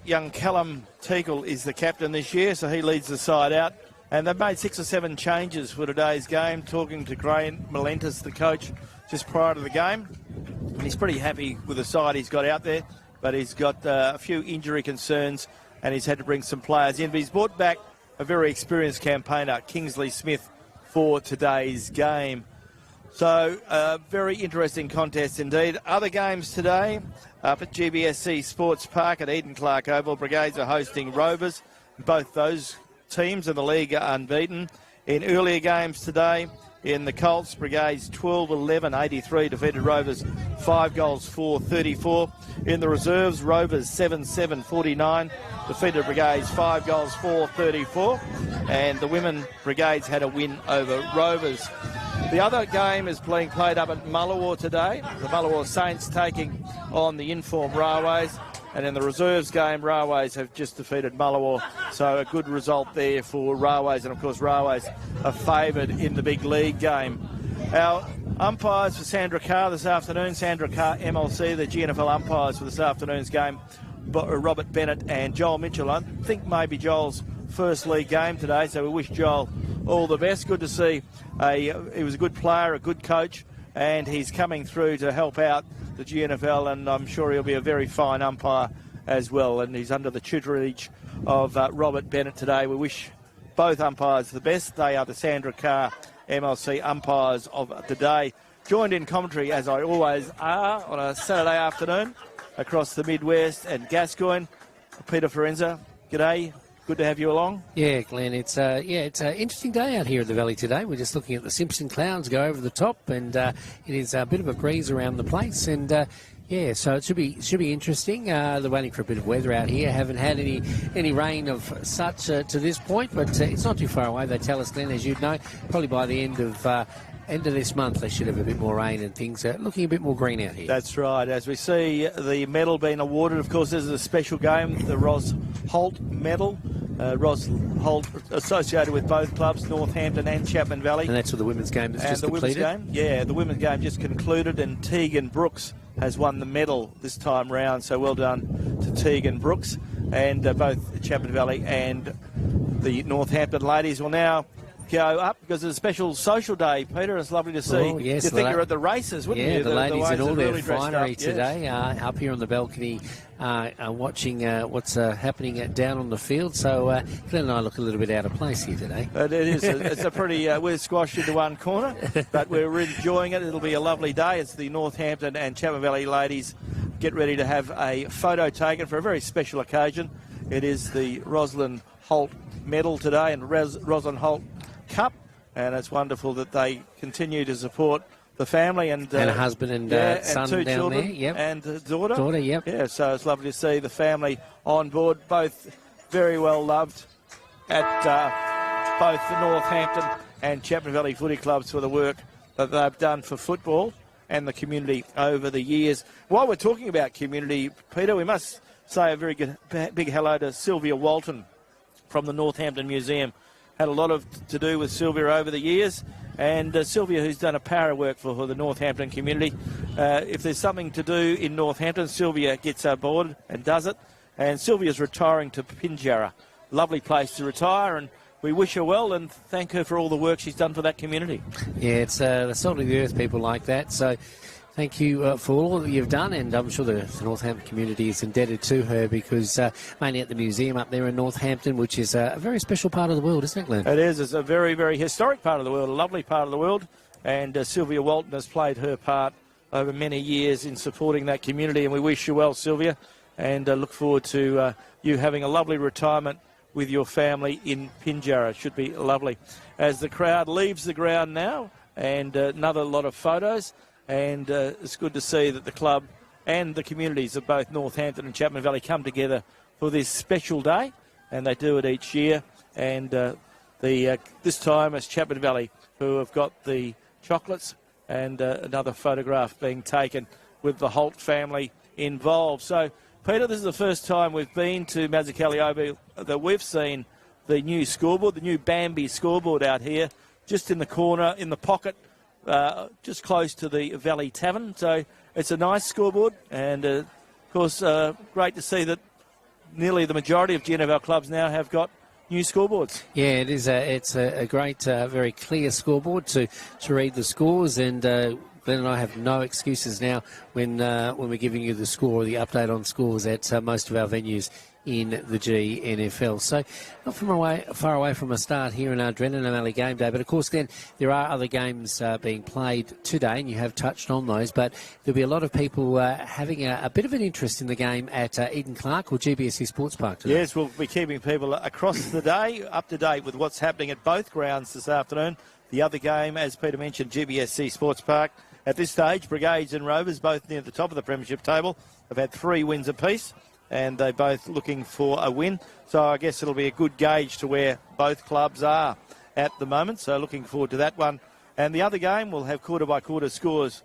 Young Callum Teagle is the captain this year, so he leads the side out. And they've made 6 or 7 changes for today's game, talking to Graham Malentis, the coach, just prior to the game. And he's pretty happy with the side he's got out there, but he's got a few injury concerns and he's had to bring some players in. But he's brought back a very experienced campaigner, Kingsley Smith, for today's game. So, very interesting contest indeed. Other games today up at GBSC Sports Park at Eden Clark Oval. Brigades are hosting Rovers. Both those teams in the league are unbeaten. In earlier games today, in the Colts, Brigades 12-11-83 defeated Rovers 5 goals 4-34. In the reserves, Rovers 7-7-49 defeated Brigades 5 goals 4-34. And the women Brigades had a win over Rovers. The other game is being played up at Mullawa today. The Mullawa Saints taking on the Inform Railways. And in the reserves game, Railways have just defeated Mullawa. So a good result there for Railways. And, of course, Railways are favoured in the big league game. Our umpires for Sandra Carr this afternoon, Sandra Carr MLC, the GNFL umpires for this afternoon's game, Robert Bennett and Joel Mitchell. I think maybe Joel's first league game today, so we wish Joel all the best. Good to see. He was a good player, a good coach, and he's coming through to help out the GNFL, and I'm sure he'll be a very fine umpire as well. And he's under the tutelage of Robert Bennett today. We wish both umpires the best. They are the Sandra Carr MLC umpires of the day. Joined in commentary, as I always are, on a Saturday afternoon across the Midwest and Gascoyne. Peter Forenza, g'day. Good to have you along. Yeah, Glenn, it's an interesting day out here in the valley today. We're just looking at the Simpson clouds go over the top, and it is a bit of a breeze around the place, and so it should be interesting. They're waiting for a bit of weather out here. Haven't had any rain of such to this point, but it's not too far away. They tell us, Glenn, as you'd know, probably by the end of this month they should have a bit more rain and things are looking a bit more green out here. That's right. As we see the medal being awarded, of course, this is a special game, the Ros Holt medal. Ros Holt associated with both clubs, Northampton and Chapman Valley. And that's for the women's game that's just completed? The women's game just concluded, and Tegan Brooks has won the medal this time round. So well done to Tegan Brooks. And both Chapman Valley and the Northampton ladies will now go up because it's a special social day, Peter. It's lovely to see. Oh, yes, you'd think you're at the races, wouldn't you? Yeah, the ladies in all their finery today up here on the balcony watching what's happening down on the field. So Glenn and I look a little bit out of place here today. But it is. It's a pretty... we're squashed into one corner, but we're enjoying it. It'll be a lovely day. It's the Northampton and Chapman Valley ladies get ready to have a photo taken for a very special occasion. It is the Rosalind Holt medal today and Rosalind Holt Cup, and it's wonderful that they continue to support the family and a husband and son and 2 down children there, yep. And a daughter, yep. Yeah, so it's lovely to see the family on board, both very well loved at both the Northampton and Chapman Valley footy clubs for the work that they've done for football and the community over the years. While we're talking about community, Peter, we must say a very good big hello to Sylvia Walton from the Northampton Museum. Had a lot to do with Sylvia over the years, and Sylvia, who's done a power of work for the Northampton community. If there's something to do in Northampton, Sylvia gets aboard and does it. And Sylvia's retiring to Pinjarra. Lovely place to retire, and we wish her well and thank her for all the work she's done for that community. Yeah, it's the salt of the earth, people like that. So thank you for all that you've done, and I'm sure the Northampton community is indebted to her because mainly at the museum up there in Northampton, which is a very special part of the world, isn't it, Glenn? It is. It's a very, very historic part of the world, a lovely part of the world, and Sylvia Walton has played her part over many years in supporting that community, and we wish you well, Sylvia, and look forward to you having a lovely retirement with your family in Pinjarra. It should be lovely. As the crowd leaves the ground now, and another lot of photos. And it's good to see that the club and the communities of both Northampton and Chapman Valley come together for this special day, and they do it each year. And this time it's Chapman Valley who have got the chocolates, and another photograph being taken with the Holt family involved. So, Peter, this is the first time we've been to Mazzucchelli Oval that we've seen the new scoreboard, the new Bambi scoreboard out here, just in the corner, in the pocket, just close to the Valley Tavern. So it's a nice scoreboard, and of course great to see that nearly the majority of GNFL clubs now have got new scoreboards. Yeah, it is. It's a great, very clear scoreboard to read the scores, and Glenn and I have no excuses now when we're giving you the score or the update on scores at most of our venues in the GNFL. So not far away from a start here in our Drennan O'Malley game day. But of course, Glenn, there are other games being played today, and you have touched on those. But there'll be a lot of people having a bit of an interest in the game at Eden Clark or GBSC Sports Park today. Yes, we'll be keeping people across the day up to date with what's happening at both grounds this afternoon. The other game, as Peter mentioned, GBSC Sports Park. At this stage, Brigades and Rovers, both near the top of the premiership table, have had 3 wins apiece, and they're both looking for a win. So I guess it'll be a good gauge to where both clubs are at the moment. So looking forward to that one. And the other game will have quarter-by-quarter scores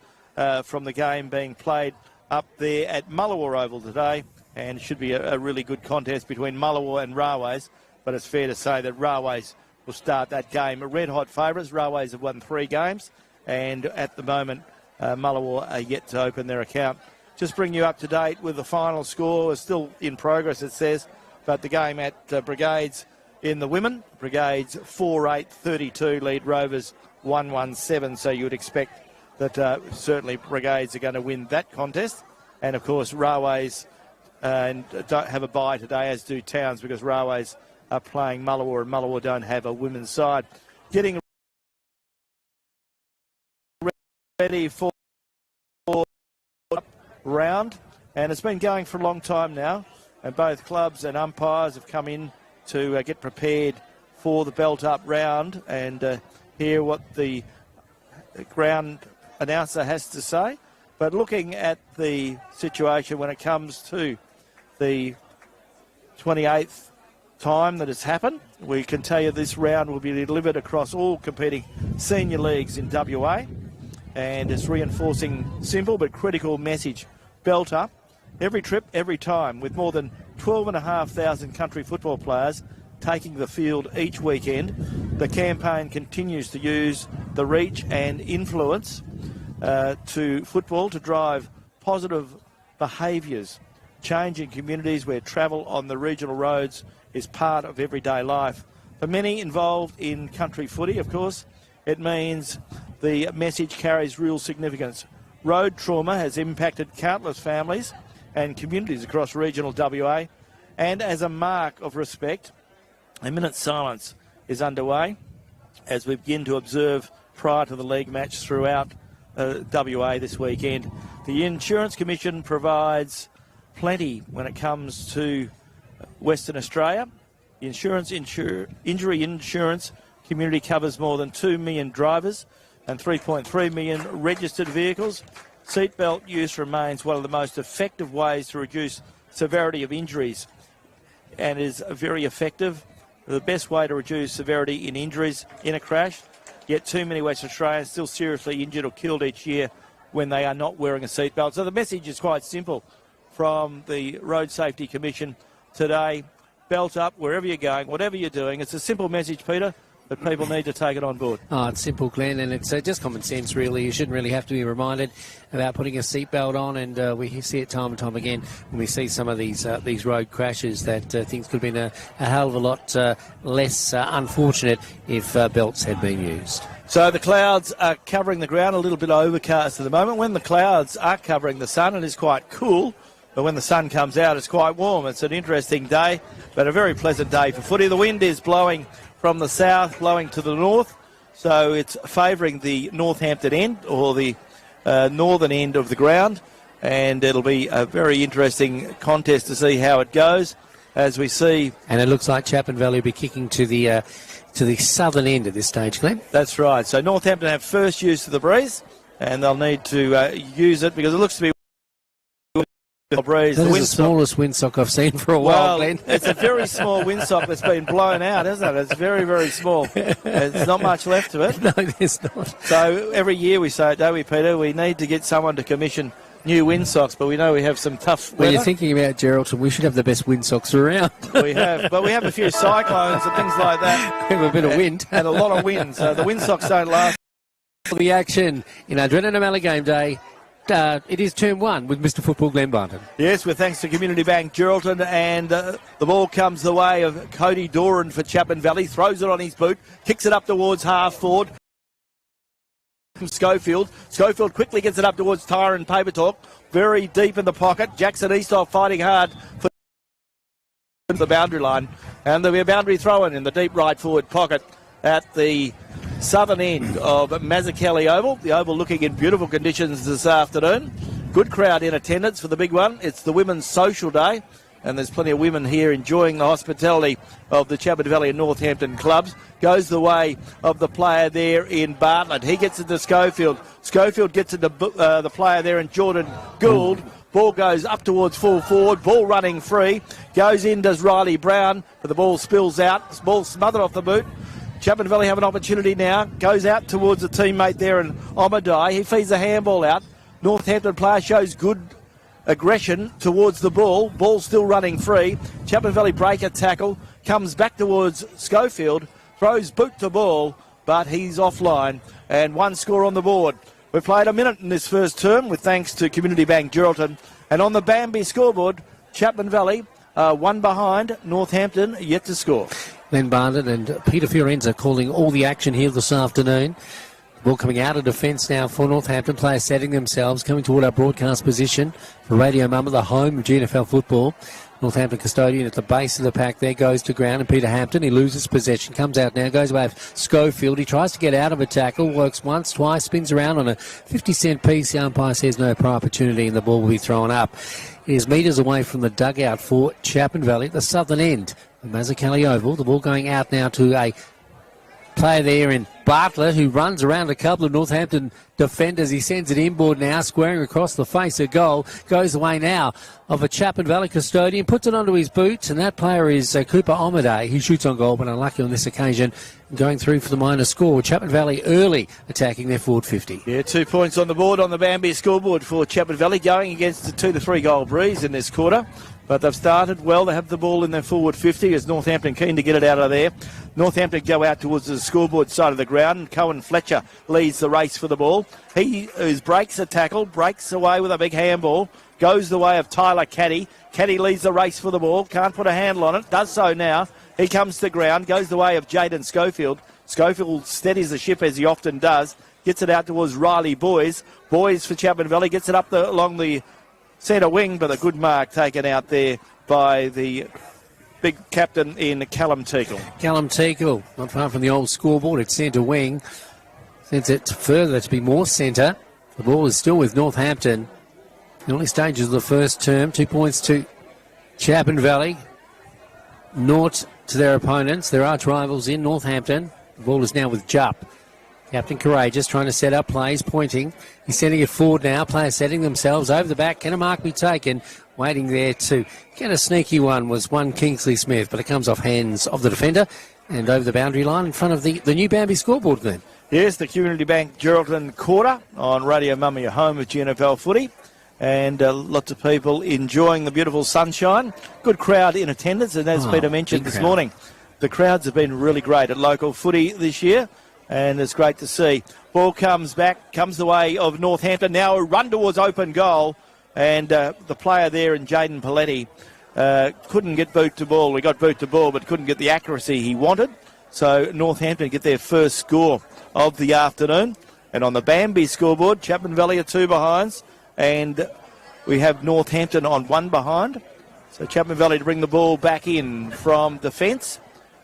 from the game being played up there at Mullawar Oval today, and it should be a really good contest between Mullawar and Railways. But it's fair to say that Railways will start that game. Red-hot favourites. Railways have won 3 games, and at the moment, Mullawar are yet to open their account. Just bring you up to date with the final score. It's still in progress, it says, but the game at Brigades in the women. Brigades 4-8-32 lead Rovers 1-1-7, so you would expect that certainly Brigades are going to win that contest. And of course, Railways don't have a bye today, as do Towns, because Railways are playing Mullawar, and Mullawar don't have a women's side. Getting ready for round, and it's been going for a long time now, and both clubs and umpires have come in to get prepared for the belt up round and hear what the ground announcer has to say. But looking at the situation when it comes to the 28th time that it's happened, we can tell you this round will be delivered across all competing senior leagues in WA, and it's reinforcing simple but critical message: belt up, every trip, every time, with more than 12,500 country football players taking the field each weekend. The campaign continues to use the reach and influence to football to drive positive behaviours, changing communities where travel on the regional roads is part of everyday life. For many involved in country footy, of course, it means the message carries real significance. Road trauma has impacted countless families and communities across regional WA, and as a mark of respect, a minute's silence is underway as we begin to observe prior to the league match throughout WA this weekend. The Insurance Commission provides plenty when it comes to Western Australia. The injury insurance community covers more than 2 million drivers and 3.3 million registered vehicles. Seatbelt use remains one of the most effective ways to reduce severity of injuries, and is very effective. The best way to reduce severity in injuries in a crash, yet too many Western Australians still seriously injured or killed each year when they are not wearing a seatbelt. So the message is quite simple from the Road Safety Commission today: belt up wherever you're going, whatever you're doing. It's a simple message, Peter, but people need to take it on board. Oh, it's simple, Glenn, and it's just common sense, really. You shouldn't really have to be reminded about putting a seatbelt on, and we see it time and time again when we see some of these road crashes that things could have been a hell of a lot less unfortunate if belts had been used. So the clouds are covering the ground, a little bit overcast at the moment. When the clouds are covering the sun, it is quite cool, but when the sun comes out, it's quite warm. It's an interesting day, but a very pleasant day for footy. The wind is blowing from the south, blowing to the north, so it's favouring the Northampton end, or the northern end of the ground, and it'll be a very interesting contest to see how it goes as we see. And it looks like Chapman Valley will be kicking to the southern end at this stage, Glenn. That's right. So Northampton have first use of the breeze, and they'll need to use it because it looks to be breeze. That is the smallest windsock I've seen for a while, Glenn. It's a very small windsock that's been blown out, isn't it? It's very, very small. There's not much left of it. No, there's not. So every year we say it, don't we, Peter? We need to get someone to commission new windsocks, but we know we have some tough weather. When you're thinking about Geraldton, we should have the best windsocks around. We have, but we have a few cyclones and things like that. We have a bit of wind. And a lot of wind, so the windsocks don't last. The action in our Drennan O'Malley game day it is turn one with Mr. Football Glenn Barton. Yes, with thanks to Community Bank Geraldton, and the ball comes the way of Cody Doran for Chapman Valley, throws it on his boot, kicks it up towards half forward. Schofield quickly gets it up towards Tyron Papertalk, very deep in the pocket. Jackson Eastoff fighting hard for the boundary line, and there'll be a boundary throw in the deep right forward pocket at the southern end of Mazzucchelli Oval. The Oval looking in beautiful conditions this afternoon. Good crowd in attendance for the big one. It's the Women's Social Day, and there's plenty of women here enjoying the hospitality of the Chapman Valley and Northampton clubs. Goes the way of the player there in Bartlett. He gets it to Schofield. Schofield gets it to the player there in Jordan Gould. Ball goes up towards full forward. Ball running free. Goes in, does Riley Brown, but the ball spills out. Ball smothered off the boot. Chapman Valley have an opportunity now. Goes out towards a teammate there in Omadai. He feeds the handball out. Northampton player shows good aggression towards the ball. Ball still running free. Chapman Valley break a tackle. Comes back towards Schofield. Throws boot to ball, but he's offline. And one score on the board. We've played a minute in this first term with thanks to Community Bank Geraldton. And on the Bambi scoreboard, Chapman Valley one behind, Northampton yet to score. Glenn Barton and Peter Fiorenza calling all the action here this afternoon. Ball coming out of defence now for Northampton. Players setting themselves, coming toward our broadcast position for Radio Mama, the home of GNFL football. Northampton custodian at the base of the pack there, goes to ground, and Peter Hampton, he loses possession, comes out now, goes away with Schofield. He tries to get out of a tackle, works once, twice, spins around on a 50-cent piece. The umpire says no prior opportunity, and the ball will be thrown up. It is metres away from the dugout for Chapman Valley at the southern end of Mazzucchelli Oval. The ball going out now to a player there in Bartlett, who runs around a couple of Northampton defenders. He sends it inboard now, squaring across the face of goal. Goes away now of a Chapman Valley custodian, puts it onto his boots, and that player is Cooper Omadai. He shoots on goal, but unlucky on this occasion, going through for the minor score. Chapman Valley early attacking their forward 50. Yeah, 2 points on the board on the Bambi scoreboard for Chapman Valley, going against a 2 to 3 goal breeze in this quarter. But they've started well. They have the ball in their forward 50 as Northampton keen to get it out of there. Northampton go out towards the scoreboard side of the ground, and Cohen Fletcher leads the race for the ball. He breaks a tackle, breaks away with a big handball, goes the way of Tyler Caddy. Caddy leads the race for the ball, can't put a handle on it, does so now. He comes to ground, goes the way of Jaden Schofield. Schofield steadies the ship as he often does, gets it out towards Riley Boys. Boys for Chapman Valley, gets it up along the centre wing, but a good mark taken out there by the big captain in Callum Teakle. Callum Teakle, not far from the old scoreboard at centre wing. Sends it further to be more centre. The ball is still with Northampton. The early stages of the first term, 2 points to Chapman Valley. Naught to their opponents, their arch rivals in Northampton. The ball is now with Jupp. Captain Courageous trying to set up plays, pointing. He's sending it forward now. Players setting themselves over the back. Can a mark be taken? Waiting there to get a sneaky one was one Kingsley Smith, but it comes off hands of the defender and over the boundary line in front of the new Bambi scoreboard then. Yes, the Community Bank Geraldton quarter on Radio Mummy, your home of GNFL footy. And lots of people enjoying the beautiful sunshine. Good crowd in attendance, and as Peter mentioned this morning, the crowds have been really great at local footy this year. And it's great to see. Ball comes back, comes the way of Northampton. Now a run towards open goal. And the player there in Jaden Paletti couldn't get boot to ball. We got boot to ball, but couldn't get the accuracy he wanted. So Northampton get their first score of the afternoon. And on the Bambi scoreboard, Chapman Valley are 2 behinds. And we have Northampton on 1 behind. So Chapman Valley to bring the ball back in from defence.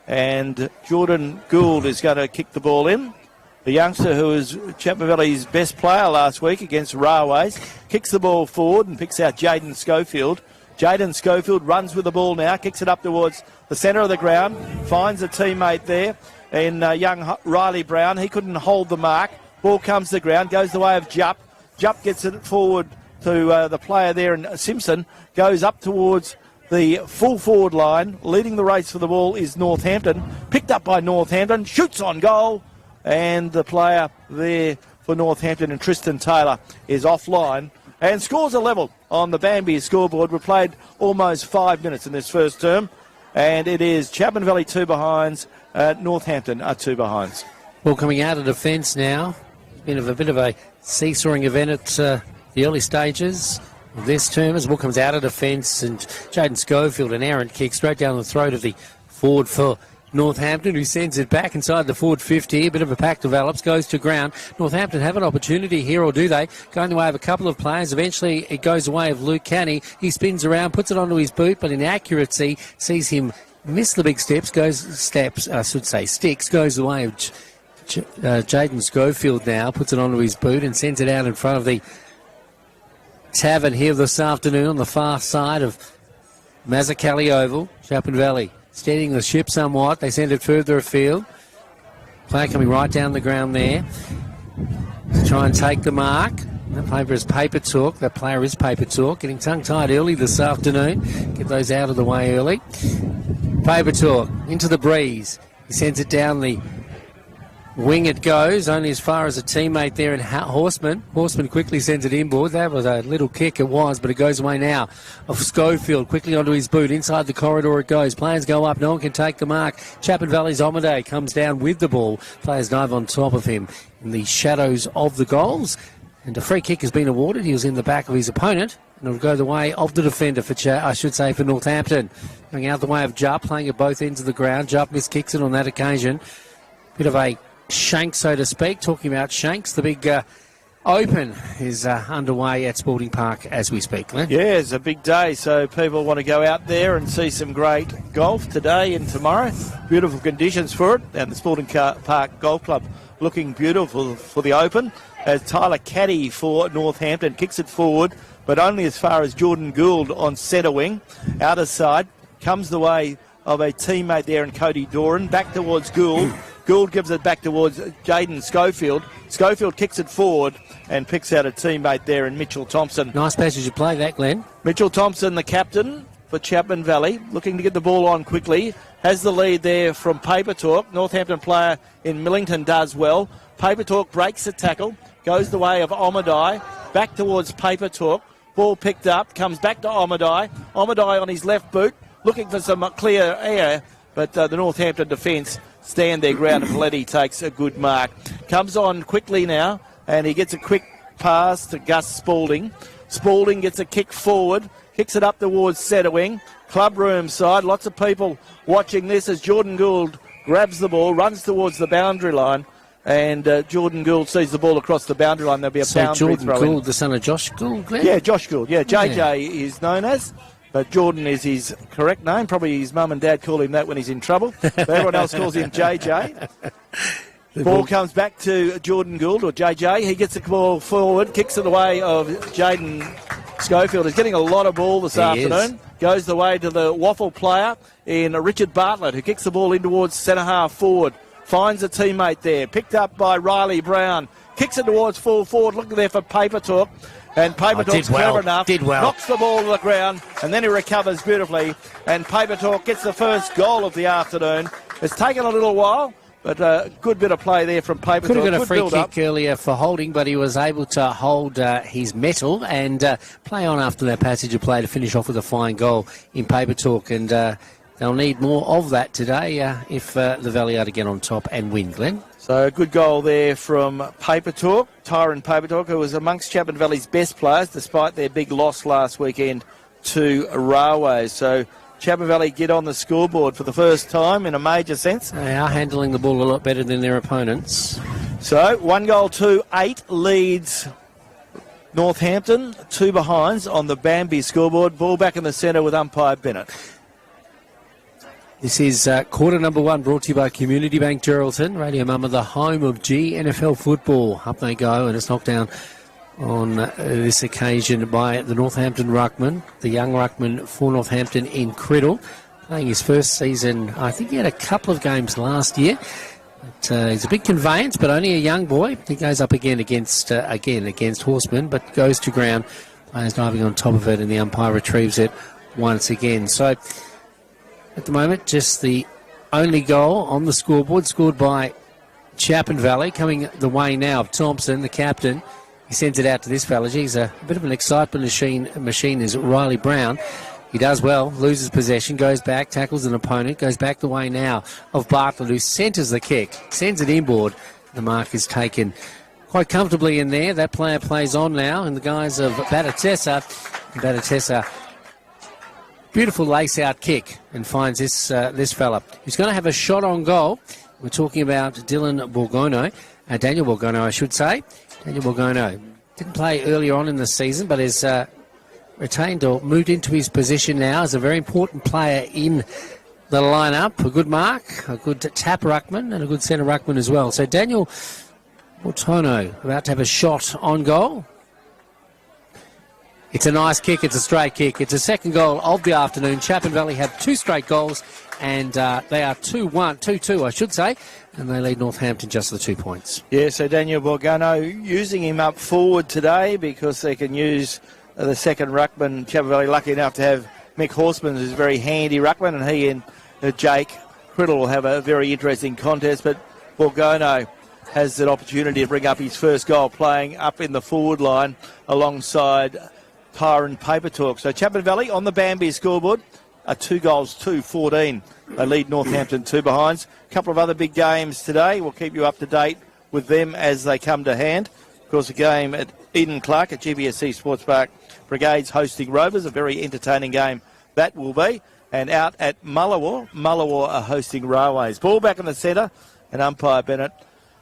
And Jordan Gould is going to kick the ball in. The youngster who was Chapman Valley's best player last week against Railways kicks the ball forward and picks out Jaden Schofield. Jaden Schofield runs with the ball now, kicks it up towards the centre of the ground, finds a teammate there in young Riley Brown. He couldn't hold the mark. Ball comes to the ground, goes the way of Jupp. Jupp gets it forward to the player there in Simpson, goes up towards the full forward line. Leading the race for the ball is Northampton. Picked up by Northampton. Shoots on goal. And the player there for Northampton, and Tristan Taylor, is offline. And scores a level on the Bambi scoreboard. We've played almost 5 minutes in this first term. And it is Chapman Valley 2 behinds. Northampton are 2 behinds. Ball coming out of defence now. It's been a bit of a seesawing event at the early stages of this term as the ball comes out of defence, and Jaden Schofield, an errant kick straight down the throat of the forward for Northampton, who sends it back inside the forward 50. A bit of a pack develops, goes to ground. Northampton have an opportunity here, or do they? Going the way of a couple of players. Eventually it goes the way of Luke Canny. He spins around, puts it onto his boot, but in accuracy sees him miss the big sticks, goes the way of Jaden Schofield now, puts it onto his boot and sends it out in front of the tavern here this afternoon on the far side of Mazzacali Oval, Chapman Valley. Steadying the ship somewhat. They send it further afield. Player coming right down the ground there to try and take the mark. That player is Paper Talk. That player is Paper Talk. Getting tongue-tied early this afternoon. Get those out of the way early. Paper Talk into the breeze. He sends it down the wing. It goes only as far as a teammate there in Horseman. Horseman quickly sends it inboard. That was a little kick, it was, but it goes away now. Of Schofield quickly onto his boot. Inside the corridor it goes. Players go up. No one can take the mark. Chapman Valley's Omade comes down with the ball. Players dive on top of him in the shadows of the goals. And a free kick has been awarded. He was in the back of his opponent. And it'll go the way of the defender for Northampton. Going out the way of Jupp, playing at both ends of the ground. Jupp miskicks it on that occasion. Bit of a shank, so to speak. Talking about shanks, the big Open is underway at Sporting Park as we speak, Glenn. Yeah, it's a big day, so people want to go out there and see some great golf today and tomorrow. Beautiful conditions for it, and the Sporting Park Golf Club looking beautiful for the Open, as Tyler Caddy for Northampton kicks it forward, but only as far as Jordan Gould on centre wing. Outer side comes the way of a teammate there in Cody Doran, back towards Gould. Gould gives it back towards Jaden Schofield. Schofield kicks it forward and picks out a teammate there in Mitchell Thompson. Nice passage of play that, Glenn. Mitchell Thompson, the captain for Chapman Valley, looking to get the ball on quickly. Has the lead there from Paper Talk. Northampton player in Millington does well. Paper Talk breaks the tackle, goes the way of Omadai, back towards Paper Talk. Ball picked up, comes back to Omadai. Omadai on his left boot, looking for some clear air, but the Northampton defence stand their ground and Paletti takes a good mark. Comes on quickly now, and he gets a quick pass to Gus Spalding. Spalding gets a kick forward, kicks it up towards centre wing. Club room side, lots of people watching this as Jordan Gould grabs the ball, runs towards the boundary line, and Jordan Gould sees the ball across the boundary line. There'll be a boundary throw. Jordan Gould, the son of Josh Gould, Glenn? Yeah, Josh Gould. Yeah, JJ is known as, but Jordan is his correct name. Probably his mum and dad call him that when he's in trouble. But everyone else calls him JJ. Ball comes back to Jordan Gould, or JJ. He gets the ball forward, kicks it away of Jaden Schofield. He's getting a lot of ball this afternoon. Goes the way to the waffle player in Richard Bartlett, who kicks the ball in towards centre half forward. Finds a teammate there. Picked up by Riley Brown. Kicks it towards full forward. Looking there for Paper Talk. And Paper Talk's clever enough. Knocks the ball to the ground. And then he recovers beautifully. And Paper Talk gets the first goal of the afternoon. It's taken a little while, but a good bit of play there from Paper Talk. Could have got a free kick earlier for holding, but he was able to hold his mettle and play on after that passage of play to finish off with a fine goal in Paper Talk. And they'll need more of that today if the Valley are to get on top and win, Glenn. So a good goal there from Paper Talk, Tyron Paper Talk, who was amongst Chapman Valley's best players despite their big loss last weekend to Railways. So Chapman Valley get on the scoreboard for the first time in a major sense. They are handling the ball a lot better than their opponents. So 1-8 leads Northampton, 2 behinds on the Bambi scoreboard. Ball back in the centre with umpire Bennett. This is quarter number 1, brought to you by Community Bank Geraldton, Radio Mama, the home of GNFL football. Up they go, and it's knocked down on this occasion by the Northampton ruckman, the young ruckman for Northampton in Criddle, playing his first season. I think he had a couple of games last year. But, he's a big conveyance, but only a young boy. He goes up again against Horseman, but goes to ground. Players diving on top of it, and the umpire retrieves it once again. So at the moment, just the only goal on the scoreboard, scored by Chapman Valley, coming the way now of Thompson, the captain. He sends it out to this fella. He's a bit of an excitement machine is Riley Brown. He does well, loses possession, goes back, tackles an opponent, goes back the way now of Bartlett, who centres the kick, sends it inboard. The mark is taken quite comfortably in there. That player plays on now in the guise of Batatessa. Batatessa, beautiful lace-out kick, and finds this fella. He's going to have a shot on goal. We're talking about Daniel Borgono, I should say. Daniel Borgono didn't play earlier on in the season, but is retained or moved into his position now as a very important player in the lineup. A good mark, a good tap ruckman, and a good centre ruckman as well. So Daniel Borgono about to have a shot on goal. It's a nice kick. It's a straight kick. It's a second goal of the afternoon. Chapman Valley have 2 straight goals, and they are 2-2, I should say, and they lead Northampton just the 2 points. Yeah, so Daniel Borgono using him up forward today because they can use the second ruckman. Chapman Valley lucky enough to have Mick Horseman, who's a very handy ruckman, and he and Jake Criddle will have a very interesting contest, but Borgono has an opportunity to bring up his first goal playing up in the forward line alongside Tyron Papertalk. So Chapman Valley on the Bambi scoreboard are 2-2-14. They lead Northampton 2 behinds. A couple of other big games today. We'll keep you up to date with them as they come to hand. Of course, a game at Eden Clark at GBSC Sports Park. Brigades hosting Rovers, a very entertaining game that will be. And out at Mullawar are hosting Railways. Ball back in the centre, and umpire Bennett,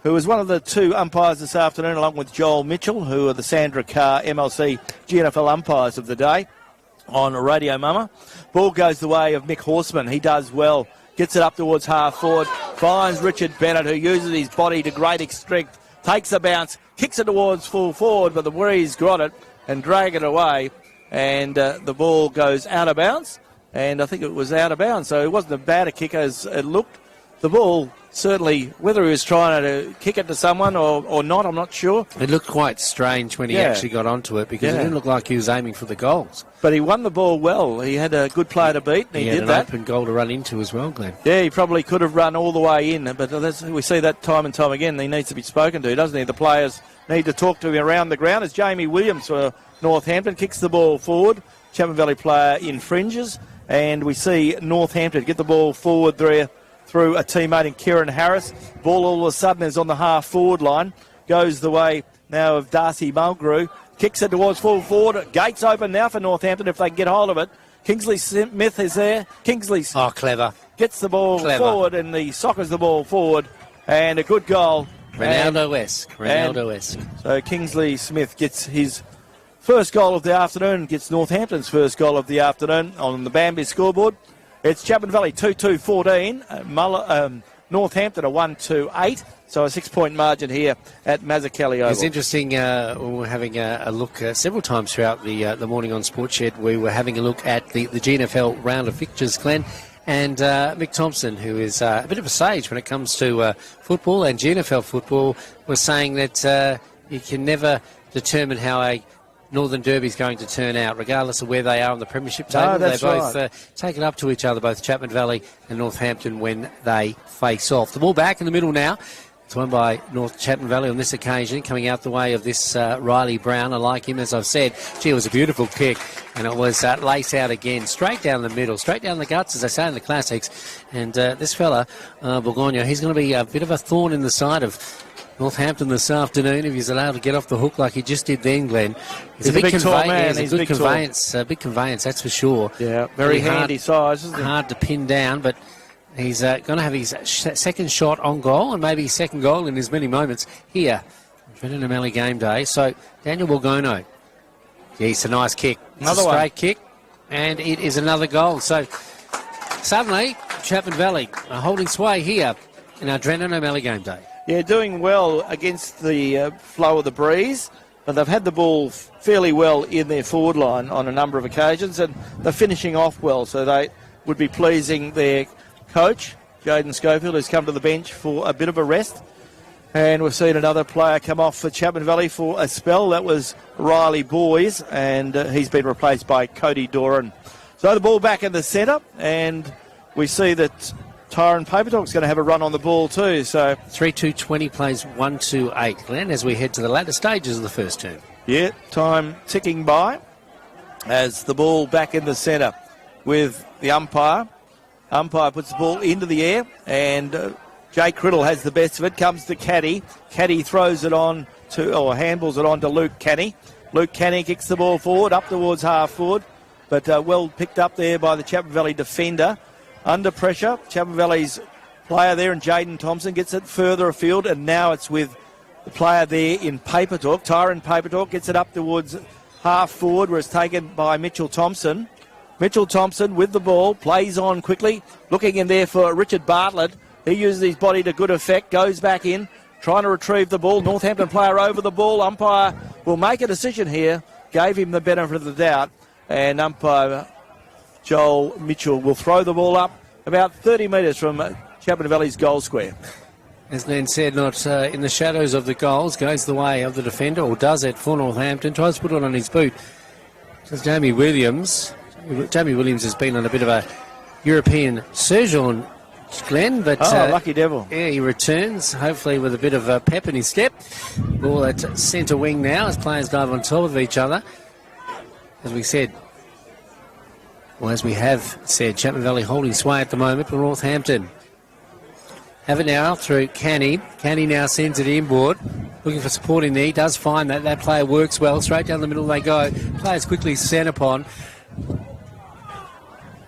who was one of the 2 umpires this afternoon, along with Joel Mitchell, who are the Sandra Carr MLC GNFL umpires of the day on Radio Mama. Ball goes the way of Mick Horseman. He does well. Gets it up towards half forward. Finds Richard Bennett, who uses his body to great strength. Takes a bounce. Kicks it towards full forward, but the Warriors got it and drag it away. And the ball goes out of bounds. And I think it was out of bounds. So it wasn't as bad a kick as it looked. The ball, certainly, whether he was trying to kick it to someone or not, I'm not sure. It looked quite strange when he actually got onto it because it didn't look like he was aiming for the goals. But he won the ball well. He had a good player to beat, and he did that. He had an open goal to run into as well, Glenn. Yeah, he probably could have run all the way in, but we see that time and time again. He needs to be spoken to, doesn't he? The players need to talk to him around the ground. As Jamie Williams for Northampton kicks the ball forward. Chapman Valley player infringes, and we see Northampton get the ball forward there through a teammate in Kieran Harris. Ball all of a sudden is on the half-forward line. Goes the way now of Darcy Mulgrew. Kicks it towards full forward. Gates open now for Northampton if they can get hold of it. Kingsley Smith is there. Kingsley clever. Gets the ball forward, and he soccers the ball forward. And a good goal. Ronaldo-esque. Ronaldo-esque. So Kingsley Smith gets his first goal of the afternoon, gets Northampton's first goal of the afternoon on the Bambi scoreboard. It's Chapman Valley 2-2-14. Northampton a 1-2-8. So a 6-point margin here at Mazzucchelli Oval. It's interesting. We were having a look several times throughout the morning on Sportshed. We were having a look at the GNFL round of fixtures, Glenn. And Mick Thompson, who is a bit of a sage when it comes to football and GNFL football, was saying that you can never determine how a Northern Derby is going to turn out, regardless of where they are on the premiership table. No, that's they both take it up to each other, both Chapman Valley and Northampton, when they face off. The ball back in the middle now. It's won by North Chapman Valley on this occasion, coming out the way of this Riley Brown. I like him, as I've said. Gee, it was a beautiful kick, and it was lace out again, straight down the middle, straight down the guts, as they say in the classics. And this fella, Borgono, he's going to be a bit of a thorn in the side of Northampton this afternoon if he's allowed to get off the hook like he just did then, Glenn. He's a big tall man. He's a good conveyance, big conveyance, that's for sure. Yeah, very handy size, isn't it? Hard to pin down, but he's going to have his second shot on goal and maybe his second goal in as many moments here on Brendan O'Malley game day. So Daniel Borgono, yeah, it's a nice kick. It's a straight kick, and it is another goal. So suddenly Chapman Valley are holding sway here in our Brendan O'Malley game day. Yeah, doing well against the flow of the breeze, but they've had the ball fairly well in their forward line on a number of occasions, and they're finishing off well, so they would be pleasing their coach, Jaden Schofield, who's come to the bench for a bit of a rest. And we've seen another player come off for Chapman Valley for a spell. That was Riley Boys, and he's been replaced by Cody Doran. So the ball back in the centre, and we see that Tyron Papertalk's going to have a run on the ball too. So 3-2-20 plays 1-2-8, Glenn, as we head to the latter stages of the first term. Yeah, time ticking by as the ball back in the centre with the umpire. Umpire puts the ball into the air, and Jake Criddle has the best of it. Comes to Caddy. Caddy throws it on handballs it on to Luke Canny. Luke Canny kicks the ball forward, up towards half forward, but well picked up there by the Chapman Valley defender. Under pressure, Chapman Valley's player there, and Jaden Thompson gets it further afield, and now it's with the player there in Papertalk. Tyron Papertalk gets it up towards half forward, where it's taken by Mitchell Thompson. Mitchell Thompson with the ball, plays on quickly, looking in there for Richard Bartlett. He uses his body to good effect, goes back in, trying to retrieve the ball. Northampton player over the ball. Umpire will make a decision here. Gave him the benefit of the doubt. And umpire Joel Mitchell will throw the ball up about 30 metres from Chapman Valley's goal square. As Len said, not in the shadows of the goals. Goes the way of the defender, or does it for Northampton. Tries to put it on his boot. It's Jamie Williams. Jamie Williams has been on a bit of a European sojourn, Glenn, but lucky devil. Yeah, he returns, hopefully with a bit of pep in his step. Ball at centre wing now as players dive on top of each other. As we said, or as we have said, Chapman Valley holding sway at the moment for Northampton. Have it now through Canny. Canny now sends it inboard, looking for support in there. He does find that. That player works well. Straight down the middle they go. Players quickly sent upon.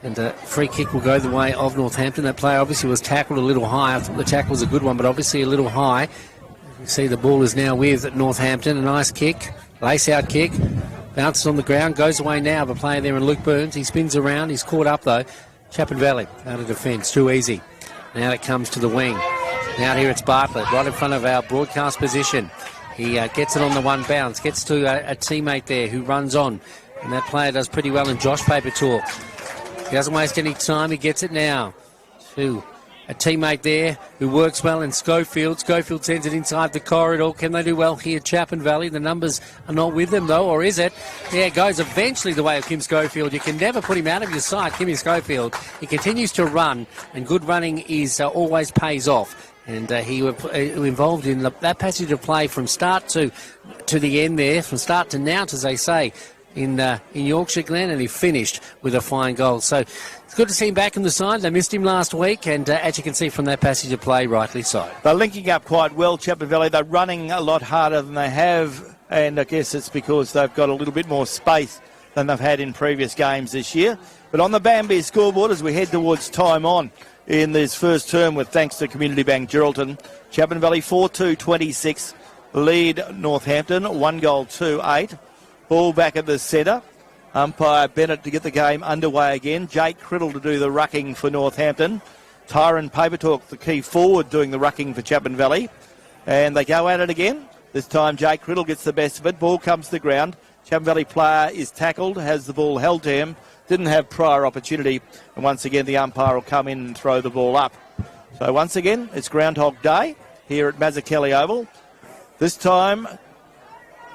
And a free kick will go the way of Northampton. That player obviously was tackled a little high. I thought the tackle was a good one, but obviously a little high. You see the ball is now with Northampton. A nice kick, lace-out kick. Bounces on the ground, goes away now. The player there in Luke Burns. He spins around. He's caught up, though. Chapman Valley out of defence. Too easy. Now it comes to the wing. Now here it's Bartlett, right in front of our broadcast position. He gets it on the one bounce. Gets to a teammate there who runs on. And that player does pretty well in Josh Papertalk. He doesn't waste any time. He gets it now to a teammate there who works well in Schofield. Schofield sends it inside the corridor. Can they do well here, Chapman Valley? The numbers are not with them, though, or is it? Yeah, it goes eventually the way of Kim Schofield. You can never put him out of your sight, Kimmy Schofield. He continues to run, and good running is always pays off. And he was involved in that passage of play from start to the end there, from start to nout, as they say, in Yorkshire, Glen, and he finished with a fine goal. So it's good to see him back in the side. They missed him last week, and as you can see from that passage of play, rightly so. They're linking up quite well, Chapman Valley. They're running a lot harder than they have, and I guess it's because they've got a little bit more space than they've had in previous games this year. But on the Bambi scoreboard, as we head towards time on in this first term, with thanks to Community Bank Geraldton, Chapman Valley 4-2-26 lead Northampton, 1-2-8. Ball back at the centre. Umpire Bennett to get the game underway again. Jake Criddle to do the rucking for Northampton. Tyron Papertalk, the key forward, doing the rucking for Chapman Valley. And they go at it again. This time Jake Criddle gets the best of it. Ball comes to the ground. Chapman Valley player is tackled, has the ball held to him. Didn't have prior opportunity. And once again, the umpire will come in and throw the ball up. So once again, it's Groundhog Day here at Mazzucchelli Oval. This time,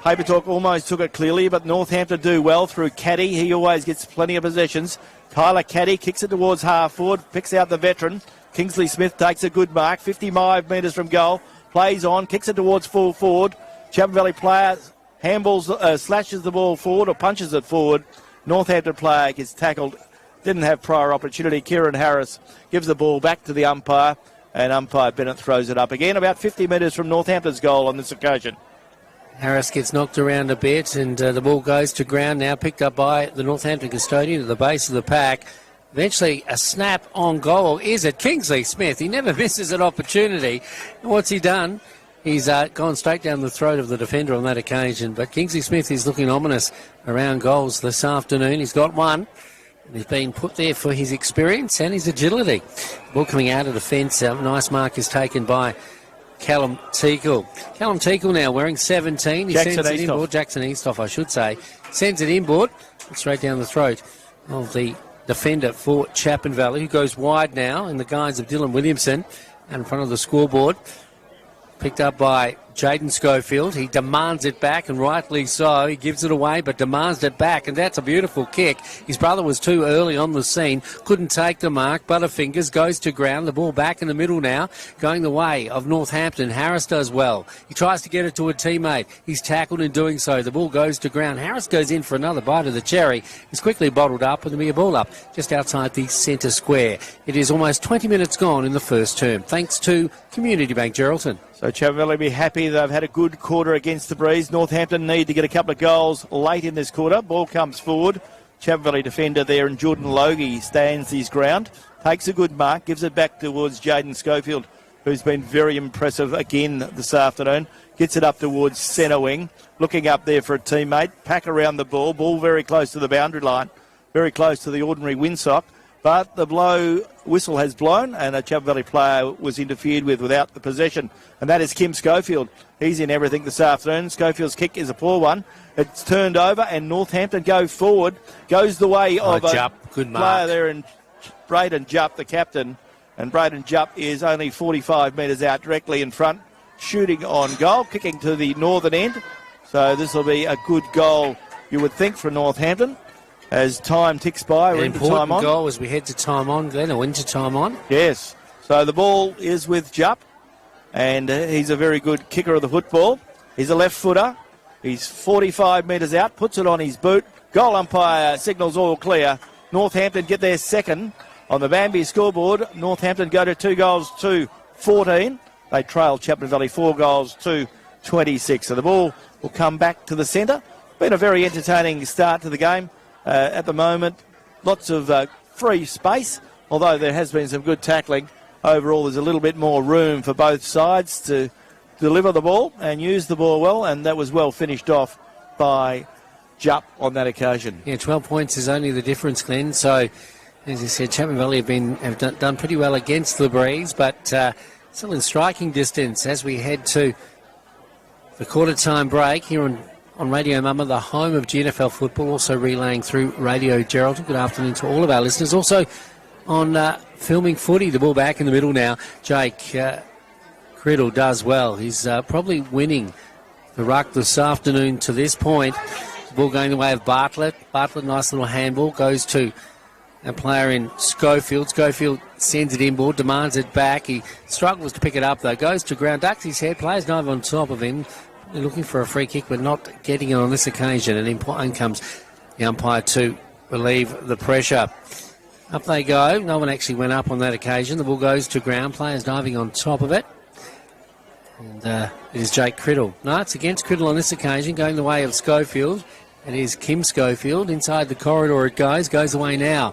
Papertalk almost took it clearly, but Northampton do well through Caddy. He always gets plenty of possessions. Tyler Caddy kicks it towards half forward, picks out the veteran. Kingsley Smith takes a good mark, 55 metres from goal, plays on, kicks it towards full forward. Chapman Valley player handballs, slashes the ball forward or punches it forward. Northampton player gets tackled, didn't have prior opportunity. Kieran Harris gives the ball back to the umpire, and umpire Bennett throws it up again, about 50 metres from Northampton's goal on this occasion. Harris gets knocked around a bit, and the ball goes to ground now, picked up by the Northampton custodian at the base of the pack. Eventually a snap on goal, or is it Kingsley Smith? He never misses an opportunity. What's he done? He's gone straight down the throat of the defender on that occasion, but Kingsley Smith is looking ominous around goals this afternoon. He's got one. He's been put there for his experience and his agility. Ball coming out of defence. Nice mark is taken by Callum Teagle. Callum Teagle now wearing 17. He sends it inboard. Jackson Eastoff, I should say. Sends it inboard. Straight down the throat of the defender for Chapman Valley, who goes wide now in the guise of Dylan Williamson and in front of the scoreboard. Picked up by Jaden Schofield. He demands it back, and rightly so. He gives it away, but demands it back, and that's a beautiful kick. His brother was too early on the scene, couldn't take the mark. Butterfingers goes to ground. The ball back in the middle now, going the way of Northampton. Harris does well. He tries to get it to a teammate. He's tackled in doing so. The ball goes to ground. Harris goes in for another bite of the cherry. It's quickly bottled up, and there'll be a ball up just outside the centre square. It is almost 20 minutes gone in the first term, thanks to Community Bank Geraldton. So Chapman Valley will be happy Valley, they've had a good quarter against the breeze. Northampton need to get a couple of goals late in this quarter. Ball comes forward. Chapman Valley defender there, and Jordan Logie stands his ground. Takes a good mark, gives it back towards Jaden Schofield, who's been very impressive again this afternoon. Gets it up towards centre wing. Looking up there for a teammate. Pack around the ball. Ball very close to the boundary line. Very close to the ordinary windsock. But the whistle has blown, and a Chapman Valley player was interfered with without the possession. And that is Kim Schofield. He's in everything this afternoon. Schofield's kick is a poor one. It's turned over, and Northampton go forward. Goes the way of a good player there, and Braden Jupp, the captain. And Braden Jupp is only 45 metres out directly in front, shooting on goal, kicking to the northern end. So this will be a good goal, you would think, for Northampton. As time ticks by, we're into time on. Important goal as we head to time on, Glenn, or into time on. Yes. So the ball is with Jupp, and he's a very good kicker of the football. He's a left footer. He's 45 metres out, puts it on his boot. Goal umpire signals all clear. Northampton get their second on the Bambi scoreboard. Northampton go to 2-14. They trail Chapman Valley 4-26. So the ball will come back to the centre. Been a very entertaining start to the game. At the moment, lots of free space, although there has been some good tackling. Overall, there's a little bit more room for both sides to deliver the ball and use the ball well, and that was well finished off by Jupp on that occasion. Yeah, 12 points is only the difference, Glenn. So, as I said, Chapman Valley have done pretty well against the breeze, but still in striking distance as we head to the quarter-time break here on Radio Mumma, the home of GNFL football, also relaying through Radio Geraldton. Good afternoon to all of our listeners. Also on filming footy, the ball back in the middle now. Jake Criddle does well. He's probably winning the ruck this afternoon to this point. The ball going the way of Bartlett. Bartlett, nice little handball, goes to a player in Schofield. Schofield sends it inboard, demands it back. He struggles to pick it up, though. Goes to ground, ducks his head, players dive on top of him. They're looking for a free kick, but not getting it on this occasion. And in comes the umpire to relieve the pressure. Up they go. No one actually went up on that occasion. The ball goes to ground. Players diving on top of it. And it is Jake Criddle. No, it's against Criddle on this occasion, going the way of Schofield. It is Kim Schofield. Inside the corridor it goes. Goes away now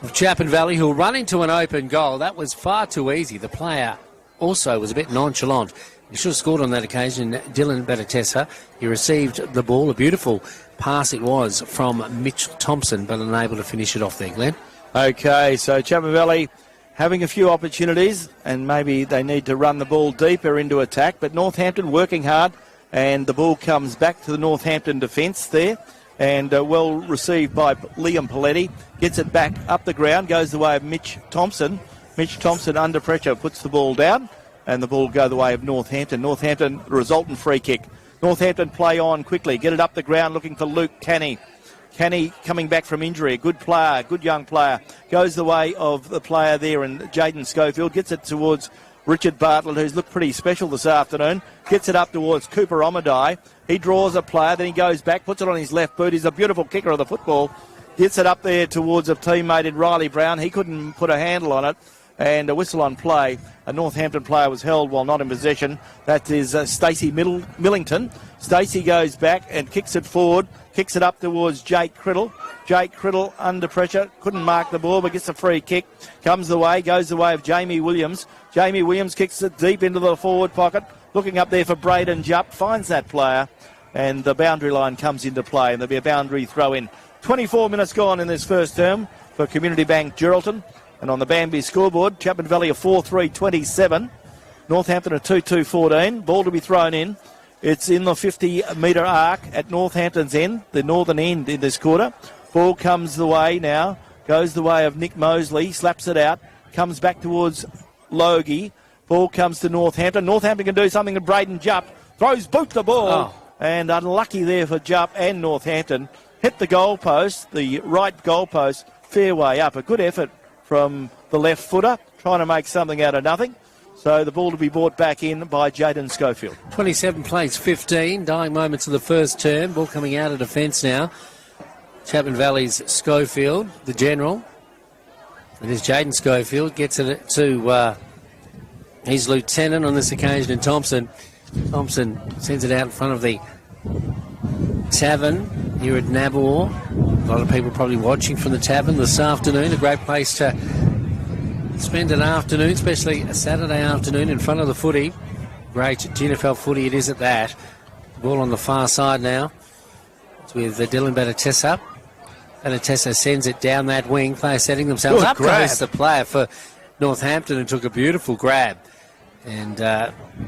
of Chapman Valley, who'll run into an open goal. That was far too easy. The player also was a bit nonchalant. He should have scored on that occasion. Dylan Batatessa, he received the ball. A beautiful pass it was from Mitch Thompson, but unable to finish it off there, Glenn. Okay, so Chapman Valley having a few opportunities, and maybe they need to run the ball deeper into attack, but Northampton working hard, and the ball comes back to the Northampton defence there, and well received by Liam Paletti. Gets it back up the ground, goes the way of Mitch Thompson. Mitch Thompson under pressure puts the ball down, and the ball go the way of Northampton. Northampton, resultant free kick. Northampton play on quickly. Get it up the ground looking for Luke Canny. Canny coming back from injury. A good player, good young player. Goes the way of the player there, and Jaden Schofield gets it towards Richard Bartlett, who's looked pretty special this afternoon. Gets it up towards Cooper Omadai. He draws a player, then he goes back, puts it on his left boot. He's a beautiful kicker of the football. Gets it up there towards a teammate in Riley Brown. He couldn't put a handle on it. And a whistle on play. A Northampton player was held while not in possession. That is Stacey Millington. Stacey goes back and kicks it forward. Kicks it up towards Jake Criddle. Jake Criddle under pressure. Couldn't mark the ball, but gets a free kick. Comes the way, goes the way of Jamie Williams. Jamie Williams kicks it deep into the forward pocket. Looking up there for Braden Jupp. Finds that player. And the boundary line comes into play. And there'll be a boundary throw in. 24 minutes gone in this first term for Community Bank Geraldton. And on the Bambi scoreboard, Chapman Valley a 4-3-27. Northampton a 2-2-14. Ball to be thrown in. It's in the 50-metre arc at Northampton's end, the northern end in this quarter. Ball comes the way now. Goes the way of Nick Mosley. Slaps it out. Comes back towards Logie. Ball comes to Northampton. Northampton can do something to Braden Jupp. Throws boot the ball. Oh. And unlucky there for Jupp and Northampton. Hit the goalpost, the right goalpost, fair way up. A good effort from the left footer, trying to make something out of nothing. So the ball to be brought back in by Jaden Schofield. 27 plays 15, dying moments of the first term. Ball coming out of defence now. Chapman Valley's Schofield, the general. It is Jaden Schofield, gets it to his lieutenant on this occasion in Thompson. Thompson sends it out in front of the tavern here at Nabor. A lot of people probably watching from the tavern this afternoon. A great place to spend an afternoon, especially a Saturday afternoon in front of the footy. Great GNFL footy it is at that. Ball on the far side now. It's with Dylan Benitessa. Benitessa sends it down that wing. Players setting themselves up. Goes the player for Northampton and took a beautiful grab. And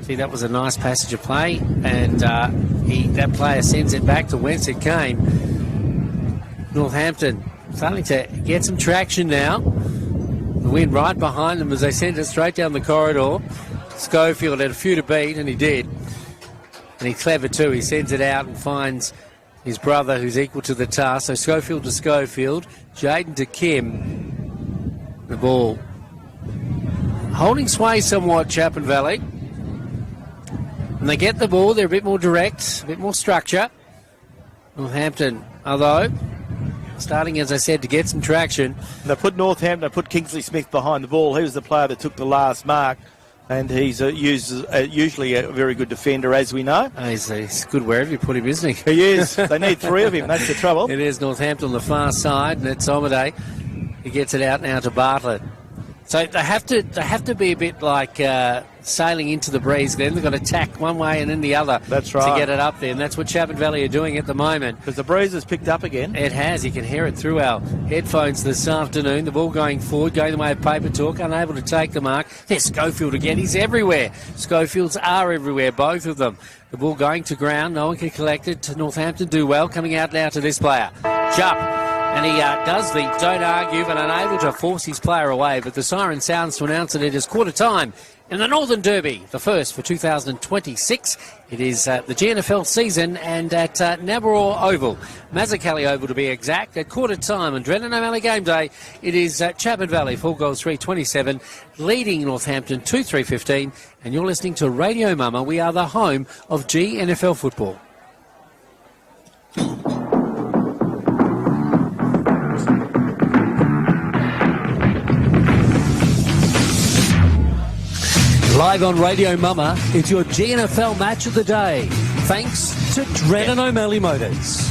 see, that was a nice passage of play. And that player sends it back to whence it came. Northampton starting to get some traction now. The wind right behind them as they send it straight down the corridor. Schofield had a few to beat, and he did. And he's clever too. He sends it out and finds his brother who's equal to the task. So Schofield to Schofield. Jaden to Kim. The ball holding sway somewhat, Chapman Valley. And they get the ball. They're a bit more direct, a bit more structure. Northampton, although, starting, as I said, to get some traction. They put Northampton, they put Kingsley Smith behind the ball. He was the player that took the last mark. And he's usually a very good defender, as we know. He's good wherever you put him, isn't he? He is. They need three of him. That's the trouble. It is Northampton on the far side, and it's Omade. He gets it out now to Bartlett. So they have to be a bit like sailing into the breeze. Then they've got to tack one way and then the other. That's right. To get it up there, and that's what Chapman Valley are doing at the moment. Because the breeze has picked up again. It has. You can hear it through our headphones this afternoon. The ball going forward, going the way of Paper Talk, unable to take the mark. There's Schofield again. He's everywhere. Schofields are everywhere, both of them. The ball going to ground. No one can collect it. Northampton do well. Coming out now to this player. Jupp. And he does the don't argue, but unable to force his player away. But the siren sounds to announce that it is quarter time in the Northern Derby, the first for 2026. It is the GNFL season and at Nabor Oval, Mazzacali Oval to be exact, at quarter time on Drennan O'Malley game day. It is Chapman Valley, 4 goals, 3-27, leading Northampton 2-3-15. And you're listening to Radio Mama. We are the home of GNFL football. Live on Radio Mama, it's your GNFL match of the day. Thanks to Drennan O'Malley Motors.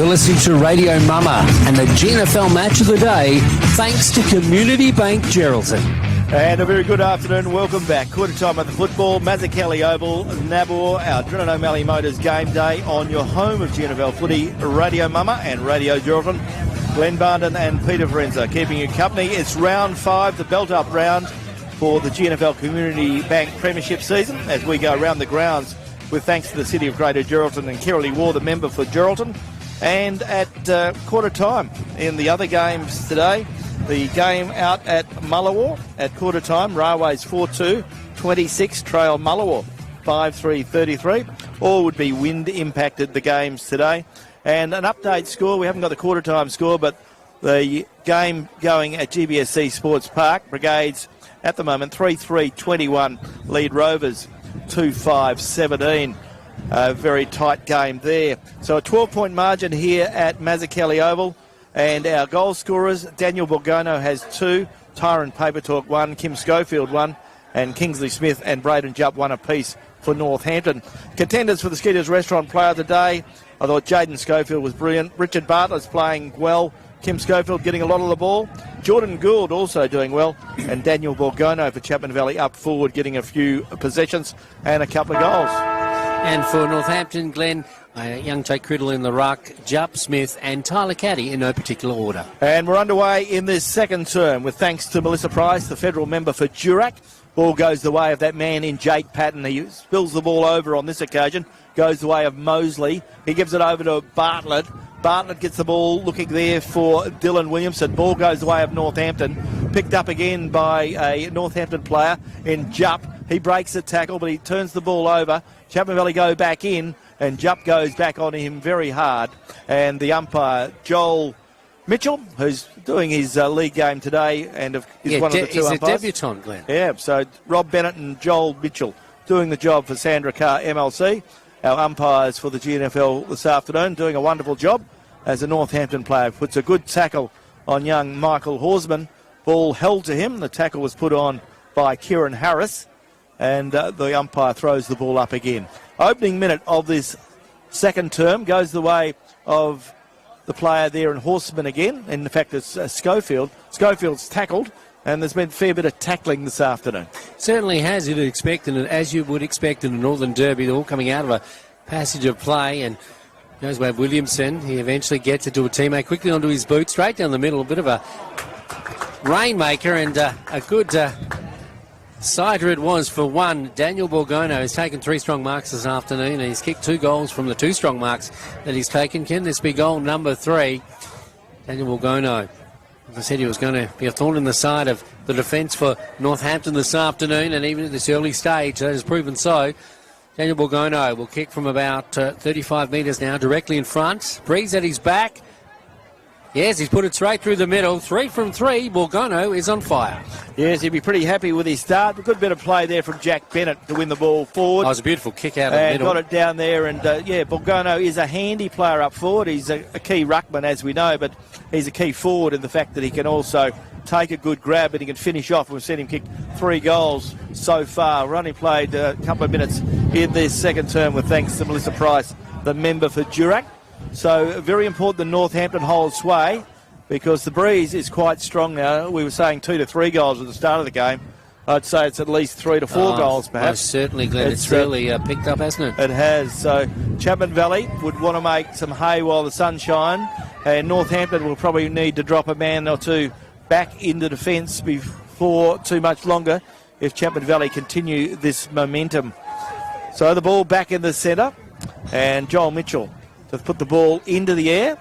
You're listening to Radio Mama and the GNFL match of the day, thanks to Community Bank Geraldton. And a very good afternoon. Welcome back. Quarter time of the football. Mazzucchelli Oval, Nabor, our Drinnon O'Malley Motors game day on your home of GNFL footy, Radio Mama and Radio Geraldton. Glenn Barnden and Peter Forenza keeping you company. It's round 5, the belt-up round for the GNFL Community Bank Premiership season as we go around the grounds with thanks to the City of Greater Geraldton and Kirralie War, the member for Geraldton. And at quarter time in the other games today, the game out at Mullawar at quarter time, Railways 4-2, 26, Trail Mullawar 5-3, 33. All would be wind impacted, the games today. And an update score, we haven't got the quarter time score, but the game going at GBSC Sports Park, Brigades at the moment 3-3, 21, lead Rovers 2-5, 17. A very tight game there. So a 12-point margin here at Mazzucchelli Oval. And our goal scorers, Daniel Borgono has 2, Tyron Papertalk 1, Kim Schofield 1, and Kingsley Smith and Braden Jupp 1 apiece for Northampton. Contenders for the Skeeters Restaurant Player of the Day, I thought Jaden Schofield was brilliant. Richard Bartlett's playing well. Kim Schofield getting a lot of the ball. Jordan Gould also doing well. And Daniel Borgono for Chapman Valley up forward, getting a few possessions and a couple of goals. And for Northampton, Glenn, young Jake Criddle in the ruck, Jupp, Smith and Tyler Caddy in no particular order. And we're underway in this second term with thanks to Melissa Price, the federal member for Durack. Ball goes the way of that man in Jake Patton. He spills the ball over on this occasion. Goes the way of Mosley. He gives it over to Bartlett. Bartlett gets the ball looking there for Dylan Williamson. Ball goes the way of Northampton. Picked up again by a Northampton player in Jupp. He breaks the tackle, but he turns the ball over. Chapman Valley go back in, and Jupp goes back on him very hard. And the umpire, Joel Mitchell, who's doing his league game today, and is one of the two umpires. He's a debutant, Glenn. Yeah, so Rob Bennett and Joel Mitchell doing the job for Sandra Carr, MLC. Our umpires for the GNFL this afternoon doing a wonderful job as a Northampton player puts a good tackle on young Michael Horsman. Ball held to him. The tackle was put on by Kieran Harris, and the umpire throws the ball up again. Opening minute of this second term goes the way of the player there in Horseman again. In fact, it's Schofield. Schofield's tackled, and there's been a fair bit of tackling this afternoon. Certainly has, you'd expect, and as you would expect in the Northern Derby, they're all coming out of a passage of play, and goes by Williamson. He eventually gets it to a teammate, quickly onto his boot, straight down the middle, a bit of a rainmaker, and a good cider it was for one. Daniel Borgono has taken 3 strong marks this afternoon, and he's kicked 2 goals from the 2 strong marks that he's taken. Can this be goal number 3? Daniel Borgono, as I said, he was going to be a thorn in the side of the defence for Northampton this afternoon, and even at this early stage, that has proven so. Daniel Borgono will kick from about 35 metres now, directly in front. Breeze at his back. Yes, he's put it straight through the middle. 3 from 3. Borgono is on fire. Yes, he'd be pretty happy with his start. A good bit of play there from Jack Bennett to win the ball forward. That was a beautiful kick out of the middle. Got it down there, and Borgono is a handy player up forward. He's a key ruckman, as we know, but he's a key forward in the fact that he can also take a good grab and he can finish off. We've seen him kick 3 goals so far. We've only played a couple of minutes in this second term with thanks to Melissa Price, the member for Durack. So very important that Northampton holds sway because the breeze is quite strong now. We were saying 2 to 3 goals at the start of the game. I'd say it's at least 3 to 4 goals, perhaps. Most certainly, Glenn. It's really picked up, hasn't it? It has. So Chapman Valley would want to make some hay while the sun shines, and Northampton will probably need to drop a man or two back into defence before too much longer if Chapman Valley continue this momentum. So the ball back in the centre, and Joel Mitchell to put the ball into the air,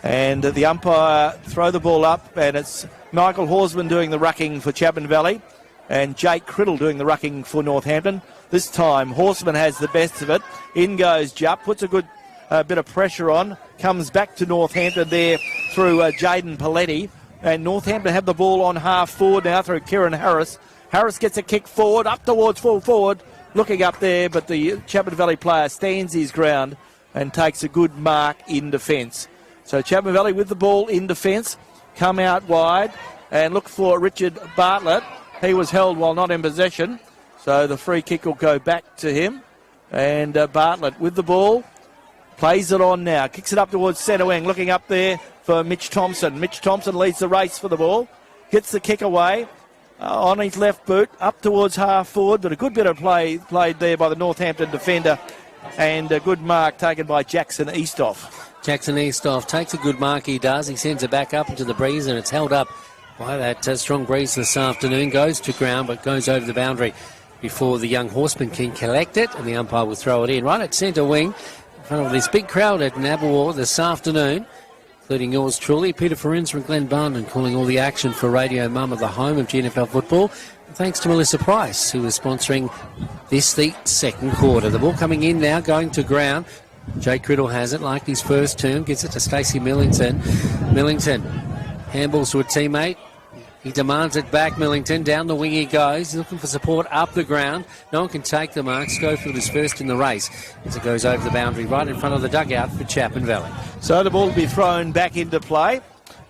and the umpire throw the ball up, and it's Michael Horsman doing the rucking for Chapman Valley and Jake Criddle doing the rucking for Northampton. This time Horsman has the best of it. In goes Jupp, puts a good bit of pressure on, comes back to Northampton there through Jaden Paletti, and Northampton have the ball on half forward now through Kieran Harris. Harris gets a kick forward, up towards full forward, looking up there, but the Chapman Valley player stands his ground and takes a good mark in defence. So Chapman Valley with the ball in defence, come out wide and look for Richard Bartlett. He was held while not in possession, so the free kick will go back to him. And Bartlett with the ball, Plays it on now. Kicks it up towards centre wing. Looking up there for Mitch Thompson. Mitch Thompson leads the race for the ball. Gets the kick away on his left boot. Up towards half forward. But a good bit of play played there by the Northampton defender. And a good mark taken by Jackson Eastoff. Jackson Eastoff takes a good mark, he does. He sends it back up into the breeze, and it's held up by that strong breeze this afternoon. Goes to ground, but goes over the boundary before the young horseman can collect it, and the umpire will throw it in. Right at centre wing, in front of this big crowd at Nabawar this afternoon, including yours truly, Peter Ferins from Glen Barnden, calling all the action for Radio Mum at the home of GNFL football. And thanks to Melissa Price, who is sponsoring this, the second quarter. The ball coming in now, going to ground. Jake Criddle has it, like his first term, gets it to Stacey Millington. Millington handballs to a teammate. He demands it back, Millington. Down the wing he goes. He's looking for support up the ground. No one can take the mark. Schofield is first in the race as it goes over the boundary right in front of the dugout for Chapman Valley. So the ball will be thrown back into play.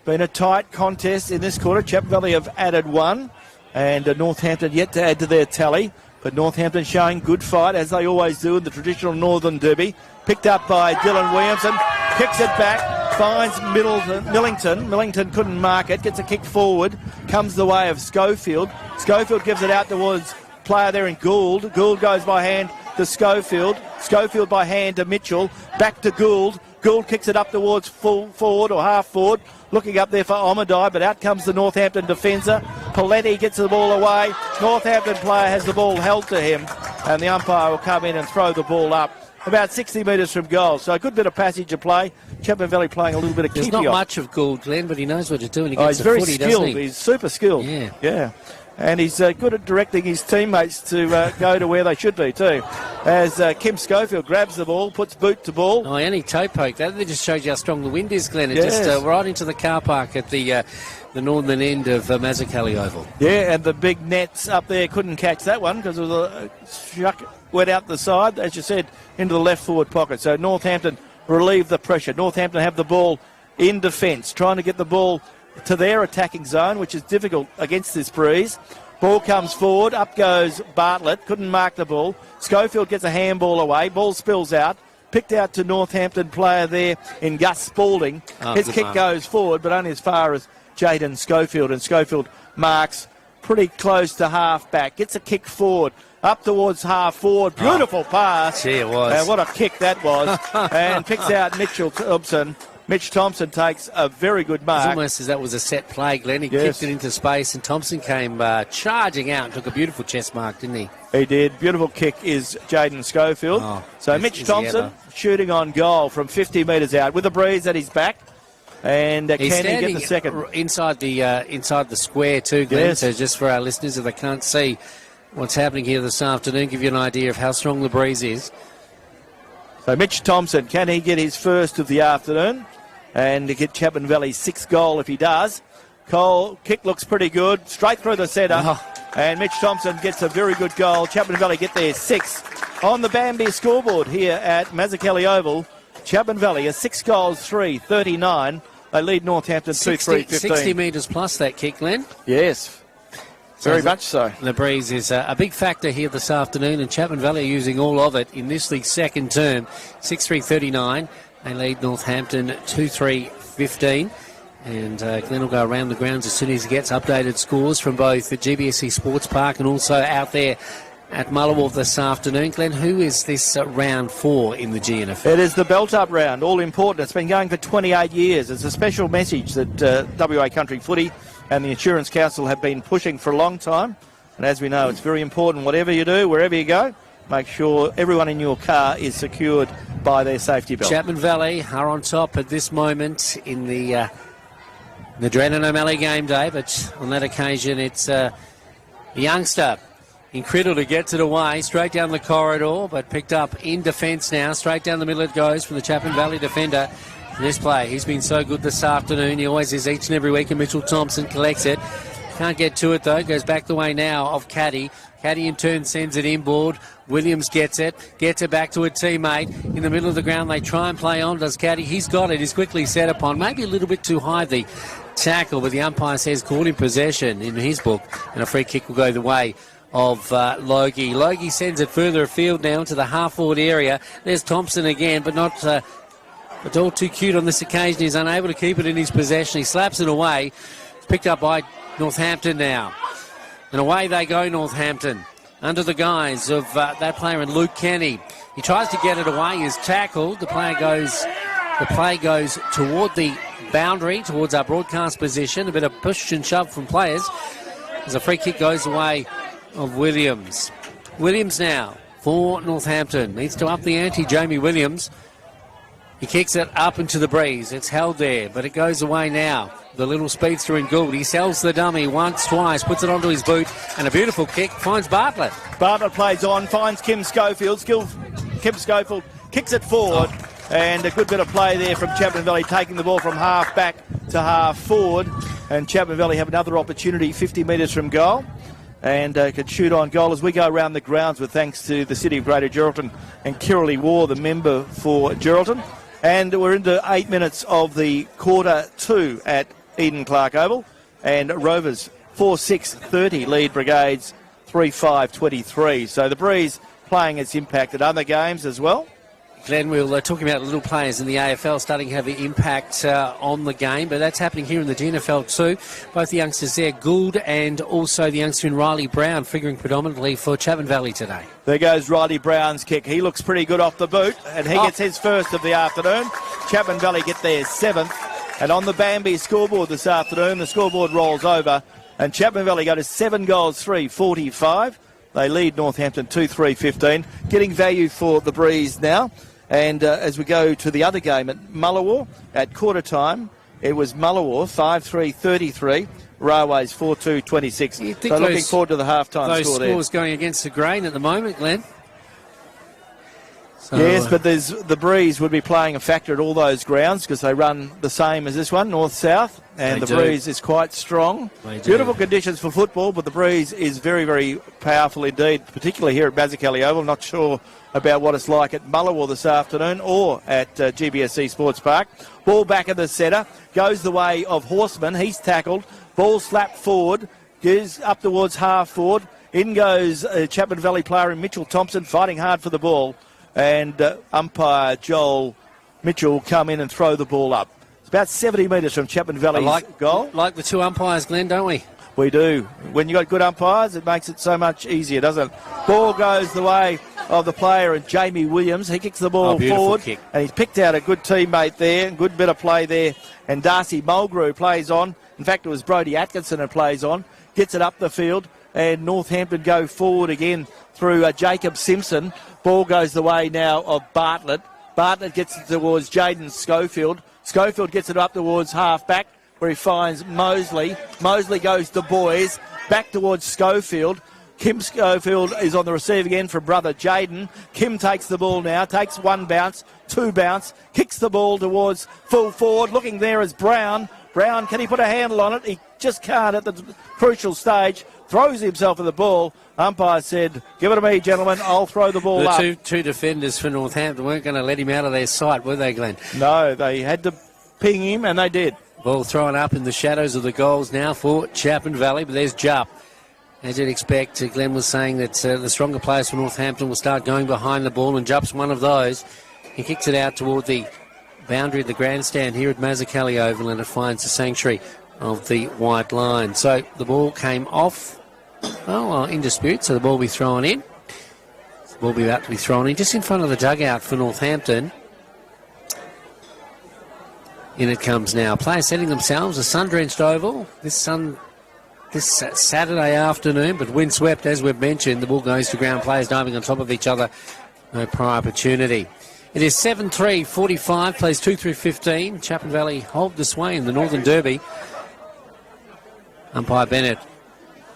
Been a tight contest in this quarter. Chapman Valley have added one, and Northampton yet to add to their tally. But Northampton showing good fight, as they always do in the traditional Northern Derby. Picked up by Dylan Williamson. Kicks it back. Finds Millington. Millington couldn't mark it. Gets a kick forward. Comes the way of Schofield. Schofield gives it out towards player there in Gould. Gould goes by hand to Schofield. Schofield by hand to Mitchell. Back to Gould. Gould kicks it up towards full forward or half forward. Looking up there for Omadai, but out comes the Northampton defender. Paletti gets the ball away. Northampton player has the ball held to him, and the umpire will come in and throw the ball up about 60 metres from goal. So a good bit of passage of play. Chapman Valley playing a little bit of keepy. There's not much of Gould, Glenn, but he knows what to do when he gets he's the very footy, skilled. doesn't he? He's super skilled. Yeah. And he's good at directing his teammates to go to where they should be too. As Kim Schofield grabs the ball, puts boot to ball. Oh, any toe poke. That just shows you how strong the wind is, Glenn. It just right into the car park at the northern end of Mazzucchelli Oval. Yeah, and the big nets up there couldn't catch that one because it was a shuck went out the side, as you said, into the left forward pocket. So Northampton relieve the pressure. Northampton have the ball in defence, trying to get the ball to their attacking zone, which is difficult against this breeze. Ball comes forward, up goes Bartlett, couldn't mark the ball. Schofield gets a handball away, ball spills out, picked out to Northampton player there in Gus Spalding. His kick goes forward, but only as far as Jaden Schofield, and Schofield marks pretty close to half back, gets a kick forward, up towards half forward, beautiful pass. Gee, it was. And what a kick that was. And picks out Mitchell Thompson. Mitch Thompson takes a very good mark. It's almost as that was a set play, Glenn. He kicked it into space, and Thompson came charging out and took a beautiful chest mark, didn't he? He did. Beautiful kick is Jaden Schofield. So Mitch Thompson shooting on goal from 50 metres out with a breeze at his back. And can he get the second? Inside the square too, Glenn. Yes. So just for our listeners, if they can't see what's happening here this afternoon, give you an idea of how strong the breeze is. So Mitch Thompson, can he get his first of the afternoon? And to get Chapman Valley's sixth goal if he does. Cole, kick looks pretty good. Straight through the centre. And Mitch Thompson gets a very good goal. Chapman Valley get their sixth on the Bambi scoreboard here at Mazzucchelli Oval. Chapman Valley are 6 goals, 3-39. They lead Northampton 2-3-15. 60 metres plus that kick, Glenn. Yes, very much so. The breeze is a big factor here this afternoon, and Chapman Valley are using all of it in this league's second term. 6-3-39. They lead Northampton 2-3-15. And Glenn will go around the grounds as soon as he gets updated scores from both the GBSC Sports Park and also out there at Mullawolf this afternoon. Glenn, who is this round for in the GNFL? It is the belt-up round, all important. It's been going for 28 years. It's a special message that WA Country Footy and the Insurance Council have been pushing for a long time. And as we know, it's very important, whatever you do, wherever you go, make sure everyone in your car is secured by their safety belt. Chapman Valley are on top at this moment in the Drennan O'Malley game day, but on that occasion it's the youngster in Criddle to gets it away, straight down the corridor, but picked up in defence now. Straight down the middle it goes from the Chapman Valley defender. This play, he's been so good this afternoon. He always is each and every week, and Mitchell Thompson collects it. Can't get to it though, goes back the way now of Caddy. Caddy in turn sends it inboard. Williams gets it back to a teammate. In the middle of the ground, they try and play on. Does Caddy? He's got it. He's quickly set upon. Maybe a little bit too high, the tackle, but the umpire says caught in possession in his book, and a free kick will go the way of Logie. Logie sends it further afield now to the half-forward area. There's Thompson again, but not all too cute on this occasion. He's unable to keep it in his possession. He slaps it away. It's picked up by Northampton now. And away they go, Northampton, under the guise of that player in Luke Kenny. He tries to get it away. He's tackled. The play goes toward the boundary, towards our broadcast position. A bit of push and shove from players as a free kick goes away of Williams. Williams now for Northampton. Needs to up the ante, Jamie Williams. He kicks it up into the breeze. It's held there, but it goes away now. The little speedster in Gould. He sells the dummy once, twice, puts it onto his boot, and a beautiful kick finds Bartlett. Bartlett plays on, finds Kim Schofield. Kim Schofield kicks it forward, and a good bit of play there from Chapman Valley, taking the ball from half back to half forward. And Chapman Valley have another opportunity 50 metres from goal, and could shoot on goal as we go around the grounds with thanks to the City of Greater Geraldton and Kirrily War, the member for Geraldton. And we're into 8 minutes of the quarter 2 at Eden Clark Oval, and Rovers 4-6-30 lead Brigades 3-5-23. So the breeze playing its impact at other games as well. Glenn, we're talking about little players in the AFL starting to have an impact on the game, but that's happening here in the GNFL too. Both the youngsters there, Gould and also the youngster in Riley Brown, figuring predominantly for Chapman Valley today. There goes Riley Brown's kick. He looks pretty good off the boot, and he gets his first of the afternoon. Chapman Valley get their 7th. And on the Bambi scoreboard this afternoon, the scoreboard rolls over, and Chapman Valley go to 7 goals, 3-45. They lead Northampton 2-3-15, getting value for the breeze now. And as we go to the other game at Mullawar, at quarter time, it was Mullawar 5-3-33, Railways 4-2-26. So looking forward to the half-time score there. Those scores going against the grain at the moment, Glenn. So, yes, but the breeze would be playing a factor at all those grounds because they run the same as this one, north-south, and the breeze is quite strong. Beautiful conditions for football, but the breeze is very, very powerful indeed, particularly here at Mazzucchelli Oval. Not sure about what it's like at Mullawar this afternoon or at GBSC Sports Park. Ball back in the centre, goes the way of Horseman. He's tackled. Ball slapped forward, goes up towards half forward. In goes Chapman Valley player in Mitchell Thompson, fighting hard for the ball. And umpire Joel Mitchell will come in and throw the ball up. It's about 70 metres from Chapman Valley's goal. Like the two umpires, Glenn, don't we? We do. When you've got good umpires, it makes it so much easier, doesn't it? Ball goes the way of the player and Jamie Williams. He kicks the ball forward. Kick. And he's picked out a good teammate there, good bit of play there. And Darcy Mulgrew plays on. In fact, it was Brodie Atkinson who plays on. Gets it up the field. And Northampton go forward again through Jacob Simpson. Ball goes the way now of Bartlett. Bartlett gets it towards Jaden Schofield. Schofield gets it up towards half-back where he finds Mosley. Mosley goes to Boys. Back towards Schofield. Kim Schofield is on the receiving end from brother Jaden. Kim takes the ball now, takes 1 bounce, 2 bounce, kicks the ball towards full forward. Looking there is Brown. Brown, can he put a handle on it? He just can't at the crucial stage. Throws himself at the ball. Umpire said, give it to me, gentlemen. I'll throw the ball up. The two defenders for Northampton weren't going to let him out of their sight, were they, Glenn? No, they had to ping him, and they did. Ball thrown up in the shadows of the goals now for Chapman Valley, but there's Jupp. As you'd expect, Glenn was saying that the stronger players for Northampton will start going behind the ball, and Jupp's one of those. He kicks it out toward the boundary of the grandstand here at Mazzucchelli Oval, and it finds the sanctuary of the white line. So the ball came off, in dispute, so the ball will be thrown in. The ball will be about to be thrown in just in front of the dugout for Northampton. In it comes now. Players setting themselves, a sun-drenched oval. This Saturday afternoon, but windswept, as we've mentioned. The ball goes to ground, players diving on top of each other. No prior opportunity. It is 7-3-45, plays 2-3-15. Chapman Valley hold the sway in the Northern Derby. Umpire Bennett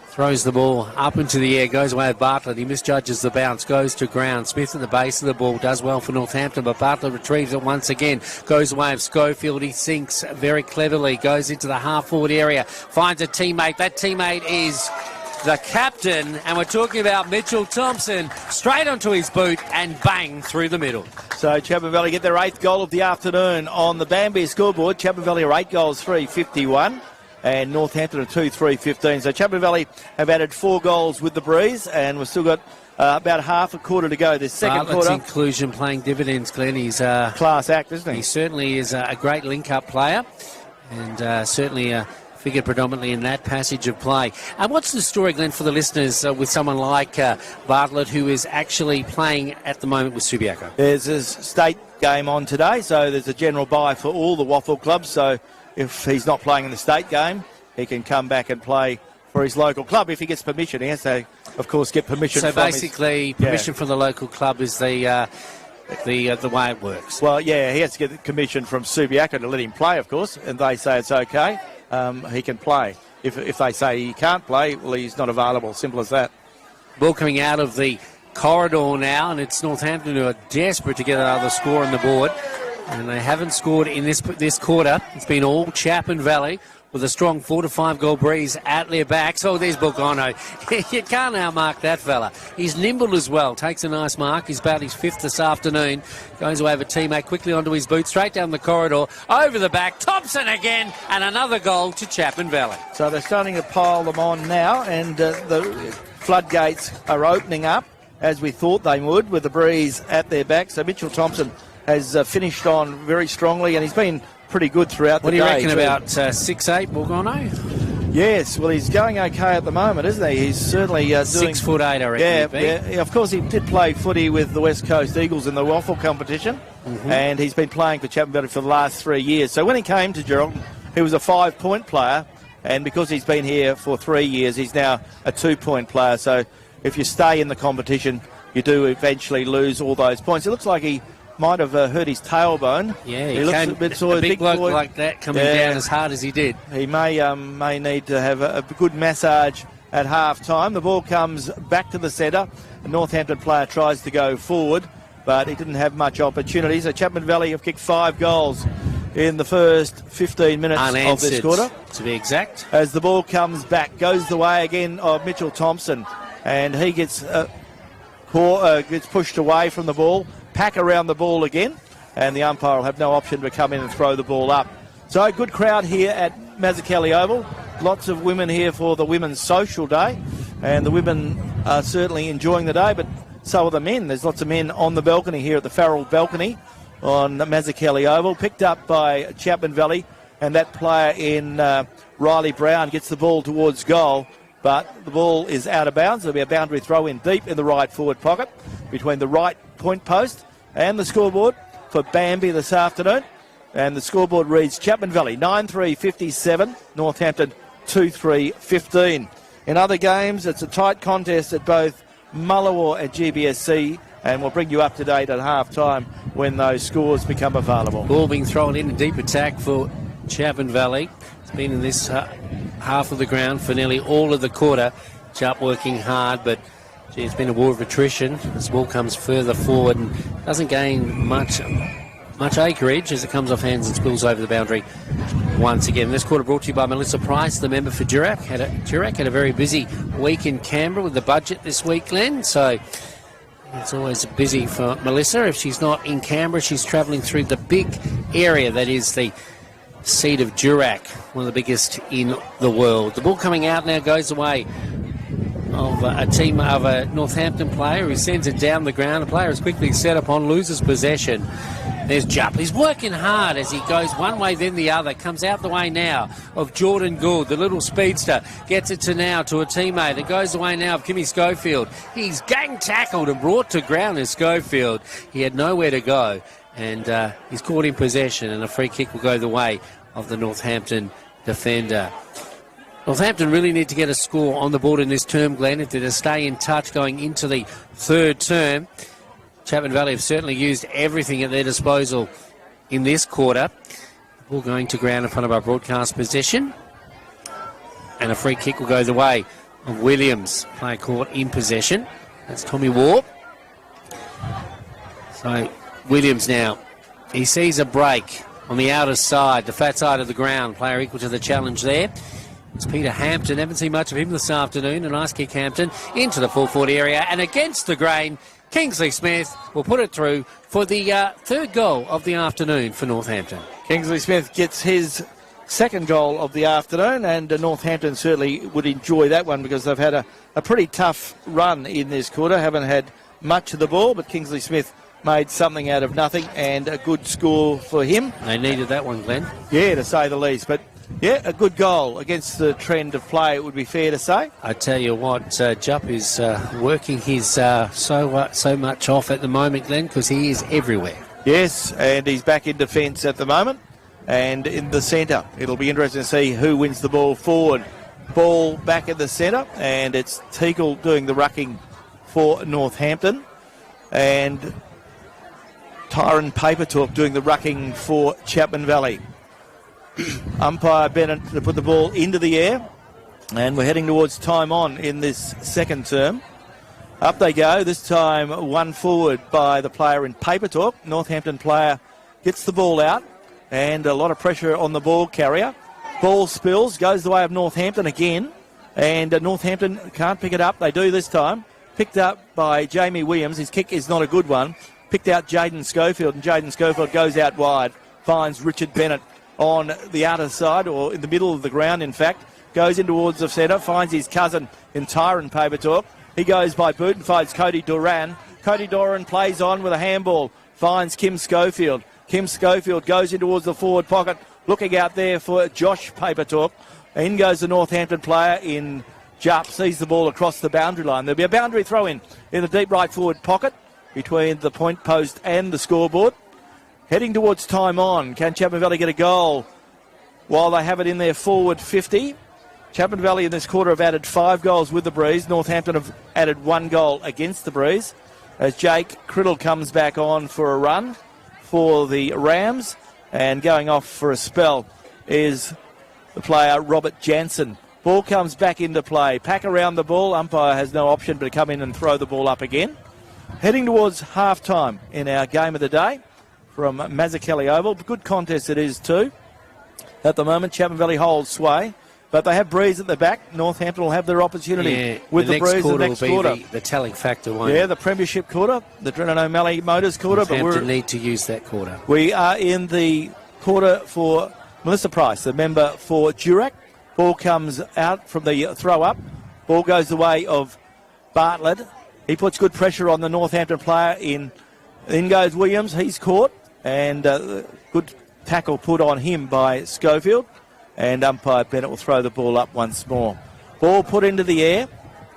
throws the ball up into the air, goes away with Bartlett. He misjudges the bounce, goes to ground. Smith at the base of the ball, does well for Northampton, but Bartlett retrieves it once again. Goes away with Schofield. He sinks very cleverly, goes into the half-forward area, finds a teammate. That teammate is the captain, and we're talking about Mitchell Thompson. Straight onto his boot and bang through the middle. So Chapman Valley get their 8th goal of the afternoon on the Bambi scoreboard. Chapman Valley are 8 goals, 3-51. and Northampton are 2-3-15. So Chapman Valley have added 4 goals with the breeze, and we've still got about half a quarter to go. This second Bartlett's quarter. inclusion playing dividends, Glenn. He's Class act, isn't he? He certainly is a great link-up player, and certainly figured predominantly in that passage of play. And what's the story, Glenn, for the listeners with someone like Bartlett, who is actually playing at the moment with Subiaco? There's a state game on today, so there's a general bye for all the waffle clubs. So if he's not playing in the state game, he can come back and play for his local club if he gets permission. He has to, of course, get permission. So from basically, permission from the local club is the way it works. Well, yeah, he has to get the permission from Subiaco to let him play, of course, and they say it's okay. He can play. If they say he can't play, well, he's not available. Simple as that. Ball coming out of the corridor now, and it's Northampton who are desperate to get another score on the board, and they haven't scored in this quarter. It's been all Chapman Valley with a strong 4 to 5 goal breeze at their backs. Oh, there's Bogano. You can't outmark that fella. He's nimble as well. Takes a nice mark. He's about his 5th this afternoon. Goes away with a teammate quickly onto his boot, straight down the corridor, over the back. Thompson again, and another goal to Chapman Valley. So they're starting to pile them on now, and the floodgates are opening up as we thought they would with the breeze at their back. So Mitchell Thompson has finished on very strongly, and he's been pretty good throughout the day. What do you reckon about 6'8", Bogano? Yes, well, he's going okay at the moment, isn't he? He's certainly doing... 6'8", I reckon. Yeah, of course, he did play footy with the West Coast Eagles in the waffle competition, and he's been playing for Chapman Valley for the last 3 years. So when he came to Geraldton, he was a 5-point player, and because he's been here for 3 years, he's now a 2-point player. So if you stay in the competition, you do eventually lose all those points. It looks like he might have hurt his tailbone. Yeah, he looks a bit sore. A big bloke like that coming down as hard as he did. He may need to have a good massage at half time. The ball comes back to the centre. The Northampton player tries to go forward, but he didn't have much opportunity. So Chapman Valley have kicked 5 goals in the first 15 minutes of this quarter. To be exact. As the ball comes back, goes the way again of Mitchell Thompson, and he gets pushed away from the ball. Pack around the ball again, and the umpire will have no option to come in and throw the ball up. So a good crowd here at Mazzucchelli Oval. Lots of women here for the Women's Social Day, and the women are certainly enjoying the day, but so are the men. There's lots of men on the balcony here at the Farrell balcony on Mazzucchelli Oval, picked up by Chapman Valley, and that player in Riley Brown gets the ball towards goal, but the ball is out of bounds. There'll be a boundary throw in deep in the right forward pocket between the right point post and the scoreboard for Bambi this afternoon. And the scoreboard reads Chapman Valley 9-3-57, Northampton 2-3-15. In other games, it's a tight contest at both Mullawar and GBSC, and we'll bring you up to date at half time when those scores become available. Ball being thrown in a deep attack for Chapman Valley. It's been in this half of the ground for nearly all of the quarter. Chubb working hard, but it's been a war of attrition. This ball comes further forward and doesn't gain much acreage as it comes off hands and spills over the boundary once again. This quarter brought to you by Melissa Price, the member for Durack. Durack had a very busy week in Canberra with the budget this week, Glenn, so it's always busy for Melissa. If she's not in Canberra, she's travelling through the big area that is the seat of Durack, one of the biggest in the world. The ball coming out now goes away of a Northampton player who sends it down the ground. The player is quickly set upon, loses possession. There's Jupp. He's working hard as he goes one way then the other. Comes out the way now of Jordan Gould, the little speedster. Gets it to a teammate. It goes the way now of Kimmy Schofield. He's gang tackled and brought to ground as Schofield. He had nowhere to go, and he's caught in possession, and a free kick will go the way of the Northampton defender. Northampton really need to get a score on the board in this term, Glenn, if they're to stay in touch going into the third term. Chapman Valley have certainly used everything at their disposal in this quarter. Ball going to ground in front of our broadcast position. And a free kick will go the way of Williams. Player caught in possession. That's Tommy Warp. So Williams now, he sees a break on the outer side, the fat side of the ground. Player equal to the challenge there. It's Peter Hampton. Haven't seen much of him this afternoon. A nice kick, Hampton, into the full forward area. And against the grain, Kingsley Smith will put it through for the third goal of the afternoon for Northampton. Kingsley Smith gets his second goal of the afternoon, and Northampton certainly would enjoy that one because they've had a pretty tough run in this quarter, haven't had much of the ball, but Kingsley Smith made something out of nothing, and a good score for him. They needed that one, Glenn. Yeah, to say the least, but yeah, a good goal against the trend of play, it would be fair to say. I tell you what, Jupp is working his so much off at the moment, Glenn, because he is everywhere. Yes, and he's back in defence at the moment and in the centre. It'll be interesting to see who wins the ball forward. Ball back in the centre, and it's Teagle doing the rucking for Northampton, and Tyron Papertalk doing the rucking for Chapman Valley. Umpire Bennett to put the ball into the air, and we're heading towards time on in this second term. Up they go, this time one forward by the player in Papertalk. Northampton player gets the ball out, and a lot of pressure on the ball carrier. Ball spills, goes the way of Northampton again, and Northampton can't pick it up. They do this time. Picked up by Jamie Williams. His kick is not a good one. Picked out Jaden Schofield, and Jaden Schofield goes out wide, finds Richard Bennett on the outer side, or in the middle of the ground, in fact. Goes in towards the centre, finds his cousin in Tyron Papertalk. He goes by boot and finds Cody Doran. Cody Doran plays on with a handball, finds Kim Schofield. Kim Schofield goes in towards the forward pocket, looking out there for Josh Papertalk. In goes the Northampton player in Jupp, sees the ball across the boundary line. There'll be a boundary throw in the deep right forward pocket between the point post and the scoreboard. Heading towards time on. Can Chapman Valley get a goal while they have it in their forward 50? Chapman Valley in this quarter have added 5 goals with the Breeze. Northampton have added 1 goal against the Breeze. As Jake Criddle comes back on for a run for the Rams, and going off for a spell is the player Robert Jansen. Ball comes back into play. Pack around the ball. Umpire has no option but to come in and throw the ball up again. Heading towards half-time in our game of the day from Mazzucchelli Oval. Good contest it is too. At the moment, Chapman Valley holds sway, but they have Breeze at the back. Northampton will have their opportunity with the Breeze in the next quarter. The telling factor, won't it? The Premiership quarter, the Drennan O'Malley Motors quarter. Northampton need to use that quarter. We are in the quarter for Melissa Price, the member for Durack. Ball comes out from the throw-up. Ball goes the way of Bartlett. He puts good pressure on the Northampton player in. In goes Williams. He's caught, and good tackle put on him by Schofield, and umpire Bennett will throw the ball up once more. Ball put into the air,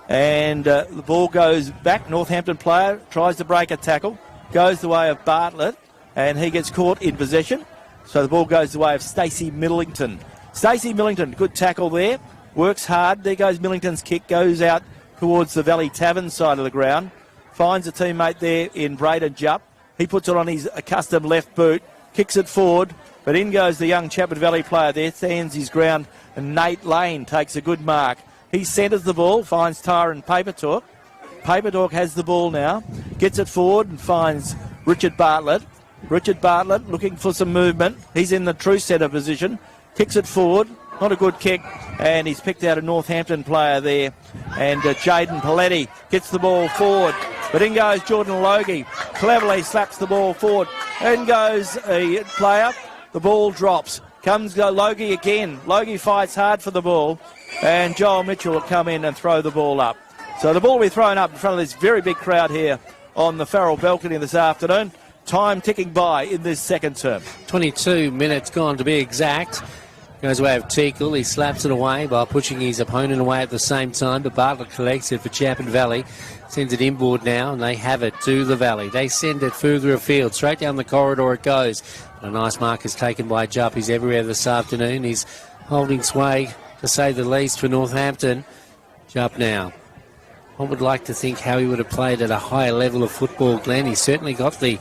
and the ball goes back. Northampton player tries to break a tackle, goes the way of Bartlett, and he gets caught in possession. So the ball goes the way of Stacey Millington. Stacey Millington, good tackle there, works hard. There goes Millington's kick, goes out towards the Valley Tavern side of the ground, finds a teammate there in Braden Jupp. He puts it on his accustomed left boot, kicks it forward, but in goes the young Chapman Valley player there, stands his ground, and Nate Lane takes a good mark. He centres the ball, finds Tyron Papertalk. Papertalk has the ball now, gets it forward and finds Richard Bartlett. Richard Bartlett looking for some movement. He's in the true centre position, kicks it forward, not a good kick, and he's picked out a Northampton player there. And Jaden Paletti gets the ball forward, but in goes Jordan Logie, cleverly slaps the ball forward. In goes a player, the ball drops. Comes Logie again. Logie fights hard for the ball, and Joel Mitchell will come in and throw the ball up. So the ball will be thrown up in front of this very big crowd here on the Farrell balcony this afternoon. Time ticking by in this second term. 22 minutes gone to be exact. Goes away of Teagle. He slaps it away by pushing his opponent away at the same time, but Bartlett collects it for Chapman Valley. Sends it inboard now, and they have it to the Valley. They send it further afield. Straight down the corridor it goes. A nice mark is taken by Jupp. He's everywhere this afternoon. He's holding sway, to say the least, for Northampton. Jupp now. I would like to think how he would have played at a higher level of football, Glenn. He's certainly got the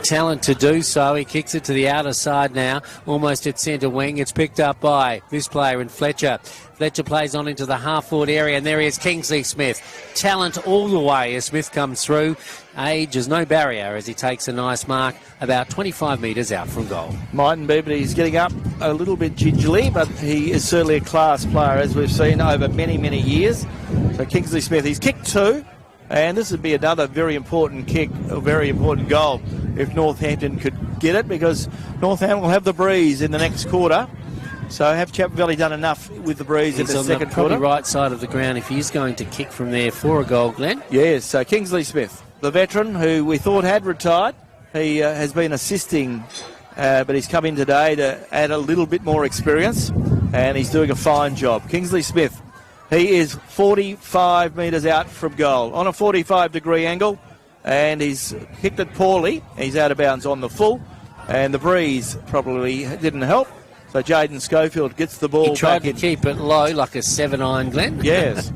talent to do so. He kicks it to the outer side now, almost at centre wing. It's picked up by this player in Fletcher. Fletcher plays on into the half-forward area, and there he is, Kingsley Smith. Talent all the way as Smith comes through. Age is no barrier as he takes a nice mark about 25 metres out from goal. Mightn't be, but he's getting up a little bit gingerly, but he is certainly a class player, as we've seen over many, many years. So Kingsley Smith, he's kicked 2. And this would be another very important kick, a very important goal if Northampton could get it, because Northampton will have the Breeze in the next quarter. So have Chapman Valley done enough with the breeze in He's the on second the probably quarter? right side of the ground if he's going to kick from there for a goal, Glenn. Yes, so Kingsley Smith, the veteran who we thought had retired. He has been assisting, but he's come in today to add a little bit more experience, and he's doing a fine job. Kingsley Smith, he is 45 metres out from goal on a 45-degree angle, and he's kicked it poorly. He's out of bounds on the full, and the breeze probably didn't help. So Jaden Schofield gets the ball back. He tried to in. keep it low like a 7-iron, Glenn. Yes,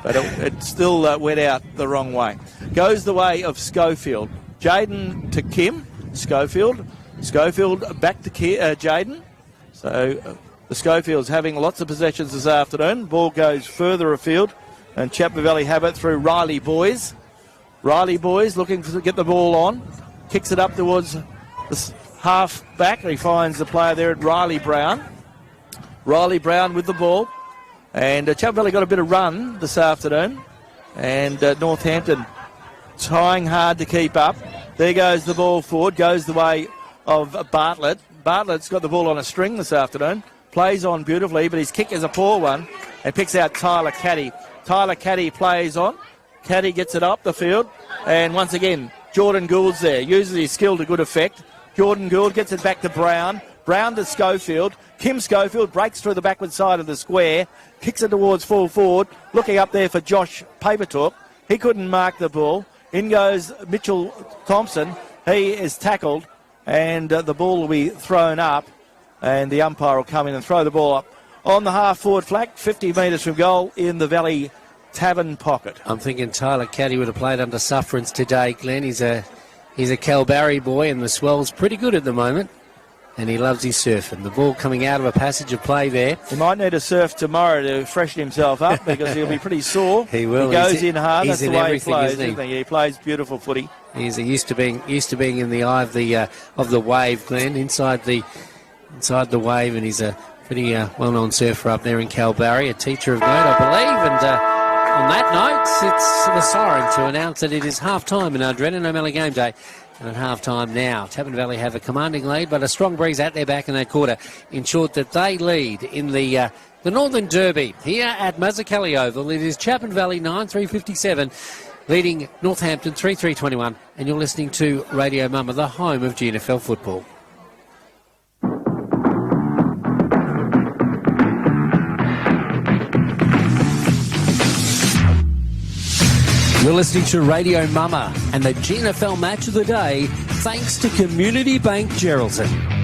but it still went out the wrong way. Goes the way of Schofield. Jaden to Kim. Schofield back to Jaden. So the Schofields having lots of possessions this afternoon. Ball goes further afield, and Chapman Valley have it through Riley Boys. Riley Boys looking to get the ball on. Kicks it up towards the half back. He finds the player there at Riley Brown. Riley Brown with the ball. And Chapman Valley got a bit of run this afternoon. And Northampton trying hard to keep up. There goes the ball forward. Goes the way of Bartlett. Bartlett's got the ball on a string this afternoon. Plays on beautifully, but his kick is a poor one. And picks out Tyler Caddy. Tyler Caddy plays on. Caddy gets it up the field. And once again, Jordan Gould's there. Uses his skill to good effect. Jordan Gould gets it back to Brown. Brown to Schofield. Kim Schofield breaks through the backward side of the square. Kicks it towards full forward. Looking up there for Josh Papertalk. He couldn't mark the ball. In goes Mitchell Thompson. He is tackled. And the ball will be thrown up. And the umpire will come in and throw the ball up on the half-forward flag. 50 metres from goal in the Valley Tavern pocket. I'm thinking Tyler Caddy would have played under sufferance today, Glenn. He's a Kalbarri boy, and the swell's pretty good at the moment, and he loves his surfing. The ball coming out of a passage of play there. He might need a surf tomorrow to freshen himself up because he'll be pretty sore. He will. He goes in hard. That's the way he plays, isn't he? He plays beautiful footy. He's used to being in the eye of the wave, Glenn, inside the wave, and he's a pretty well-known surfer up there in Kalbarri, a teacher of note, I believe, and. On that note, it's the siren to announce that it is half-time in our Drennan O'Malley game day. And at half-time now, Chapman Valley have a commanding lead, but a strong breeze at their back in that quarter ensured that they lead in the Northern Derby here at Mazzucchelli Oval. It is Chapman Valley 9-3-57, leading Northampton 3-3-21. And you're listening to Radio Mama, the home of GNFL football. You're listening to Radio Mama and the GNFL match of the day, thanks to Community Bank Geraldton.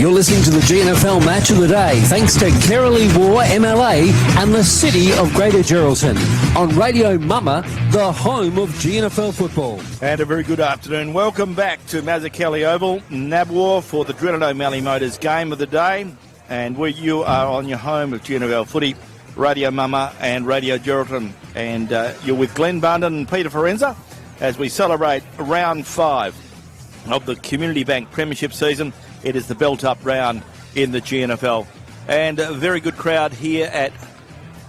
You're listening to the GNFL Match of the Day, thanks to Kerrily War MLA and the City of Greater Geraldton on Radio Mama, the home of GNFL football. And a very good afternoon. Welcome back to Mazzucchelli Oval, Nabwa, for the Dreaded O'Malley Motors game of the day. And you are on your home of GNFL footy, Radio Mama and Radio Geraldton. And you're with Glenn Bundon and Peter Forenza as we celebrate round 5 of the Community Bank Premiership season. It is the belt-up round in the GNFL. And a very good crowd here at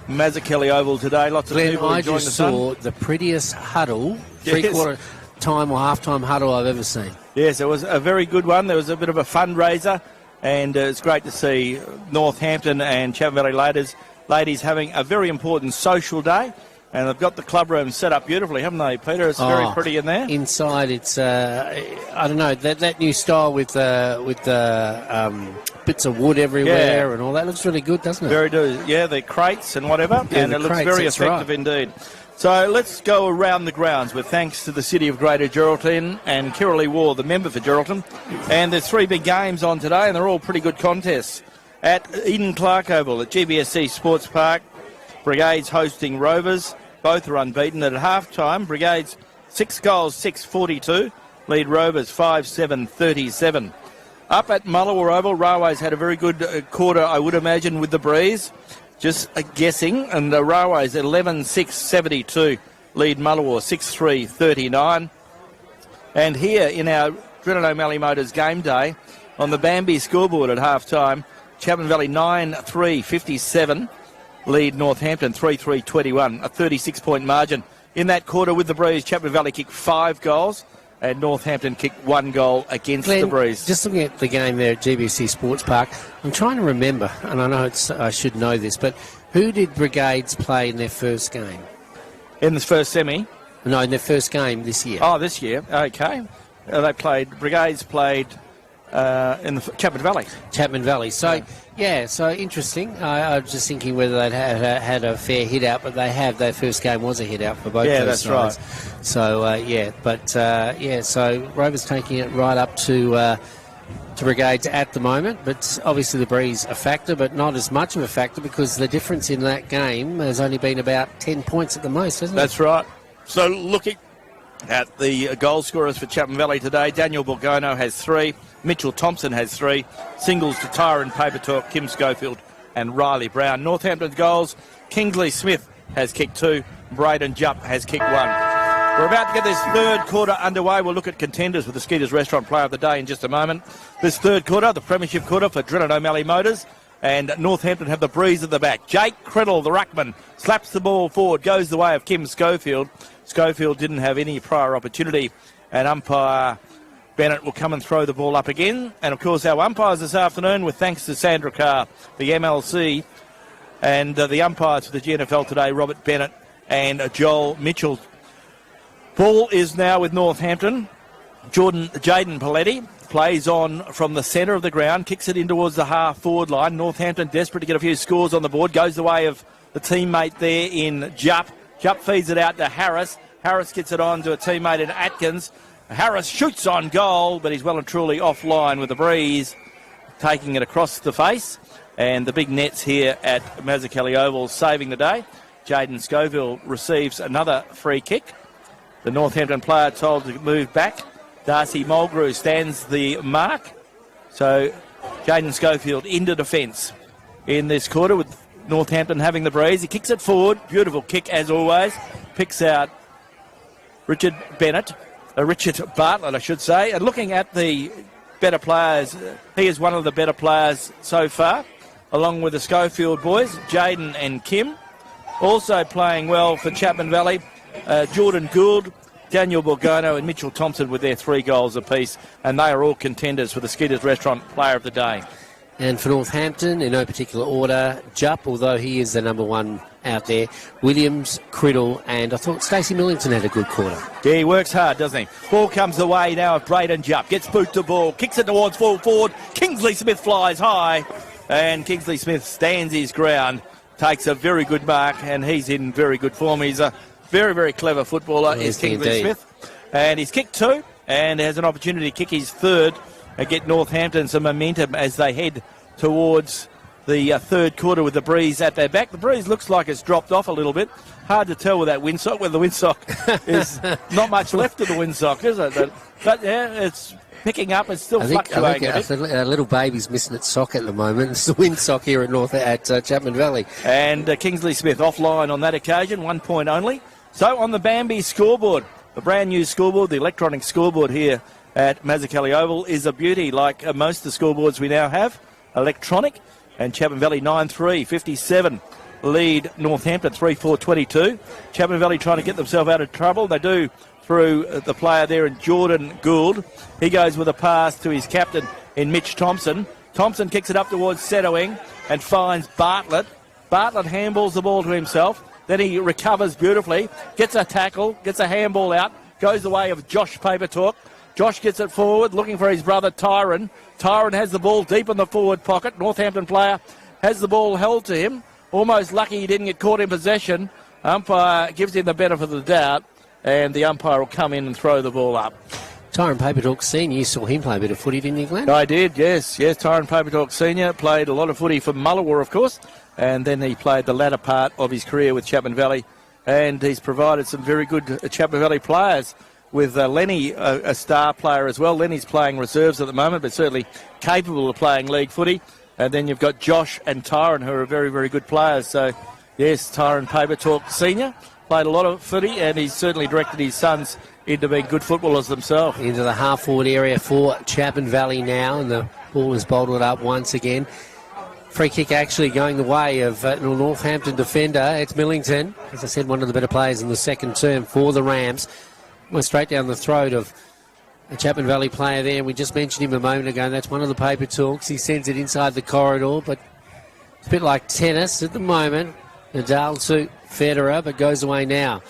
Mazzucchelli Oval today. Lots of people enjoying the sun. I just saw the prettiest huddle, three-quarter time or half-time huddle I've ever seen. Yes, it was a very good one. There was a bit of a fundraiser, and it's great to see Northampton and Chapman Valley ladies having a very important social day. And they've got the club room set up beautifully, haven't they, Peter? It's very pretty in there. Inside, it's I don't know, that new style with bits of wood everywhere and all that looks really good, doesn't it? Very do. Yeah, the crates and whatever, and it looks very effective indeed. So let's go around the grounds with thanks to the City of Greater Geraldton and Kerrily War, the member for Geraldton. And there's 3 big games on today, and they're all pretty good contests. At Eden Clark Oval at GBSC Sports Park, Brigades hosting Rovers. Both are unbeaten. At half-time, Brigades 6 goals, 6-42. Lead Rovers 5-7-37. Up at Mullawa Oval, Railways had a very good quarter, I would imagine, with the breeze. Just guessing. And the Railways 11-6-72. Lead Mullawa 6-3-39. And here in our Dreaded O'Malley Motors game day, on the Bambi scoreboard at half-time, Chapman Valley 9-3-57. Lead Northampton 3-3-21, a 36-point margin. In that quarter with the breeze, Chapman Valley kicked 5 goals and Northampton kicked 1 goal against the breeze. Just looking at the game there at GBC Sports Park, I'm trying to remember, and I know I should know this, but who did Brigades play in their first game? In the first semi? No, in their first game this year. Oh, this year, okay. Brigades played in the Chapman Valley. Chapman Valley. So, so interesting. I was just thinking whether they'd had a fair hit out, but they have. Their first game was a hit out for both those sides. Right. So, so Rovers taking it right up to Brigades at the moment, but obviously the breeze a factor, but not as much of a factor because the difference in that game has only been about 10 points at the most, hasn't it? That's right. So looking at the goal scorers for Chapman Valley today, Daniel Borgono has 3. Mitchell Thompson has 3. Singles to Tyron Papertalk, Kim Schofield and Riley Brown. Northampton's goals, Kingsley Smith has kicked 2. Braden Jupp has kicked 1. We're about to get this third quarter underway. We'll look at contenders with the Skeeters Restaurant Player of the Day in just a moment. This third quarter, the Premiership quarter for Dreaded O'Malley Motors. And Northampton have the breeze at the back. Jake Criddle, the ruckman, slaps the ball forward, goes the way of Kim Schofield. Schofield didn't have any prior opportunity, and umpire Bennett will come and throw the ball up again. And, of course, our umpires this afternoon, with thanks to Sandra Carr, the MLC, and the umpires for the GNFL today, Robert Bennett and Joel Mitchell. Ball is now with Northampton. Jaden Paletti plays on from the centre of the ground, kicks it in towards the half-forward line. Northampton desperate to get a few scores on the board, goes the way of the teammate there in Jupp. Jupp feeds it out to Harris. Harris gets it on to a teammate in Atkins. Harris shoots on goal, but he's well and truly offline with the breeze, taking it across the face. And the big nets here at Mazzucchelli Oval saving the day. Jaden Scoville receives another free kick. The Northampton player told to move back. Darcy Mulgrew stands the mark. So Jaden Schofield into defence in this quarter with Northampton having the breeze. He kicks it forward. Beautiful kick as always. Picks out Richard Bartlett, I should say. And looking at the better players, he is one of the better players so far, along with the Schofield boys, Jaden and Kim. Also playing well for Chapman Valley, Jordan Gould, Daniel Borgono and Mitchell Thompson with their 3 goals apiece, and they are all contenders for the Skeeters Restaurant Player of the Day. And for Northampton, in no particular order, Jupp, although he is the number 1 out there, Williams, Criddle, and I thought Stacey Millington had a good quarter. Yeah, he works hard, doesn't he? Ball comes the way now of Braden Jupp, gets boot to ball, kicks it towards full forward, Kingsley Smith flies high, and Kingsley Smith stands his ground, takes a very good mark, and he's in very good form. He's a very, very clever footballer, is Kingsley Smith. And he's kicked 2 and has an opportunity to kick his 3rd get Northampton some momentum as they head towards the third quarter with the breeze at their back. The breeze looks like it's dropped off a little bit. Hard to tell with that windsock, whether the windsock is not much left of the windsock, is it? But yeah, it's picking up. It's still fluctuating. I think our little baby's missing its sock at the moment. It's the windsock here at Chapman Valley. And Kingsley Smith offline on that occasion, 1 point only. So on the Bambi scoreboard, the brand new scoreboard, the electronic scoreboard here at Mazzucchelli Oval is a beauty, like most of the scoreboards we now have, electronic. And Chapman Valley 9-3, 57 lead Northampton 3-4-22. Chapman Valley trying to get themselves out of trouble. They do through the player there in Jordan Gould. He goes with a pass to his captain in Mitch Thompson. Thompson kicks it up towards Setowing and finds Bartlett. Bartlett handballs the ball to himself. Then he recovers beautifully, gets a tackle, gets a handball out, goes the way of Josh Papertalk. Josh gets it forward, looking for his brother Tyron. Tyron has the ball deep in the forward pocket. Northampton player has the ball held to him. Almost lucky he didn't get caught in possession. Umpire gives him the benefit of the doubt, and the umpire will come in and throw the ball up. Tyron Papertalk Senior, you saw him play a bit of footy, didn't you, Glenn? I did, yes. Tyron Papertalk Senior played a lot of footy for Mullawar, of course, and then he played the latter part of his career with Chapman Valley, and he's provided some very good Chapman Valley players. With Lenny, a star player as well. Lenny's playing reserves at the moment, but certainly capable of playing league footy. And then you've got Josh and Tyron, who are very, very good players. So, yes, Tyron Papertalk Senior played a lot of footy, and he's certainly directed his sons into being good footballers themselves. Into the half-forward area for Chapman Valley now, and the ball is bottled up once again. Free kick actually going the way of Northampton defender. It's Millington. As I said, one of the better players in the second term for the Rams. Went straight down the throat of a Chapman Valley player there. We just mentioned him a moment ago. That's one of the paper talks. He sends it inside the corridor, but it's a bit like tennis at the moment. Nadal to Federer, but goes away now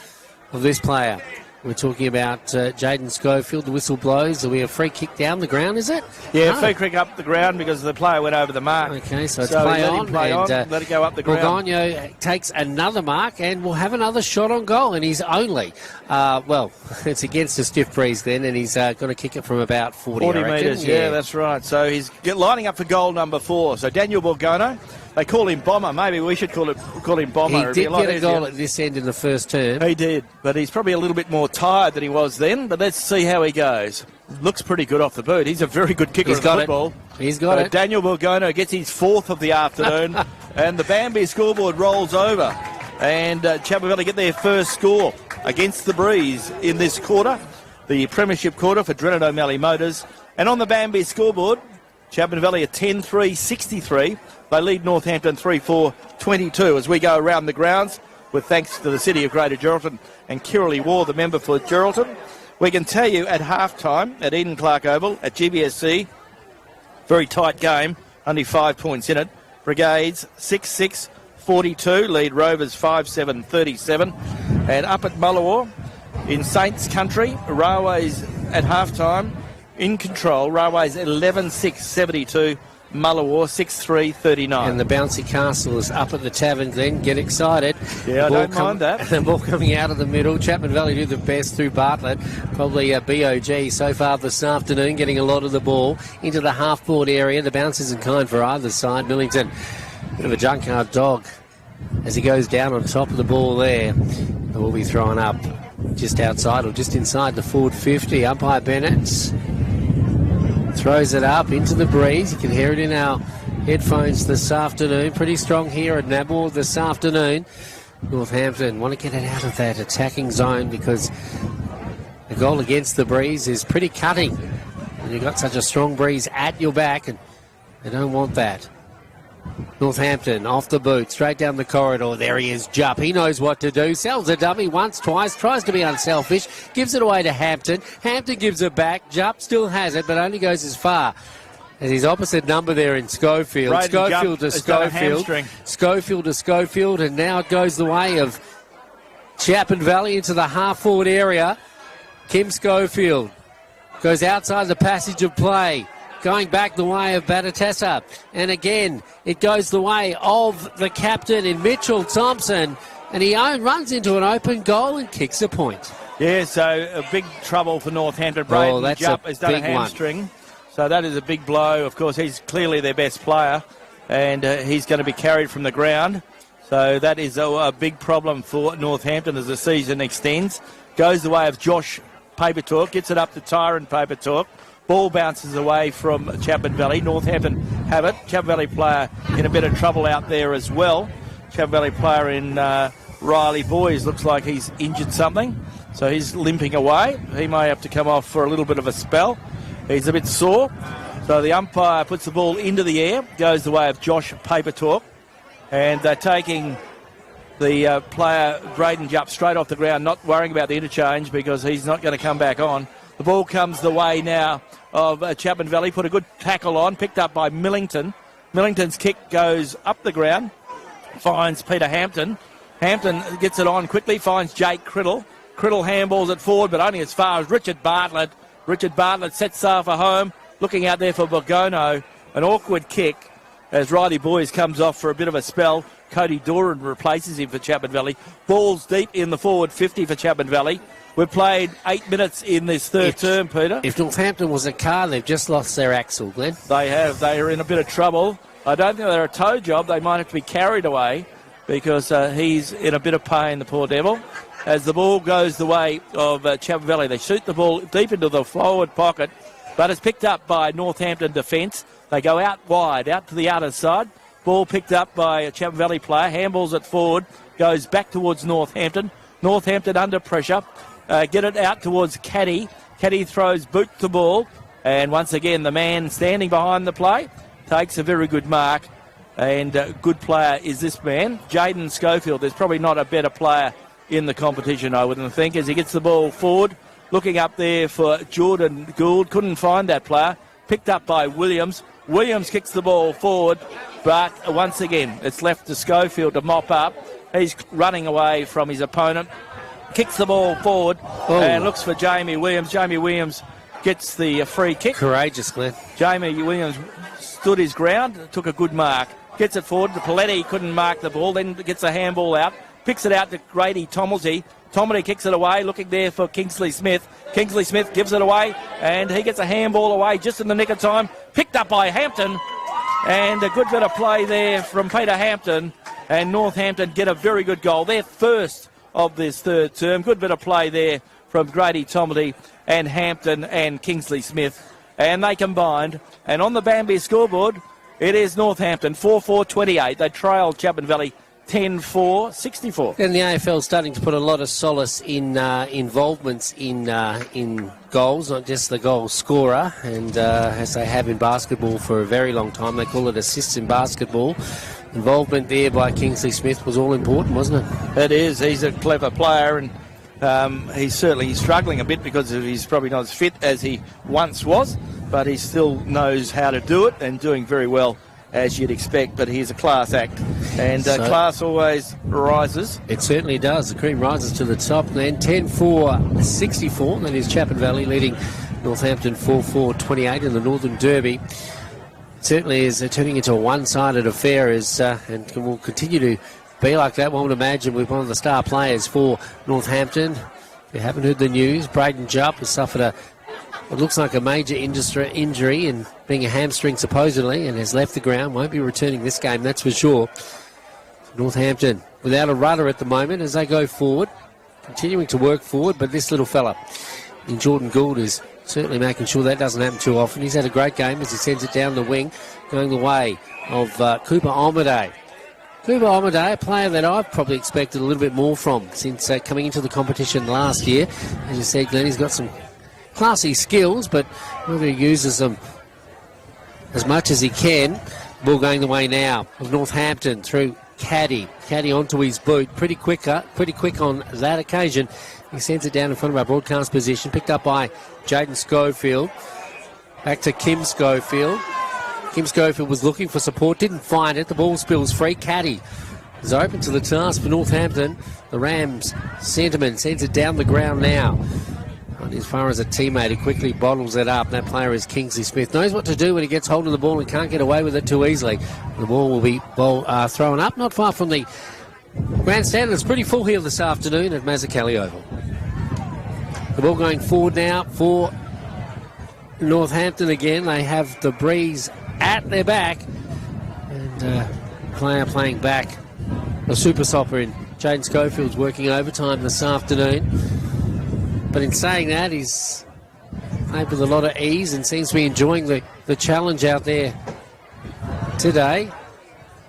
of this player. We're talking about Jaden Schofield. The whistle blows. There'll be a free kick down the ground, is it? Yeah, free kick up the ground because the player went over the mark. Okay, so it's play on. Let it go up the ground. Borgogno takes another mark and will have another shot on goal. And he's only, it's against a stiff breeze then, and he's going to kick it from about 40 metres, yeah, that's right. So he's lining up for goal number 4. So Daniel Borgogno. They call him Bomber. Maybe we should call him Bomber. He did get a goal at this end in the first term. He did, but he's probably a little bit more tired than he was then. But let's see how he goes. Looks pretty good off the boot. He's a very good kicker of football. He's got it. Daniel Borgogno gets his 4th of the afternoon, and the Bambi scoreboard rolls over. And Chapman Valley get their first score against the breeze in this quarter, the premiership quarter for Drennan O'Malley Motors. And on the Bambi scoreboard, Chapman Valley are 10-3-63. They lead Northampton 3-4-22 as we go around the grounds with thanks to the City of Greater Geraldton and Kirralie War, the member for Geraldton. We can tell you at half-time at Eden Clark Oval at GBSC, very tight game, only 5 points in it. Brigades 6-6-42, lead Rovers 5-7-37. And up at Mullawar in Saints Country, Railways at half-time in control. Railways 11-6-72. Mullawar 6-3-39. And the bouncy castle is up at the tavern then. Get excited. Yeah, I don't mind that. The ball coming out of the middle. Chapman Valley do the best through Bartlett. Probably a BOG so far this afternoon, getting a lot of the ball into the half-forward area. The bounce isn't kind for either side. Millington, bit of a junkyard dog as he goes down on top of the ball there. It will be thrown up just outside or just inside the forward 50. Umpire Bennett throws it up into the breeze. You can hear it in our headphones this afternoon. Pretty strong here at Nabor this afternoon. Northampton want to get it out of that attacking zone because the goal against the breeze is pretty cutting. And you've got such a strong breeze at your back, and they don't want that. Northampton off the boot, straight down the corridor. There he is, Jupp. He knows what to do. Sells a dummy once, twice, tries to be unselfish, gives it away to Hampton. Hampton gives it back. Jupp still has it, but only goes as far as his opposite number there in Schofield. Braden Schofield to Schofield. Schofield to Schofield, and now it goes the way of Chapman Valley into the half-forward area. Kim Schofield goes outside the passage of play. Going back the way of Batatessa. And again, it goes the way of the captain in Mitchell Thompson. And he runs into an open goal and kicks a point. Yeah, so a big trouble for Northampton. Braden Jupp has done a hamstring. So that is a big blow. Of course, he's clearly their best player, and he's going to be carried from the ground. So that is a big problem for Northampton as the season extends. Goes the way of Josh Papertalk, gets it up to Tyron Papertalk. Ball bounces away from Chapman Valley. Northampton have it. Chapman Valley player in a bit of trouble out there as well. Chapman Valley player in Riley Boys looks like he's injured something. So he's limping away. He may have to come off for a little bit of a spell. He's a bit sore. So the umpire puts the ball into the air. Goes the way of Josh Papertalk. And they're taking the player, Braden Jupp, straight off the ground, not worrying about the interchange because he's not going to come back on. The ball comes the way now of Chapman Valley. Put a good tackle on, picked up by Millington. Millington's kick goes up the ground, finds Peter Hampton. Hampton gets it on quickly, finds Jake Criddle. Criddle handballs it forward, but only as far as Richard Bartlett. Richard Bartlett sets sail for home, looking out there for Bogono. An awkward kick as Riley Boys comes off for a bit of a spell. Cody Doran replaces him for Chapman Valley. Ball's deep in the forward 50 for Chapman Valley. We've played 8 minutes in this third term, Peter. If Northampton was a car, they've just lost their axle, Glenn. They have. They are in a bit of trouble. I don't think they're a toe job. They might have to be carried away because he's in a bit of pain, the poor devil. As the ball goes the way of Chapman Valley, they shoot the ball deep into the forward pocket, but it's picked up by Northampton defence. They go out wide, out to the outer side. Ball picked up by a Chapman Valley player, handballs it forward, goes back towards Northampton. Northampton under pressure. Get it out towards Caddy. Caddy throws boot to ball. And once again, the man standing behind the play takes a very good mark. And good player is this man, Jaden Schofield. There's probably not a better player in the competition, I wouldn't think, as he gets the ball forward. Looking up there for Jordan Gould. Couldn't find that player. Picked up by Williams. Williams kicks the ball forward. But once again, it's left to Schofield to mop up. He's running away from his opponent. Kicks the ball forward and looks for Jamie Williams. Jamie Williams gets the free kick. Courageous, Glenn. Jamie Williams stood his ground, took a good mark. Gets it forward. Paletti couldn't mark the ball, then gets a handball out. Picks it out to Grady Tomilty. Tomilty kicks it away, looking there for Kingsley Smith. Kingsley Smith gives it away, and he gets a handball away just in the nick of time. Picked up by Hampton, and a good bit of play there from Peter Hampton. And Northampton get a very good goal. Their first of this third term. Good bit of play there from Grady Tomilty and Hampton and Kingsley Smith. And they combined. And on the Bambi scoreboard, it is Northampton 4-4-28. They trailed Chapman Valley 10-4-64. And the AFL is starting to put a lot of solace in involvements in goals, not just the goal scorer. And as they have in basketball for a very long time, they call it assists in basketball. Involvement there by Kingsley Smith was all important, wasn't it? It is. He's a clever player, and he's certainly struggling a bit because he's probably not as fit as he once was, but he still knows how to do it and doing very well, as you'd expect. But he's a class act, and class always rises. It certainly does. The cream rises to the top then. 10-4-64. That is Chapman Valley leading Northampton 4-4-28 in the Northern Derby. Certainly is turning into a one-sided affair and will continue to be like that, one would imagine, with one of the star players for Northampton. If you haven't heard the news, Braden Jupp has suffered what looks like a major injury and being a hamstring supposedly, and has left the ground. Won't be returning this game, that's for sure. Northampton without a rudder at the moment as they go forward, continuing to work forward, but this little fella in Jordan Gould is certainly making sure that doesn't happen too often. He's had a great game as he sends it down the wing, going the way of Cooper Almaday. Cooper Almaday, a player that I've probably expected a little bit more from since coming into the competition last year. As you said, Glenn, he's got some classy skills, but whether he uses them as much as he can. Ball going the way now of Northampton through Caddy. Caddy onto his boot. Pretty quick on that occasion. He sends it down in front of our broadcast position. Picked up by Jaden Schofield. Back to Kim Schofield. Kim Schofield was looking for support, didn't find it. The ball spills free. Caddy is open to the task for Northampton. The Rams centreman sends it down the ground now. Not as far as a teammate, he quickly bottles it up. That player is Kingsley Smith. Knows what to do when he gets hold of the ball and can't get away with it too easily. The ball will be thrown up, not far from the grandstand. It's pretty full here this afternoon at Mazzucchelli Oval. The ball going forward now for Northampton again. They have the breeze at their back. And player playing back. The super stopper in Jaden Schofield's working overtime this afternoon. But in saying that, he's played with a lot of ease and seems to be enjoying the challenge out there today.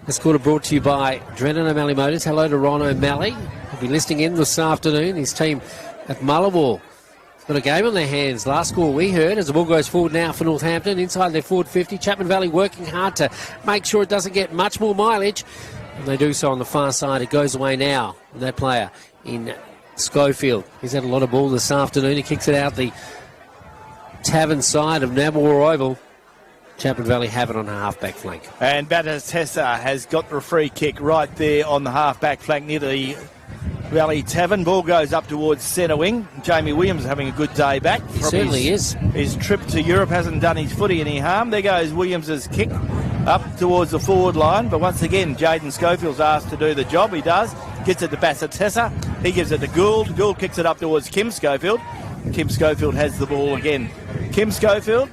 This quarter brought to you by Drennan O'Malley Motors. Hello to Ron O'Malley. He'll be listening in this afternoon. His team at Mullawall got a game on their hands. Last score we heard as the ball goes forward now for Northampton. Inside their forward 50. Chapman Valley working hard to make sure it doesn't get much more mileage. And they do so on the far side. It goes away now. That player in Schofield. He's had a lot of ball this afternoon. He kicks it out the tavern side of Namawar Oval. Chapman Valley have it on the half-back flank. And Batistessa has got the free kick right there on the half-back flank near the Valley Tavern. Ball goes up towards centre wing. Jamie Williams having a good day back. He certainly is. His trip to Europe hasn't done his footy any harm. There goes Williams' kick up towards the forward line. But once again, Jaden Schofield's asked to do the job. He does. Gets it to Batistessa. He gives it to Gould. Gould kicks it up towards Kim Schofield. Kim Schofield has the ball again. Kim Schofield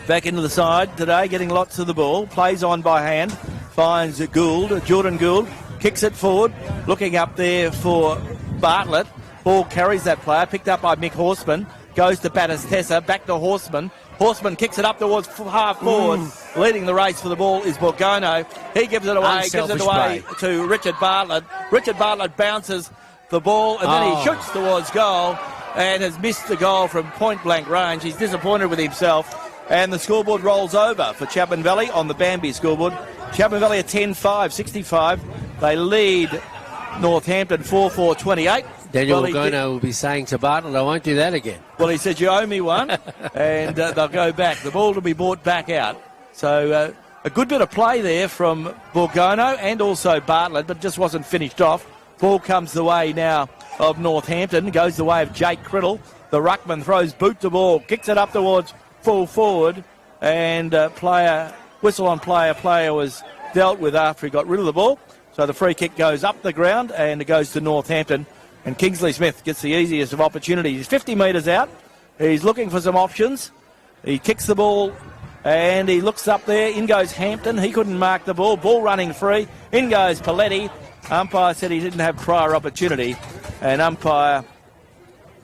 back into the side today, getting lots of the ball. Plays on by hand. Finds Gould, Jordan Gould. Kicks it forward. Looking up there for Bartlett. Ball carries that player. Picked up by Mick Horseman. Goes to Batistessa. Back to Horseman. Horseman kicks it up towards half forward. Leading the race for the ball is Borgono. He gives it away. To Richard Bartlett. Richard Bartlett bounces the ball and then he shoots towards goal and has missed the goal from point-blank range. He's disappointed with himself. And the scoreboard rolls over for Chapman Valley on the Bambi scoreboard. Chapman Valley are 10-5, 65. They lead Northampton 4-4-28. Daniel Borgono will be saying to Bartlett, I won't do that again. Well, he said, you owe me one. And they'll go back. The ball will be brought back out. So a good bit of play there from Borgono and also Bartlett, but just wasn't finished off. Ball comes the way now of Northampton. Goes the way of Jake Criddle. The ruckman throws boot to ball. Kicks it up towards full forward. And whistle on player was dealt with after he got rid of the ball. So the free kick goes up the ground and it goes to Northampton. And Kingsley Smith gets the easiest of opportunities. He's 50 metres out. He's looking for some options. He kicks the ball and he looks up there. In goes Hampton. He couldn't mark the ball. Ball running free. In goes Paletti. Umpire said he didn't have prior opportunity. And umpire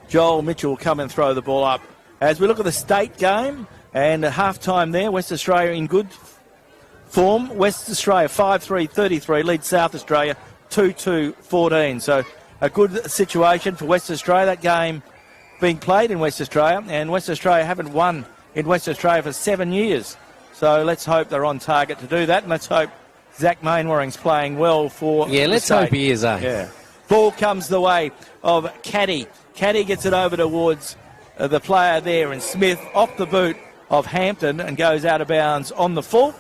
Joel Mitchell will come and throw the ball up. As we look at the state game and at half-time there, West Australia in good form. West Australia 5-3-33 leads South Australia 2-2-14. So a good situation for West Australia. That game being played in West Australia, and West Australia haven't won in West Australia for 7 years. So let's hope they're on target to do that, and let's hope Zach Mainwaring's playing well for let's hope he is, Yeah. Ball comes the way of Caddy. Caddy gets it over towards the player there, and Smith off the boot of Hampton and goes out of bounds on the full.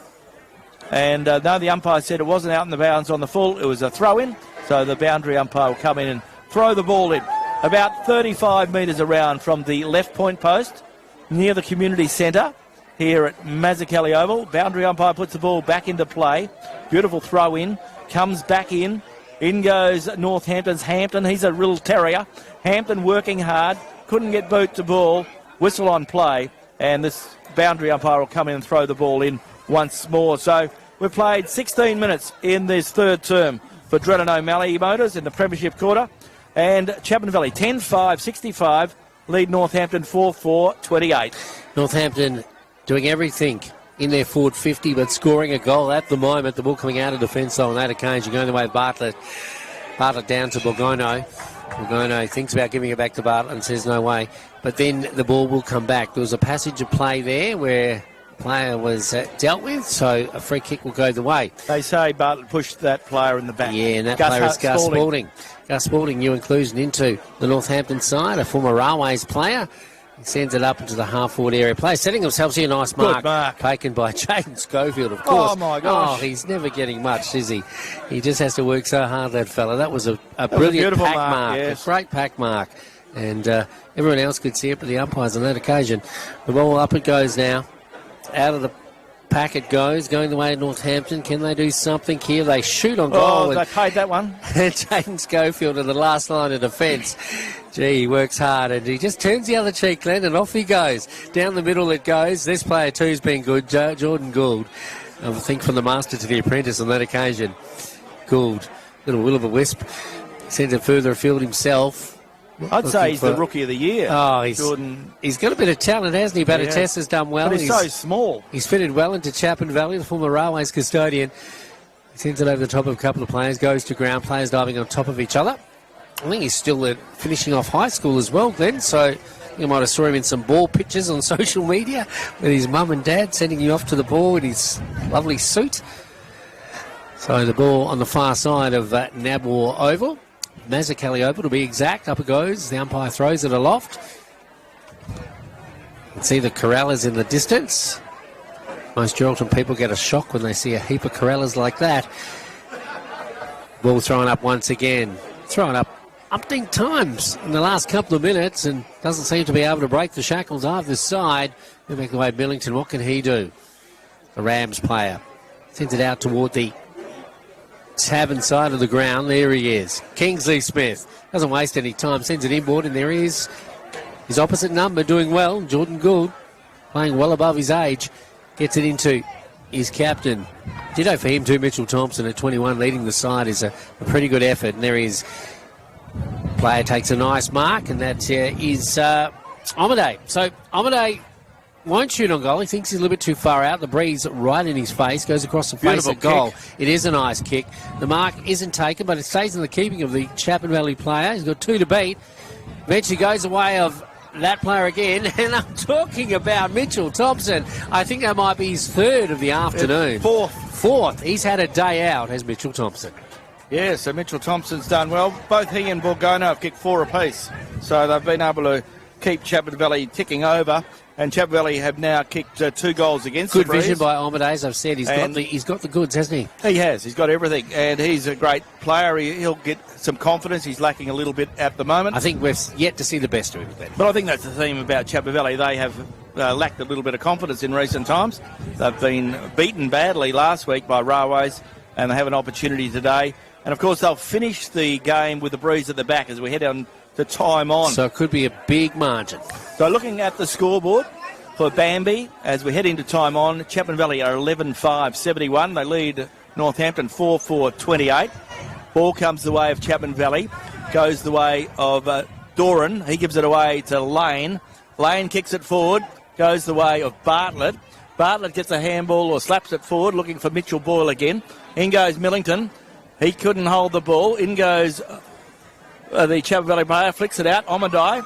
And no, the umpire said it wasn't out in the bounds on the full, it was a throw-in. So the boundary umpire will come in and throw the ball in. About 35 metres around from the left point post, near the community centre, here at Mazzucchelli Oval. Boundary umpire puts the ball back into play. Beautiful throw-in. Comes back in. In goes Northampton's Hampton. He's a real terrier. Hampton working hard. Couldn't get boot to ball. Whistle on play. And this boundary umpire will come in and throw the ball in once more. So we've played 16 minutes in this third term for Drennan O'Malley Motors in the Premiership quarter. And Chapman Valley 10-5, 65, lead Northampton 4-4-28. Northampton doing everything in their forward 50, but scoring a goal at the moment. The ball coming out of defence on that occasion, going the way of Bartlett. Bartlett down to Borgono. Borgono thinks about giving it back to Bartlett and says no way. But then the ball will come back. There was a passage of play there where the player was dealt with, so a free kick will go the way. They say Bartlett pushed that player in the back. Yeah, and that player is Gus Spalding. Gus Spalding, new inclusion into the Northampton side, a former Railways player. He sends it up into the half-forward area. Play setting themselves here. Nice mark. Taken by Jaden Schofield, of course. Oh, my gosh. Oh, he's never getting much, is he? He just has to work so hard, that fella. That was a brilliant pack mark. Yes. A great pack mark. And everyone else could see it, but the umpires on that occasion. The ball up it goes now. Out of the packet goes, going the way of Northampton. Can they do something here? They shoot on goal. Oh, they paid that one. Jaden Schofield in the last line of defence. Gee, he works hard, and he just turns the other cheek, Glenn, and off he goes. Down the middle it goes. This player too's been good, Jordan Gould. I think from the master to the apprentice on that occasion. Gould, little will of a wisp, sends it further afield himself. I'd say he's the rookie of the year. Oh, Jordan. He's got a bit of talent, hasn't he? Batatessa has done well. But he's so small. He's fitted well into Chapman Valley, the former Railways custodian. He sends it over the top of a couple of players, goes to ground, players diving on top of each other. I think he's still finishing off high school as well, Glenn, so you might have saw him in some ball pictures on social media with his mum and dad sending you off to the ball in his lovely suit. So the ball on the far side of Nabwar Oval. Mazzucchelli Oval to be exact. Up it goes. The umpire throws it aloft. You can see the Corellas in the distance. Most Geraldton people get a shock when they see a heap of Corellas like that. Ball thrown up once again. Thrown up umpteen times in the last couple of minutes and doesn't seem to be able to break the shackles either side. They make the way Millington. What can he do? The Rams player sends it out toward the Tavern side of the ground. There he is. Kingsley Smith doesn't waste any time. Sends it inboard, and there he is. His opposite number doing well. Jordan Gould playing well above his age. Gets it into his captain. Ditto for him too. Mitchell Thompson at 21 leading the side is a pretty good effort. And there he is. Player takes a nice mark, and that is Omaday. So Omaday won't shoot on goal. He thinks he's a little bit too far out. The breeze right in his face. Goes across the face of goal. It is a nice kick. The mark isn't taken, but it stays in the keeping of the Chapman Valley player. He's got 2 to beat. Eventually goes away of that player again. And I'm talking about Mitchell Thompson. I think that might be his 3rd of the afternoon. Fourth. He's had a day out, has Mitchell Thompson. Yeah, so Mitchell Thompson's done well. Both he and Borgona have kicked 4 apiece. So they've been able to keep Chapman Valley ticking over. And Chapman Valley have now kicked 2 goals against Good the Breeze. vision by Omaday, as I've said. He's got the goods, hasn't he? He has. He's got everything. And he's a great player. He'll get some confidence. He's lacking a little bit at the moment. I think we've yet to see the best of him then. But I think that's the theme about Chapman Valley. They have lacked a little bit of confidence in recent times. They've been beaten badly last week by Railways, and they have an opportunity today. And, of course, they'll finish the game with the Breeze at the back as we head on to time on. So it could be a big margin. So looking at the scoreboard for Bambi as we head into time on, Chapman Valley are 11-5-71. They lead Northampton 4-4-28. Ball comes the way of Chapman Valley. Goes the way of Doran. He gives it away to Lane. Lane kicks it forward. Goes the way of Bartlett. Bartlett gets a handball or slaps it forward, looking for Mitchell Boyle again. In goes Millington. He couldn't hold the ball. In goes the Chapman Valley player, flicks it out. Omaday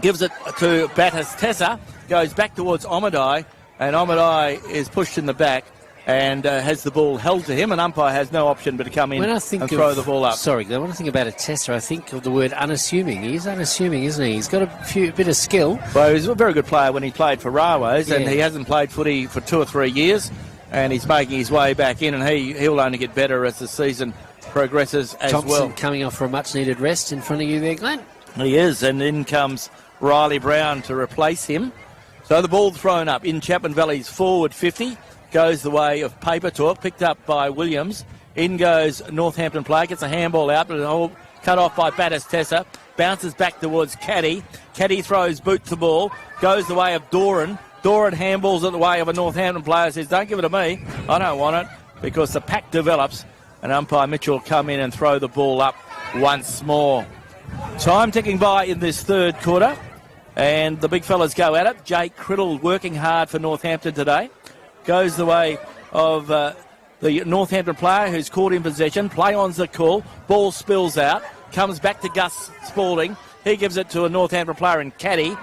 gives it to Batatessa. Goes back towards Omaday, and Omaday is pushed in the back and has the ball held to him. An umpire has no option but to come in and throw the ball up. Sorry, when I think about Batatessa, I think of the word unassuming. He is unassuming, isn't he? He's got a bit of skill. Well, he was a very good player when he played for Railways, and he hasn't played footy for 2 or 3 years. And he's making his way back in, and he'll only get better as the season progresses as Thompson well. Thompson coming off for a much-needed rest in front of you there, Glenn. He is, and in comes Riley Brown to replace him. So the ball thrown up in Chapman Valley's forward 50. Goes the way of Paper Talk, picked up by Williams. In goes Northampton player, gets a handball out, but all cut off by Batatessa. Bounces back towards Caddy. Caddy throws boot to ball. Goes the way of Doran. Doran handballs it the way of a Northampton player, says, don't give it to me. I don't want it, because the pack develops. And umpire Mitchell will come in and throw the ball up once more. Time ticking by in this 3rd quarter. And the big fellas go at it. Jake Criddle working hard for Northampton today. Goes the way of the Northampton player who's caught in possession. Play on's the call. Ball spills out. Comes back to Gus Spalding. He gives it to a Northampton player in Caddy.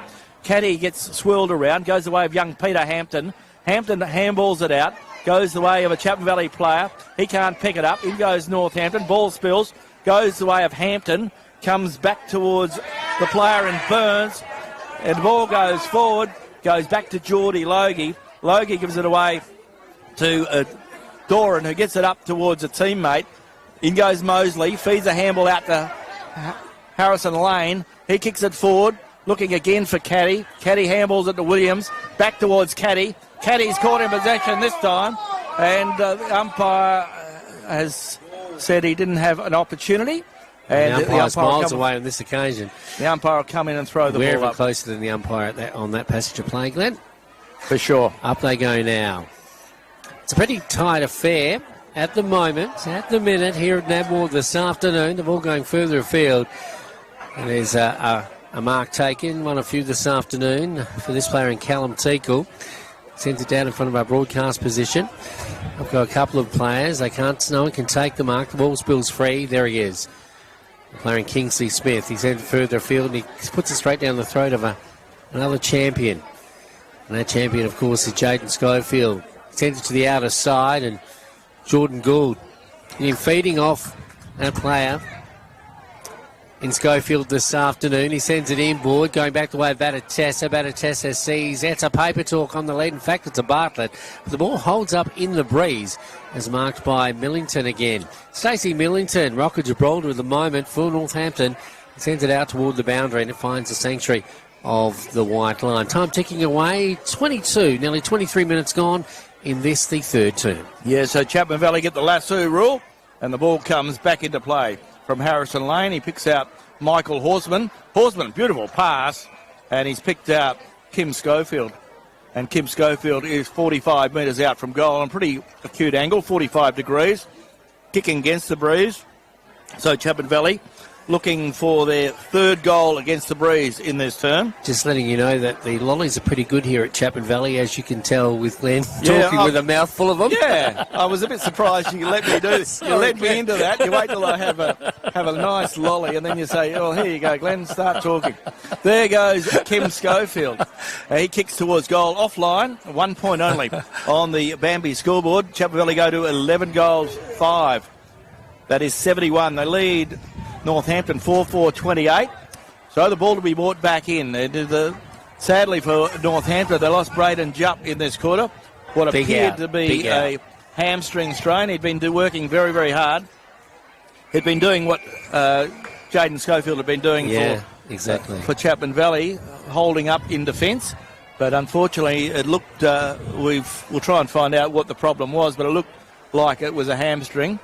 Caddy gets swirled around, goes the way of young Peter Hampton. Hampton handballs it out, goes the way of a Chapman Valley player. He can't pick it up. In goes Northampton. Ball spills, goes the way of Hampton. Comes back towards the player in Burns. And the ball goes forward, goes back to Geordie Logie. Logie gives it away to Doran, who gets it up towards a teammate. In goes Mosley, feeds a handball out to Harrison Lane. He kicks it forward. Looking again for Caddy. Caddy handballs it to Williams. Back towards Caddy. Caddy's caught in possession this time, and the umpire has said he didn't have an opportunity. And the umpire's miles away on this occasion. The umpire will come in and throw the ball up. We're closer than the umpire on that passage of play, Glenn. For sure. Up they go now. It's a pretty tight affair at the moment, at the minute here at Nabwar this afternoon. The ball going further afield. And there's a mark taken, one of few this afternoon for this player in Callum Teakle. Sends it down in front of our broadcast position. I've got a couple of players. No one can take the mark. The ball spills free. There he is. The player in Kingsley Smith. He sends it further afield and he puts it straight down the throat of another champion. And that champion, of course, is Jaden Schofield. He sends it to the outer side and Jordan Gould. And feeding off that player in Schofield this afternoon. He sends it inboard, going back the way of Batatessa. Batatessa sees that's a paper talk on the lead. In fact, it's a Bartlett. But the ball holds up in the breeze as marked by Millington again. Stacey Millington, Rock of Gibraltar at the moment for Northampton. He sends it out toward the boundary and it finds the sanctuary of the white line. Time ticking away, 22, nearly 23 minutes gone in this, the third term. Yeah, so Chapman Valley get the lasso rule and the ball comes back into play. From Harrison Lane, he picks out Michael Horseman. Horseman, beautiful pass, and he's picked out Kim Schofield. And Kim Schofield is 45 metres out from goal, and pretty acute angle, 45 degrees, kicking against the breeze. So Chapman Valley looking for their third goal against the breeze in this term. Just letting you know that the lollies are pretty good here at Chapman Valley, as you can tell with Glenn talking with a mouthful of them. Yeah, I was a bit surprised you let me do this. You let me into that. You wait till I have a nice lolly and then you say, oh, here you go, Glenn, start talking. There goes Kim Schofield. He kicks towards goal offline, 1 point only on the Bambi scoreboard. Chapman Valley go to 11 goals, 5. That is 71. They lead Northampton 4-4-28. So the ball to be brought back in. Sadly for Northampton, they lost Braden Jupp in this quarter. What appeared to be a hamstring strain. He'd been working very, very hard. He'd been doing what Jaden Schofield had been doing for Chapman Valley, holding up in defence. But unfortunately, it looked, we'll try and find out what the problem was, but it looked like it was a hamstring.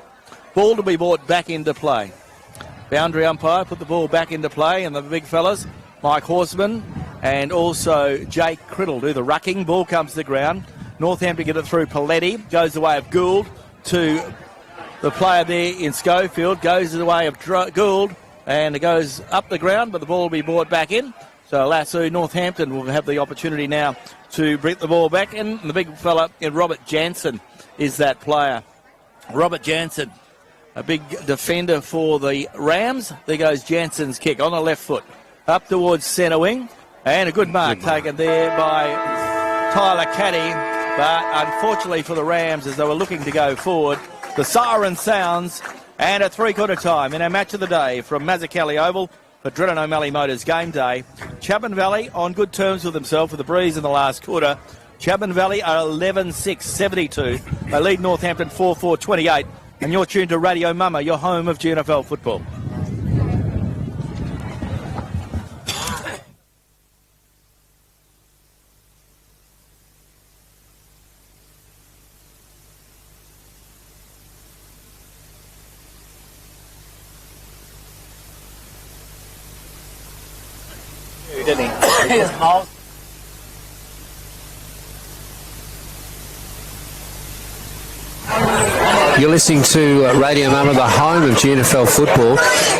Ball to be brought back into play. Boundary umpire put the ball back into play, and the big fellas, Mike Horseman and also Jake Criddle, do the rucking. Ball comes to the ground. Northampton get it through Paletti, goes the way of Gould to the player there in Schofield, goes the way of Gould, and it goes up the ground, but the ball will be brought back in. So Lasso, Northampton will have the opportunity now to bring the ball back in. And the big fella in Robert Jansen is that player. Robert Jansen, a big defender for the Rams. There goes Jansen's kick on the left foot. Up towards centre wing. And a good mark taken there by Tyler Caddy. But unfortunately for the Rams, as they were looking to go forward, the siren sounds. And at three-quarter time in our match of the day from Mazzucchelli Oval for Drennan O'Malley Motors game day. Chapman Valley on good terms with themselves with the breeze in the last quarter. Chapman Valley are 11-6, 72. They lead Northampton 4-4-28. And you're tuned to Radio Mama, your home of GNFL football. Didn't he? You're listening to Radio Mama, the home of GNFL football.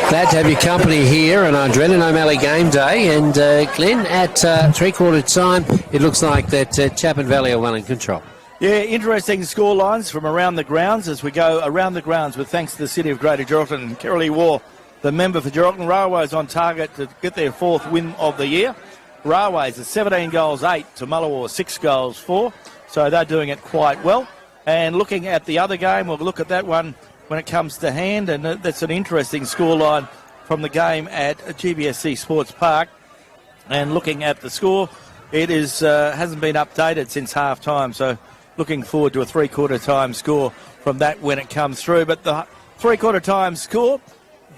Glad to have your company here on our Drennan O'Malley game day. And Glenn, at three-quarter time, it looks like that Chapman Valley are well in control. Yeah, interesting score lines from around the grounds as we go around the grounds with thanks to the City of Greater Geraldton. Kerrilee War, the member for Geraldton. Railways on target to get their fourth win of the year. Railways are 17 goals 8 to Mullawar 6 goals 4. So they're doing it quite well. And looking at the other game, we'll look at that one when it comes to hand, and that's an interesting scoreline from the game at GBSC Sports Park. And looking at the score, it is hasn't been updated since half-time, so looking forward to a three-quarter time score from that when it comes through. But the three-quarter time score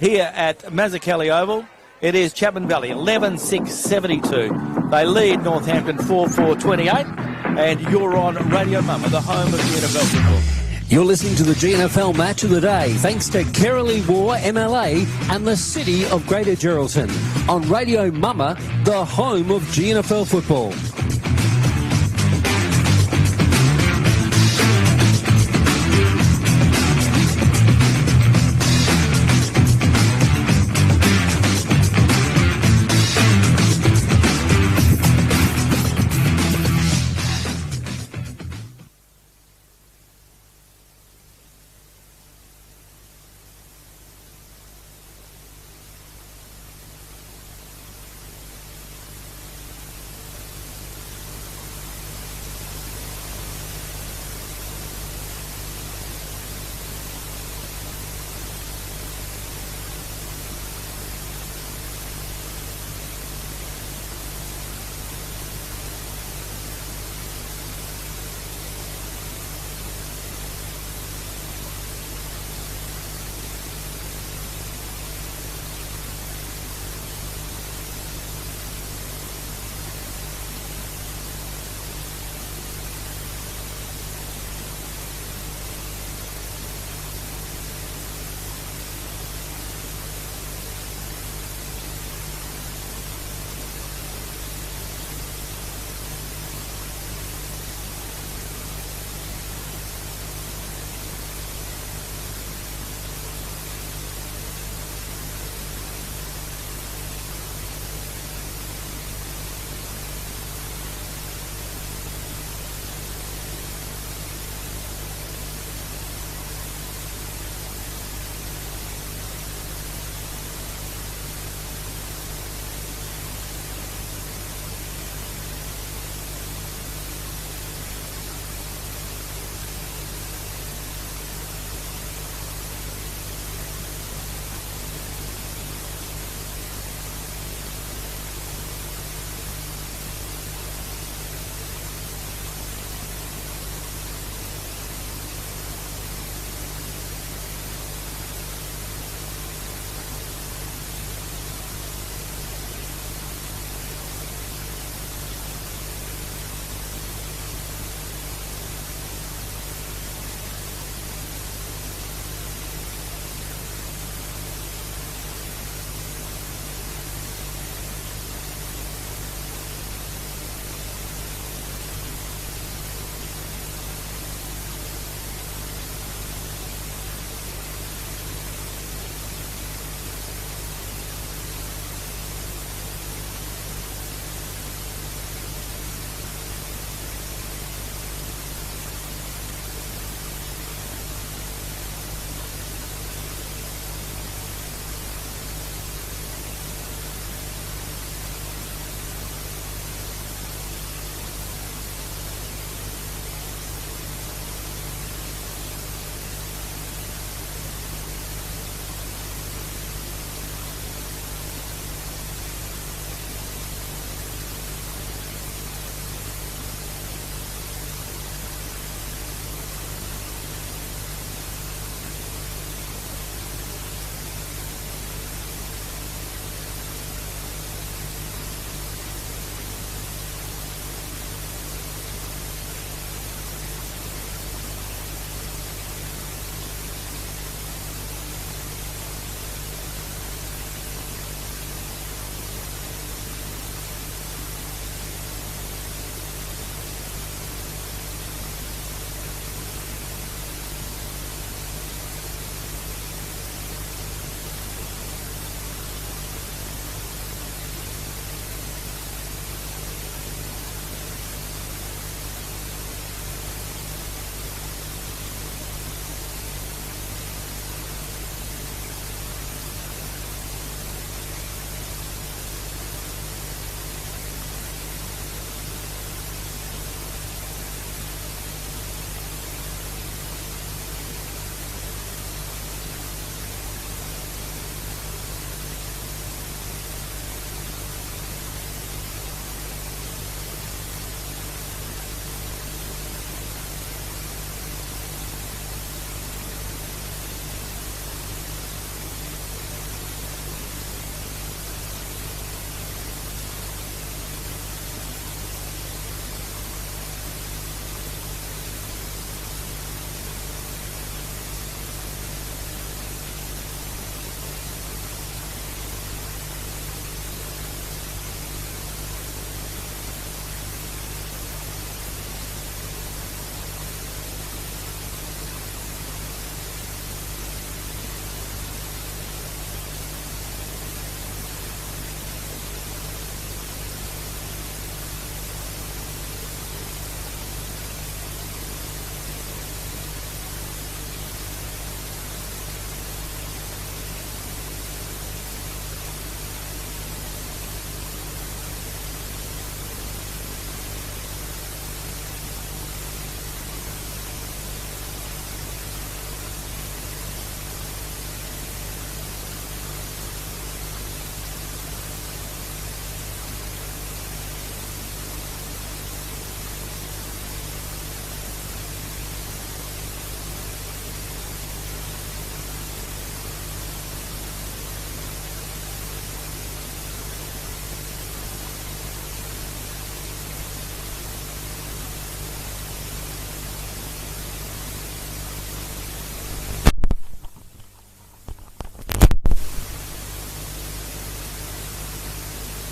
here at Mazzucchelli Oval, it is Chapman Valley 11-6, 72. They lead Northampton 4-4-28. And you're on Radio Mama, the home of GNFL football. You're listening to the GNFL Match of the Day, thanks to Kerrily War MLA and the City of Greater Geraldton. On Radio Mama, the home of GNFL football.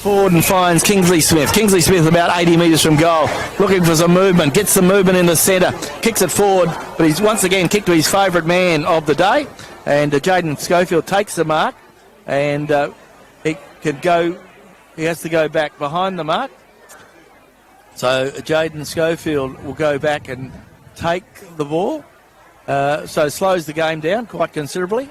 forward and finds Kingsley Smith. Kingsley Smith about 80 metres from goal, looking for some movement, gets the movement in the centre, kicks it forward, but he's once again kicked to his favourite man of the day, and Jaden Schofield takes the mark, and he has to go back behind the mark. So Jaden Schofield will go back and take the ball, so slows the game down quite considerably.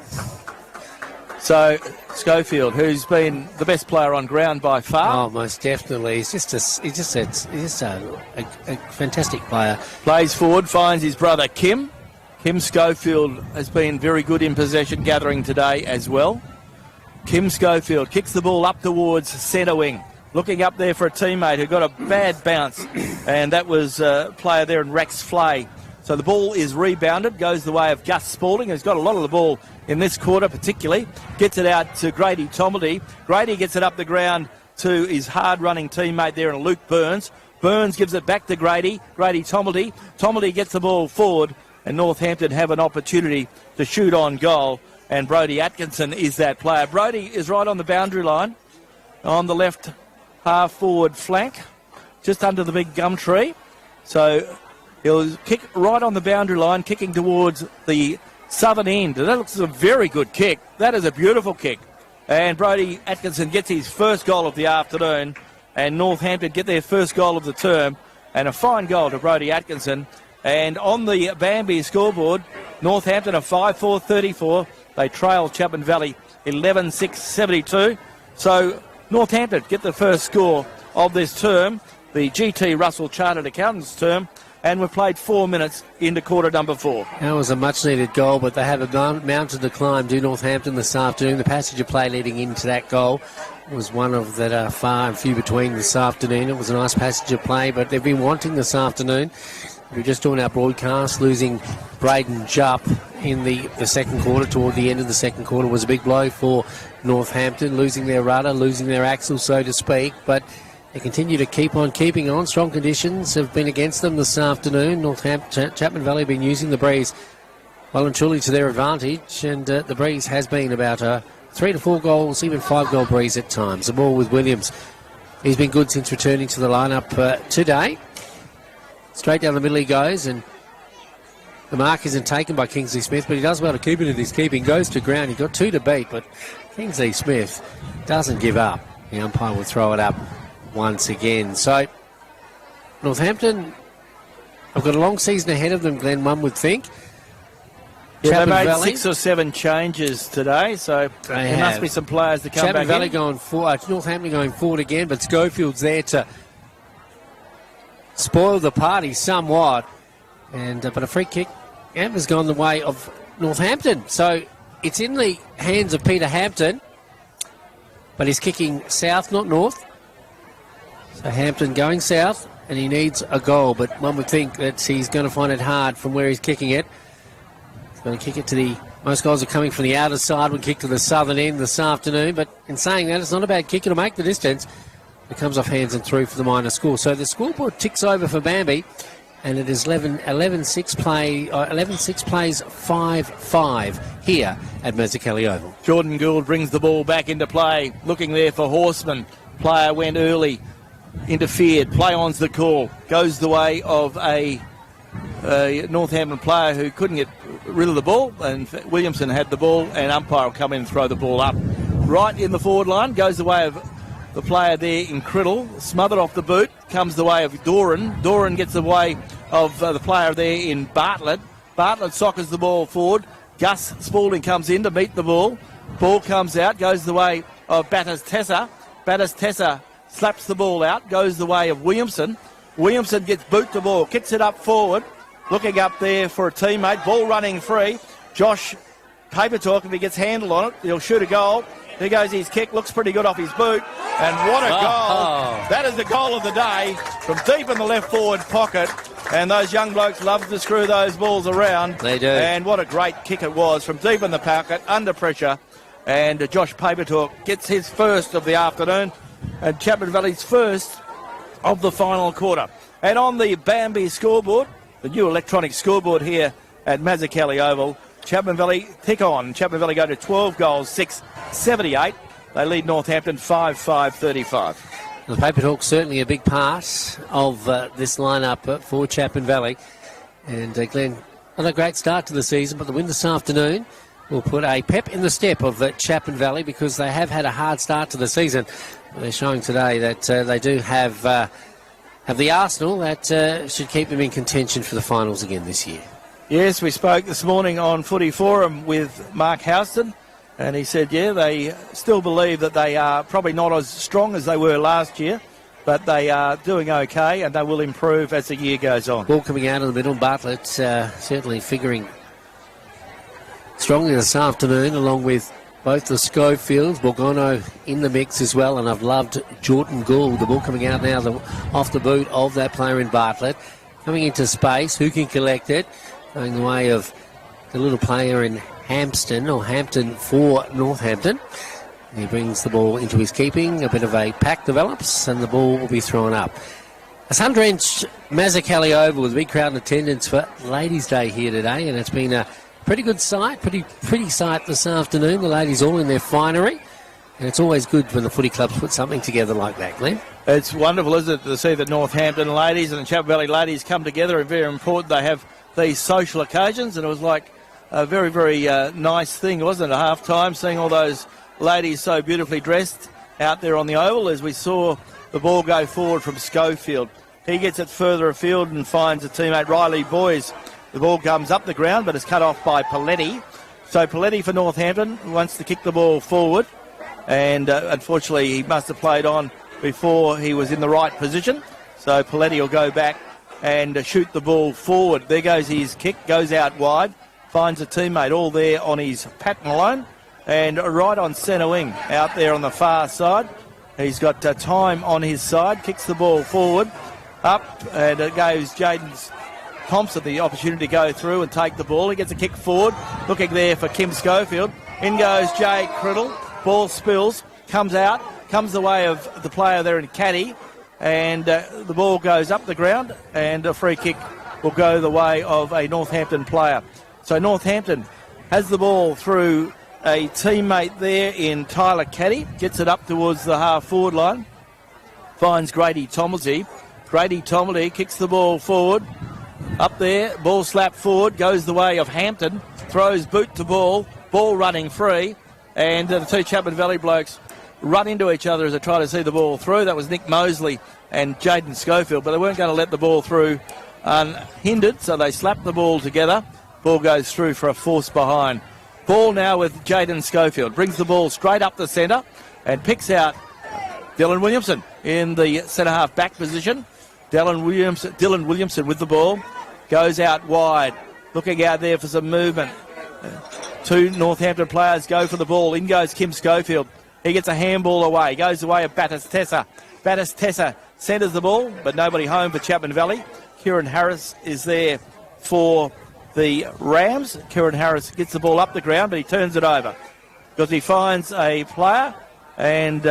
So Schofield, who's been the best player on ground by far. Oh, most definitely. He's just a fantastic player. Plays forward, finds his brother Kim. Kim Schofield has been very good in possession gathering today as well. Kim Schofield kicks the ball up towards centre wing. Looking up there for a teammate who got a bad bounce, and that was a player there in Rex Flay. So the ball is rebounded, goes the way of Gus Spalding, who's got a lot of the ball in this quarter particularly. Gets it out to Grady Tomelty. Grady gets it up the ground to his hard-running teammate there in Luke Burns. Burns gives it back to Grady. Grady Tomelty. Tomelty gets the ball forward, and Northampton have an opportunity to shoot on goal, and Brodie Atkinson is that player. Brodie is right on the boundary line, on the left half-forward flank, just under the big gum tree. So he'll kick right on the boundary line, kicking towards the southern end. That looks a very good kick. That is a beautiful kick. And Brodie Atkinson gets his first goal of the afternoon, and Northampton get their first goal of the term, and a fine goal to Brodie Atkinson. And on the Bambi scoreboard, Northampton are 5-4-34. They trail Chapman Valley 11-6-72. So Northampton get the first score of this term, the GT Russell Chartered Accountants term, and we've played 4 minutes into quarter number 4. That was a much-needed goal, but they have a mountain to climb, do Northampton this afternoon. The passage of play leading into that goal was one of that are far and few between this afternoon. It was a nice passage of play, but they've been wanting this afternoon. We were just doing our broadcast, losing Braden Jupp in the second quarter. Toward the end of the second quarter was a big blow for Northampton, losing their rudder, losing their axle, so to speak, but they continue to keep on keeping on. Strong conditions have been against them this afternoon. Northampton, Chapman Valley have been using the breeze well and truly to their advantage, and the breeze has been about 3 to 4 goals, even 5-goal breeze at times. The ball with Williams. He's been good since returning to the lineup today. Straight down the middle he goes, and the mark isn't taken by Kingsley Smith, but he does well to keep it in his keeping. Goes to ground. He got 2 to beat, but Kingsley Smith doesn't give up. The umpire will throw it up once again. So Northampton have got a long season ahead of them, Glenn, one would think. Yeah, they made Valley, 6 or 7 changes today, so there must be some players to come Chapman back Valley in. going forward, Northampton going forward again, but Schofield's there to spoil the party somewhat. And but a free kick has gone the way of Northampton. So it's in the hands of Peter Hampton, but he's kicking south, not north. So Hampton going south, and he needs a goal, but one would think that he's going to find it hard from where he's kicking it. He's going to kick it to the... Most goals are coming from the outer side, would kick to the southern end this afternoon, but in saying that, it's not a bad kick. It'll make the distance. It comes off hands and through for the minor score. So the scoreboard ticks over for Bambi, and it is 11-6 plays 5-5 here at Mazzucchelli Oval. Jordan Gould brings the ball back into play, looking there for Horseman. Player went early, interfered, play on's the call. Goes the way of a Northampton player who couldn't get rid of the ball, and Williamson had the ball, and umpire will come in and throw the ball up. Right in the forward line, goes the way of the player there in Criddle, smothered off the boot, comes the way of Doran. Doran gets the way of the player there in Bartlett. Bartlett sockers the ball forward. Gus Spalding comes in to meet the ball. Ball comes out, goes the way of Batters-Tessa. Batters-Tessa slaps the ball out, goes the way of Williamson. Williamson gets boot the ball, kicks it up forward, looking up there for a teammate. Ball running free. Josh Papertalk, if he gets handled on it, he'll shoot a goal. There goes his kick, looks pretty good off his boot. And what a goal. That is the goal of the day from deep in the left forward pocket. And those young blokes love to screw those balls around. They do. And what a great kick it was from deep in the pocket, under pressure. And Josh Papertalk gets his first of the afternoon. And Chapman Valley's first of the final quarter. And on the Bambi scoreboard, the new electronic scoreboard here at Mazzucchelli Oval, Chapman Valley tick on. Chapman Valley go to 12 goals, 6, 78. They lead Northampton 5-5-35. The Paper Talk's certainly a big part of this lineup for Chapman Valley. And Glenn, not a great start to the season, but the win this afternoon will put a pep in the step of Chapman Valley, because they have had a hard start to the season. They're showing today that they do have the arsenal that should keep them in contention for the finals again this year. Yes, we spoke this morning on Footy Forum with Mark Houston, and he said, yeah, they still believe that they are probably not as strong as they were last year, but they are doing okay, and they will improve as the year goes on. Ball coming out of the middle. Bartlett certainly figuring strongly this afternoon, along with both the Schofields, Borgono in the mix as well, and I've loved Jordan Gould. The ball coming out now off the boot of that player in Bartlett. Coming into space, who can collect it? Going the way of the little player in Hampton for Northampton. He brings the ball into his keeping. A bit of a pack develops, and the ball will be thrown up. A sun-drenched Mazzacali Oval with a big crowd in attendance for Ladies' Day here today, and it's been a pretty good sight, pretty sight this afternoon. The ladies all in their finery, and it's always good when the footy clubs put something together like that, Glenn. It's wonderful, isn't it, to see the Northampton ladies and the Chapman Valley ladies come together, and very important they have these social occasions, and it was like a very, very nice thing, wasn't it, at half-time, seeing all those ladies so beautifully dressed out there on the oval as we saw the ball go forward from Schofield. He gets it further afield and finds a teammate, Riley Boys. The ball comes up the ground, but it's cut off by Paletti. So Paletti for Northampton wants to kick the ball forward, and unfortunately he must have played on before he was in the right position. So Paletti will go back and shoot the ball forward. There goes his kick, goes out wide, finds a teammate all there on his pattern line, and right on centre wing out there on the far side. He's got time on his side, kicks the ball forward, up, and it goes Jaden Thompson the opportunity to go through and take the ball. He gets a kick forward, looking there for Kim Schofield. In goes Jay Criddle, ball spills, comes out, comes the way of the player there in Caddy, and the ball goes up the ground, and a free kick will go the way of a Northampton player. So Northampton has the ball through a teammate there in Tyler Caddy, gets it up towards the half-forward line, finds Grady Tomilty. Grady Tomilty kicks the ball forward, up there, ball slapped forward, goes the way of Hampton, throws boot to ball running free, and the two Chapman Valley blokes run into each other as they try to see the ball through. That was Nick Mosley and Jaden Schofield, but they weren't going to let the ball through unhindered, so they slapped the ball together. Ball goes through for a force behind. Ball now with Jaden Schofield, brings the ball straight up the centre and picks out Dylan Williamson in the centre-half back position. Dylan Williamson with the ball, goes out wide, looking out there for some movement. Two Northampton players go for the ball. In goes Kim Schofield. He gets a handball away, goes the way of Batistessa. Batistessa centres the ball, but nobody home for Chapman Valley. Kieran Harris is there for the Rams. Kieran Harris gets the ball up the ground, but he turns it over because he finds a player, and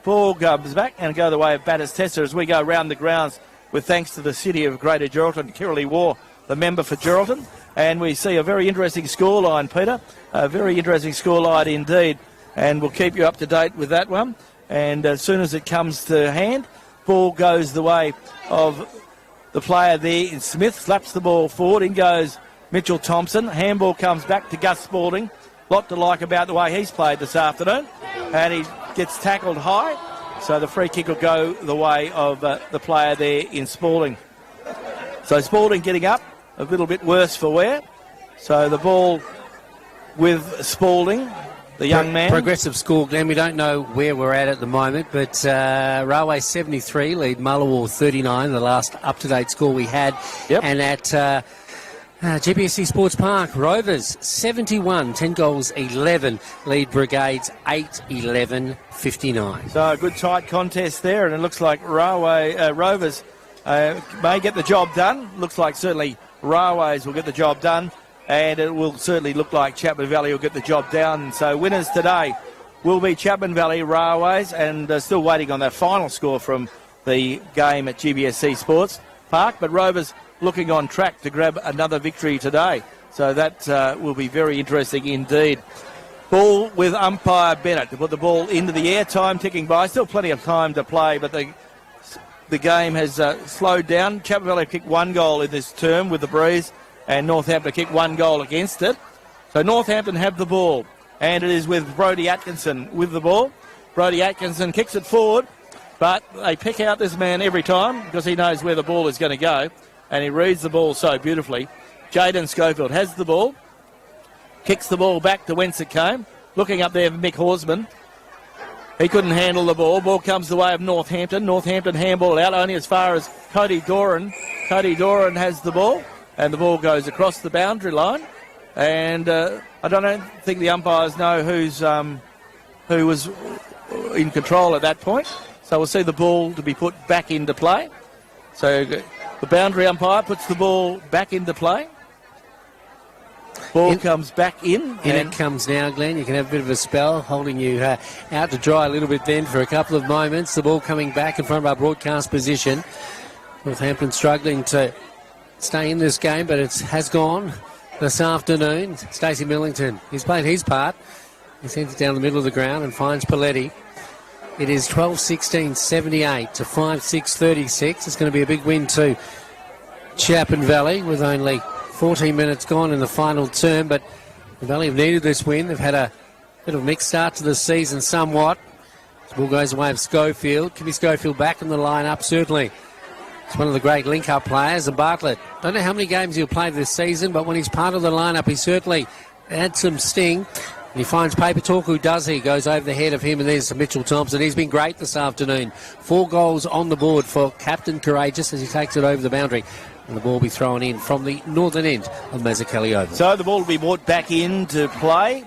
ball comes back and go the way of Batistessa as we go around the grounds with thanks to the City of Greater Geraldton. Kirrily War, the member for Geraldton. And we see a very interesting scoreline, Peter. A very interesting scoreline indeed. And we'll keep you up to date with that one. And as soon as it comes to hand, ball goes the way of the player there in Smith. Slaps the ball forward. In goes Mitchell Thompson. Handball comes back to Gus Spalding. Lot to like about the way he's played this afternoon. And he gets tackled high. So the free kick will go the way of the player there in Spalding. So Spalding getting up. A little bit worse for wear. So the ball with Spalding, the young man. Progressive score, Glenn. We don't know where we're at the moment, but Railway 73 lead Mullawar 39, the last up-to-date score we had. Yep. And at GPSC Sports Park, Rovers 71, 10 goals 11, lead Brigades 8-11, 59. So a good tight contest there, and it looks like Rovers may get the job done. Looks like certainly Railways will get the job done, and it will certainly look like Chapman Valley will get the job done. So winners today will be Chapman Valley Railways, and still waiting on that final score from the game at GBSC Sports Park. But Rovers looking on track to grab another victory today. So that will be very interesting indeed. Ball with umpire Bennett to put the ball into the air. Time ticking by. Still plenty of time to play, but the game has slowed down. Chapman Valley kicked 1 goal in this term with the breeze, and Northampton kicked 1 goal against it. So Northampton have the ball, and it is with Brodie Atkinson with the ball. Brodie Atkinson kicks it forward, but they pick out this man every time because he knows where the ball is going to go, and he reads the ball so beautifully. Jaden Schofield has the ball, kicks the ball back to whence it came. Looking up there for Mick Horsman. He couldn't handle the ball. Ball comes the way of Northampton. Northampton handball out only as far as Cody Doran. Cody Doran has the ball, and the ball goes across the boundary line. And I don't think the umpires know who was in control at that point. So we'll see the ball to be put back into play. So the boundary umpire puts the ball back into play. Ball comes back in. In it comes now, Glenn. You can have a bit of a spell, holding you out to dry a little bit then for a couple of moments. The ball coming back in front of our broadcast position. Northampton struggling to stay in this game, but it has gone this afternoon. Stacey Millington, he's played his part. He sends it down the middle of the ground and finds Paletti. It is 12-16, 78 to 5-6-36. It's going to be a big win to Chapman Valley with only 14 minutes gone in the final term, but the Valley have needed this win. They've had a bit of a mixed start to the season somewhat. The ball goes away of Schofield. Can be Schofield back in the lineup? Certainly. He's one of the great link-up players, and Bartlett. Don't know how many games he'll play this season, but when he's part of the lineup, he certainly adds some sting. And he finds Paper Talk. Who does he? Goes over the head of him, and there's Mitchell Thompson. He's been great this afternoon. 4 goals on the board for Captain Courageous as he takes it over the boundary. And the ball will be thrown in from the northern end of Mazzucchelli Oval. So the ball will be brought back into play,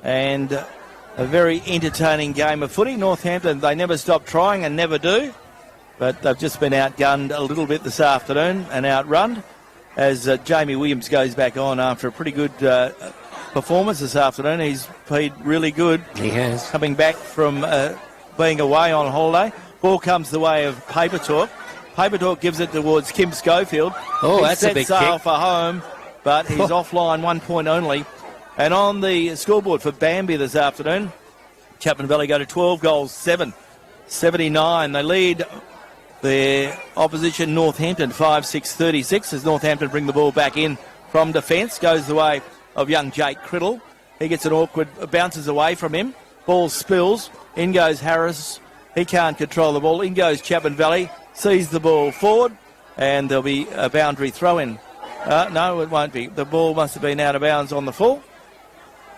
and a very entertaining game of footy. Northampton, they never stop trying and never do, but they've just been outgunned a little bit this afternoon and outrun as Jamie Williams goes back on after a pretty good performance this afternoon. He's played really good. He has. Coming back from being away on holiday. Ball comes the way of Paper Talk. Paper Talk gives it towards Kim Schofield. Oh, that's a big sail kick. for home, but he's offline 1 point only. And on the scoreboard for Bambi this afternoon, Chapman Valley go to 12 goals, 79. They lead their opposition Northampton 5-6-36 as Northampton bring the ball back in from defence. Goes the way of young Jake Criddle. He gets an awkward, bounces away from him. Ball spills. In goes Harris. He can't control the ball. In goes Chapman Valley. Sees the ball forward, and there'll be a boundary throw-in. No, it won't be. The ball must have been out of bounds on the full.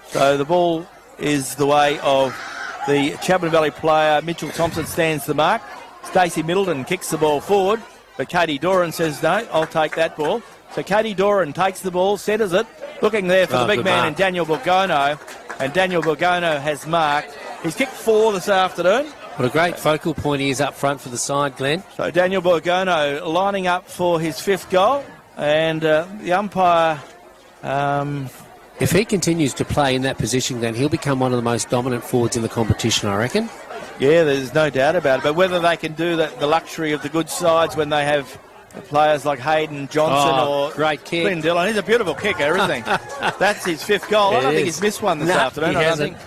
So the ball is the way of the Chapman Valley player. Mitchell Thompson stands the mark. Stacey Middleton kicks the ball forward, but Katie Doran says, no, I'll take that ball. So Katie Doran takes the ball, centres it, looking there for the big man in Daniel Borgono, and Daniel Borgono has marked. He's kicked 4 this afternoon. What a great focal point he is up front for the side, Glenn. So Daniel Borgono lining up for his 5th goal, and the umpire... If he continues to play in that position, then he'll become one of the most dominant forwards in the competition, I reckon. Yeah, there's no doubt about it. But whether they can do that, the luxury of the good sides when they have players like Hayden Johnson or great kick. Flynn Dillon. He's a beautiful kicker, isn't he? That's his 5th goal. I don't think he's missed one this afternoon. He hasn't.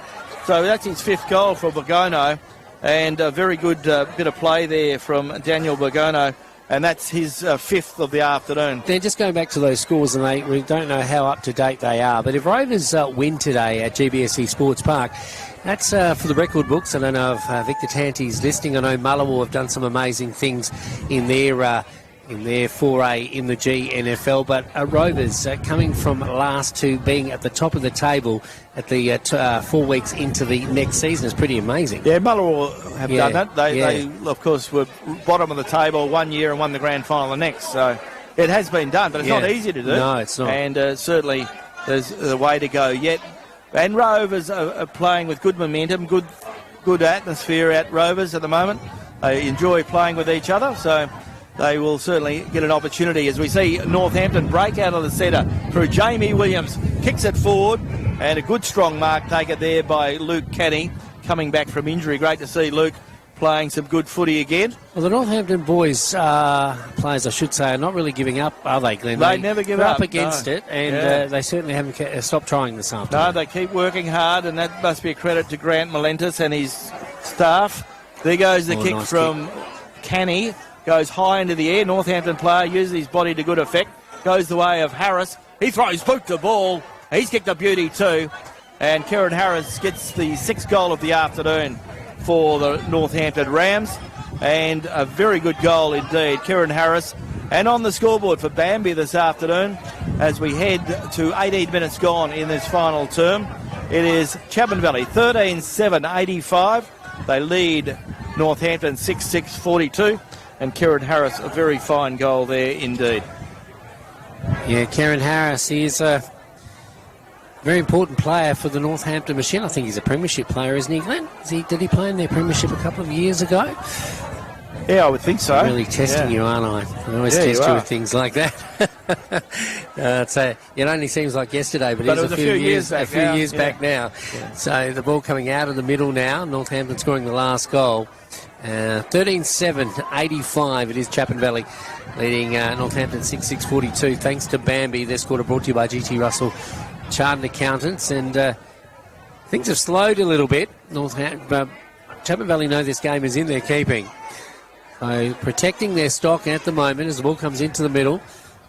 So that's his 5th goal for Borgono. And a very good bit of play there from Daniel Borgono. And that's his 5th of the afternoon. Then just going back to those scores, and we don't know how up-to-date they are, but if Rovers win today at GBSE Sports Park, that's for the record books. I don't know if Victor Tanti's listening. I know Mullawa have done some amazing things in their foray in the GNFL, but Rovers coming from last to being at the top of the table at the 4 weeks into the next season is pretty amazing. Yeah, Mullawa have done that. They, of course, were bottom of the table one year and won the grand final the next. So it has been done, but it's not easy to do. No, it's not. And certainly there's a way to go yet. And Rovers are playing with good momentum, good atmosphere at Rovers at the moment. They enjoy playing with each other, so they will certainly get an opportunity as we see Northampton break out of the centre through Jamie Williams, kicks it forward, and a good strong mark taken there by Luke Kenny coming back from injury. Great to see Luke playing some good footy again. Well, the Northampton boys, players I should say, are not really giving up, are they, Glenn? They never give up. Up against it, and they certainly haven't stopped trying this afternoon. No, they keep working hard, and that must be a credit to Grant Malentis and his staff. There goes the kick nice from Canny. Goes high into the air. Northampton player uses his body to good effect. Goes the way of Harris. He throws boot the ball. He's kicked a beauty too. And Kieran Harris gets the 6th goal of the afternoon for the Northampton Rams. And a very good goal indeed, Kieran Harris. And on the scoreboard for Bambi this afternoon, as we head to 18 minutes gone in this final term, it is Chapman Valley 13-7-85. They lead Northampton 6-6-42. And Kieran Harris, a very fine goal there indeed. Yeah, Kieran Harris, he is a very important player for the Northampton machine. I think he's a premiership player, isn't he, Glenn? Did he play in their premiership a couple of years ago? Yeah, I would think so. I'm really testing you, aren't I? I always test you with things like that. So it only seems like yesterday, but it was a few years back now. Yeah. So the ball coming out of the middle now. Northampton scoring the last goal. 13-7-85. It is Chapman Valley leading Northampton 6-6-42. Thanks to Bambi. Their score brought to you by GT Russell Chartered Accountants, and things have slowed a little bit. Chapman Valley know this game is in their keeping. So protecting their stock at the moment as the ball comes into the middle.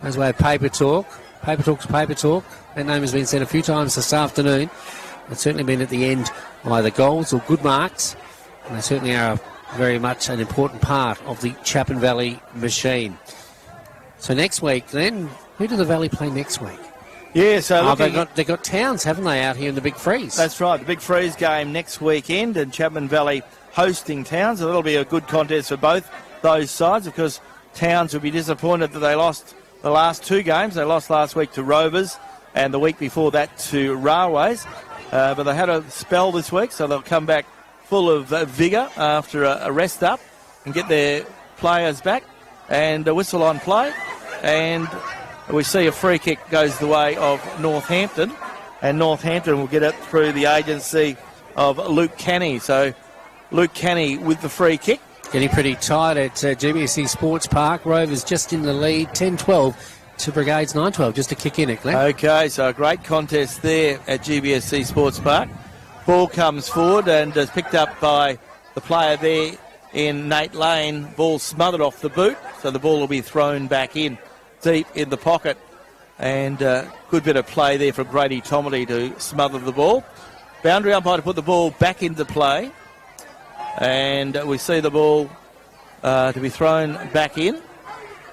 As we have Paper Talk. Paper Talk's Paper Talk. That name has been said a few times this afternoon. It's certainly been at the end of either goals or good marks. And they certainly are very much an important part of the Chapman Valley machine. So next week, then, who do the Valley play next week? Yeah, so they've got Towns, haven't they, out here in the Big Freeze? That's right, the Big Freeze game next weekend, and Chapman Valley hosting Towns. So that'll be a good contest for both those sides, because Towns will be disappointed that they lost the last 2 games. They lost last week to Rovers and the week before that to Railways. But they had a spell this week, so they'll come back full of vigour after a rest up and get their players back, and a whistle on play. And we see a free kick goes the way of Northampton, and Northampton will get it through the agency of Luke Canny. So Luke Canny with the free kick. Getting pretty tight at GBSC Sports Park. Rovers just in the lead, 10-12 to Brigades 9-12, just to kick in it, Glenn. Okay, so a great contest there at GBSC Sports Park. Ball comes forward and is picked up by the player there in Nate Lane. Ball smothered off the boot, so the ball will be thrown back in deep in the pocket. And good bit of play there from Grady Tomerty to smother the ball. Boundary umpire to put the ball back into play. And we see the ball to be thrown back in.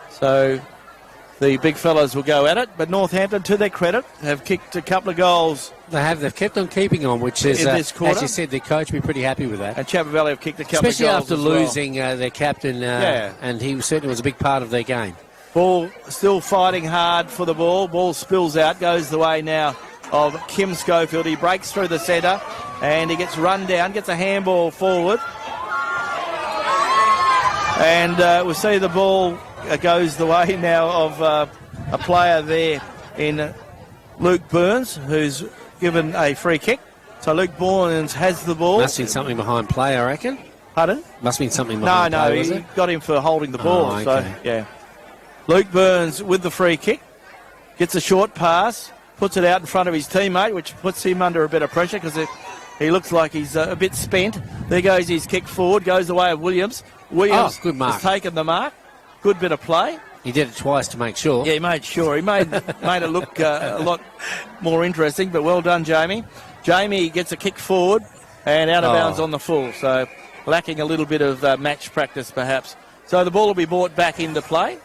So the big fellas will go at it. But Northampton, to their credit, have kicked a couple of goals. They have. They've kept on keeping on, which is, in this quarter. As you said, their coach will be pretty happy with that. And Chapman Valley have kicked a couple especially of goals after losing their captain, and he certainly was a big part of their game. Ball still fighting hard for the ball. Ball spills out, goes the way now of Kim Schofield. He breaks through the centre and he gets run down, gets a handball forward. And we'll see the ball goes the way now of a player there in Luke Burns, who's given a free kick. So Luke Burns has the ball. Must be something behind play, I reckon. Pardon? Must be something behind play, he got him for holding the ball. Okay. So, yeah. Luke Burns with the free kick. Gets a short pass, puts it out in front of his teammate, which puts him under a bit of pressure because he looks like he's a bit spent. There goes his kick forward, goes the way of Williams. Williams good mark. has taken the mark. Good bit of play. He did it twice to make sure. Yeah, he made sure. He made it look a lot more interesting, but well done, Jamie. Jamie gets a kick forward and out of bounds on the full, so lacking a little bit of match practice perhaps. So the ball will be brought back into play,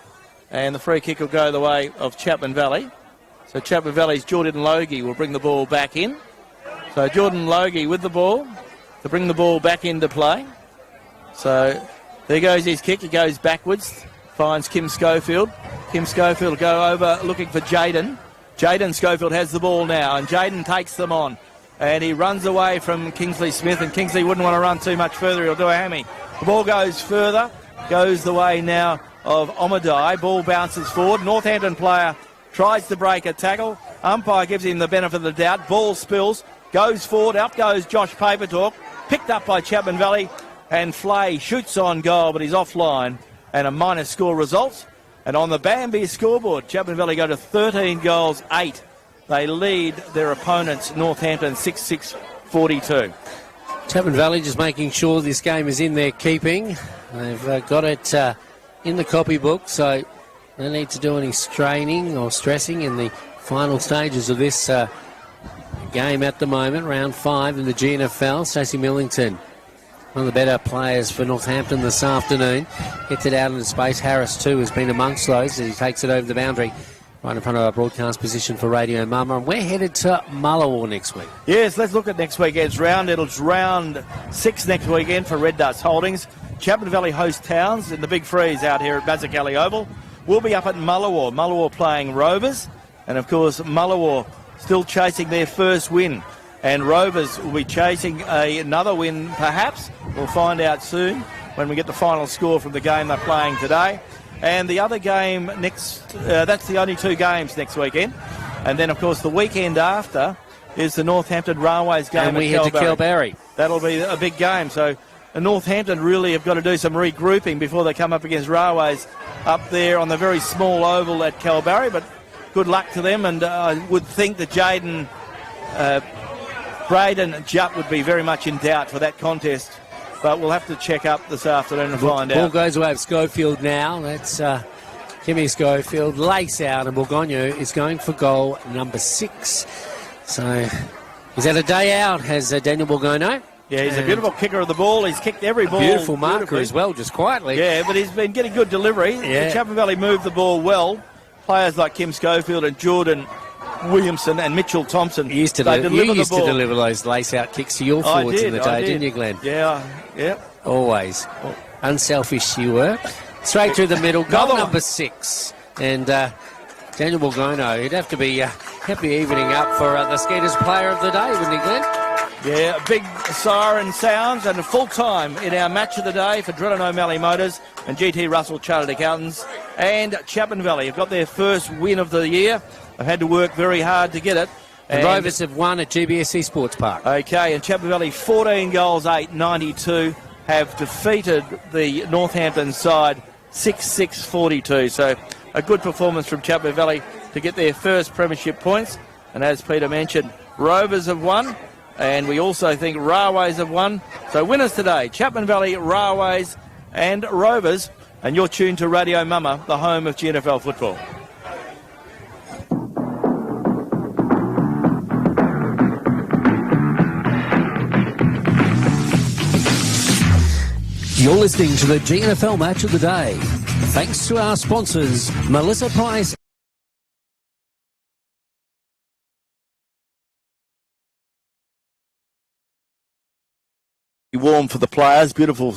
and the free kick will go the way of Chapman Valley. So Chapman Valley's Jordan Logie will bring the ball back in. So Jordan Logie with the ball to bring the ball back into play. So there goes his kick. He goes backwards, finds Kim Schofield. Kim Schofield will go over looking for Jaden. Jaden Schofield has the ball now, and Jaden takes them on. And he runs away from Kingsley Smith, and Kingsley wouldn't want to run too much further. He'll do a hammy. The ball goes further, goes the way now of Omadai. Ball bounces forward. Northampton player tries to break a tackle. Umpire gives him the benefit of the doubt. Ball spills, goes forward. Up goes Josh Papertalk. Picked up by Chapman Valley. And Flay shoots on goal, but he's offline, and a minor score results. And on the Bambi scoreboard, Chapman Valley go to 13 goals, 8. They lead their opponents, Northampton, 6-6-42. Chapman Valley just making sure this game is in their keeping. They've got it in the copybook, so they need to do any straining or stressing in the final stages of this game at the moment. Round 5 in the GNFL. Stacey Millington, one of the better players for Northampton this afternoon, gets it out into space. Harris too has been amongst those as he takes it over the boundary right in front of our broadcast position for Radio Mama. And we're headed to Mullawa next week. Yes, let's look at next weekend's round. It's round 6 next weekend for Red Dust Holdings. Chapman Valley host Towns in the Big Freeze out here at Bazzacali Oval. We'll be up at Mullawa. Mullawa playing Rovers. And, of course, Mullawa still chasing their first win. And Rovers will be chasing another win, perhaps. We'll find out soon when we get the final score from the game they're playing today. And the other game that's the only 2 games next weekend. And then, of course, the weekend after is the Northampton Railways game. And we head to Kelbarri. That'll be a big game. So Northampton really have got to do some regrouping before they come up against Railways up there on the very small oval at Kelbarri. But good luck to them. And I would think that Braden Jupp would be very much in doubt for that contest. But we'll have to check up this afternoon and find out. Ball goes away with Schofield now. That's Kimmy Schofield. Lace out, and Borgonio is going for goal number 6. So he's had a day out, has Daniel Borgonio. Yeah, he's a beautiful kicker of the ball. He's kicked every ball. Beautiful marker as well, just quietly. Yeah, but he's been getting good delivery. Yeah. Chapman Valley moved the ball well. Players like Kim Schofield and Jordan Williamson and Mitchell Thompson. You used to deliver those lace-out kicks to your forwards in the day, didn't you, Glenn? Yeah. Always. Unselfish you were. Straight through the middle, goal number 6. And Daniel Borgono, he'd have to be happy evening up for the Skeeters player of the day, wouldn't he, Glenn? Yeah, a big siren sounds and a full time in our match of the day for Drillin O'Malley Motors and GT Russell Chartered Accountants. And Chapman Valley have got their first win of the year. They've had to work very hard to get it. The Rovers have won at GBSC Sports Park. Okay, and Chapman Valley 14 goals, 8, 92 have defeated the Northampton side 6-6-42. So a good performance from Chapman Valley to get their first premiership points. And as Peter mentioned, Rovers have won. And we also think Railways have won. So winners today, Chapman Valley, Railways and Rovers. And you're tuned to Radio Mama, the home of GNFL football. You're listening to the GNFL Match of the Day. Thanks to our sponsors, Melissa Price. Warm for the players, beautiful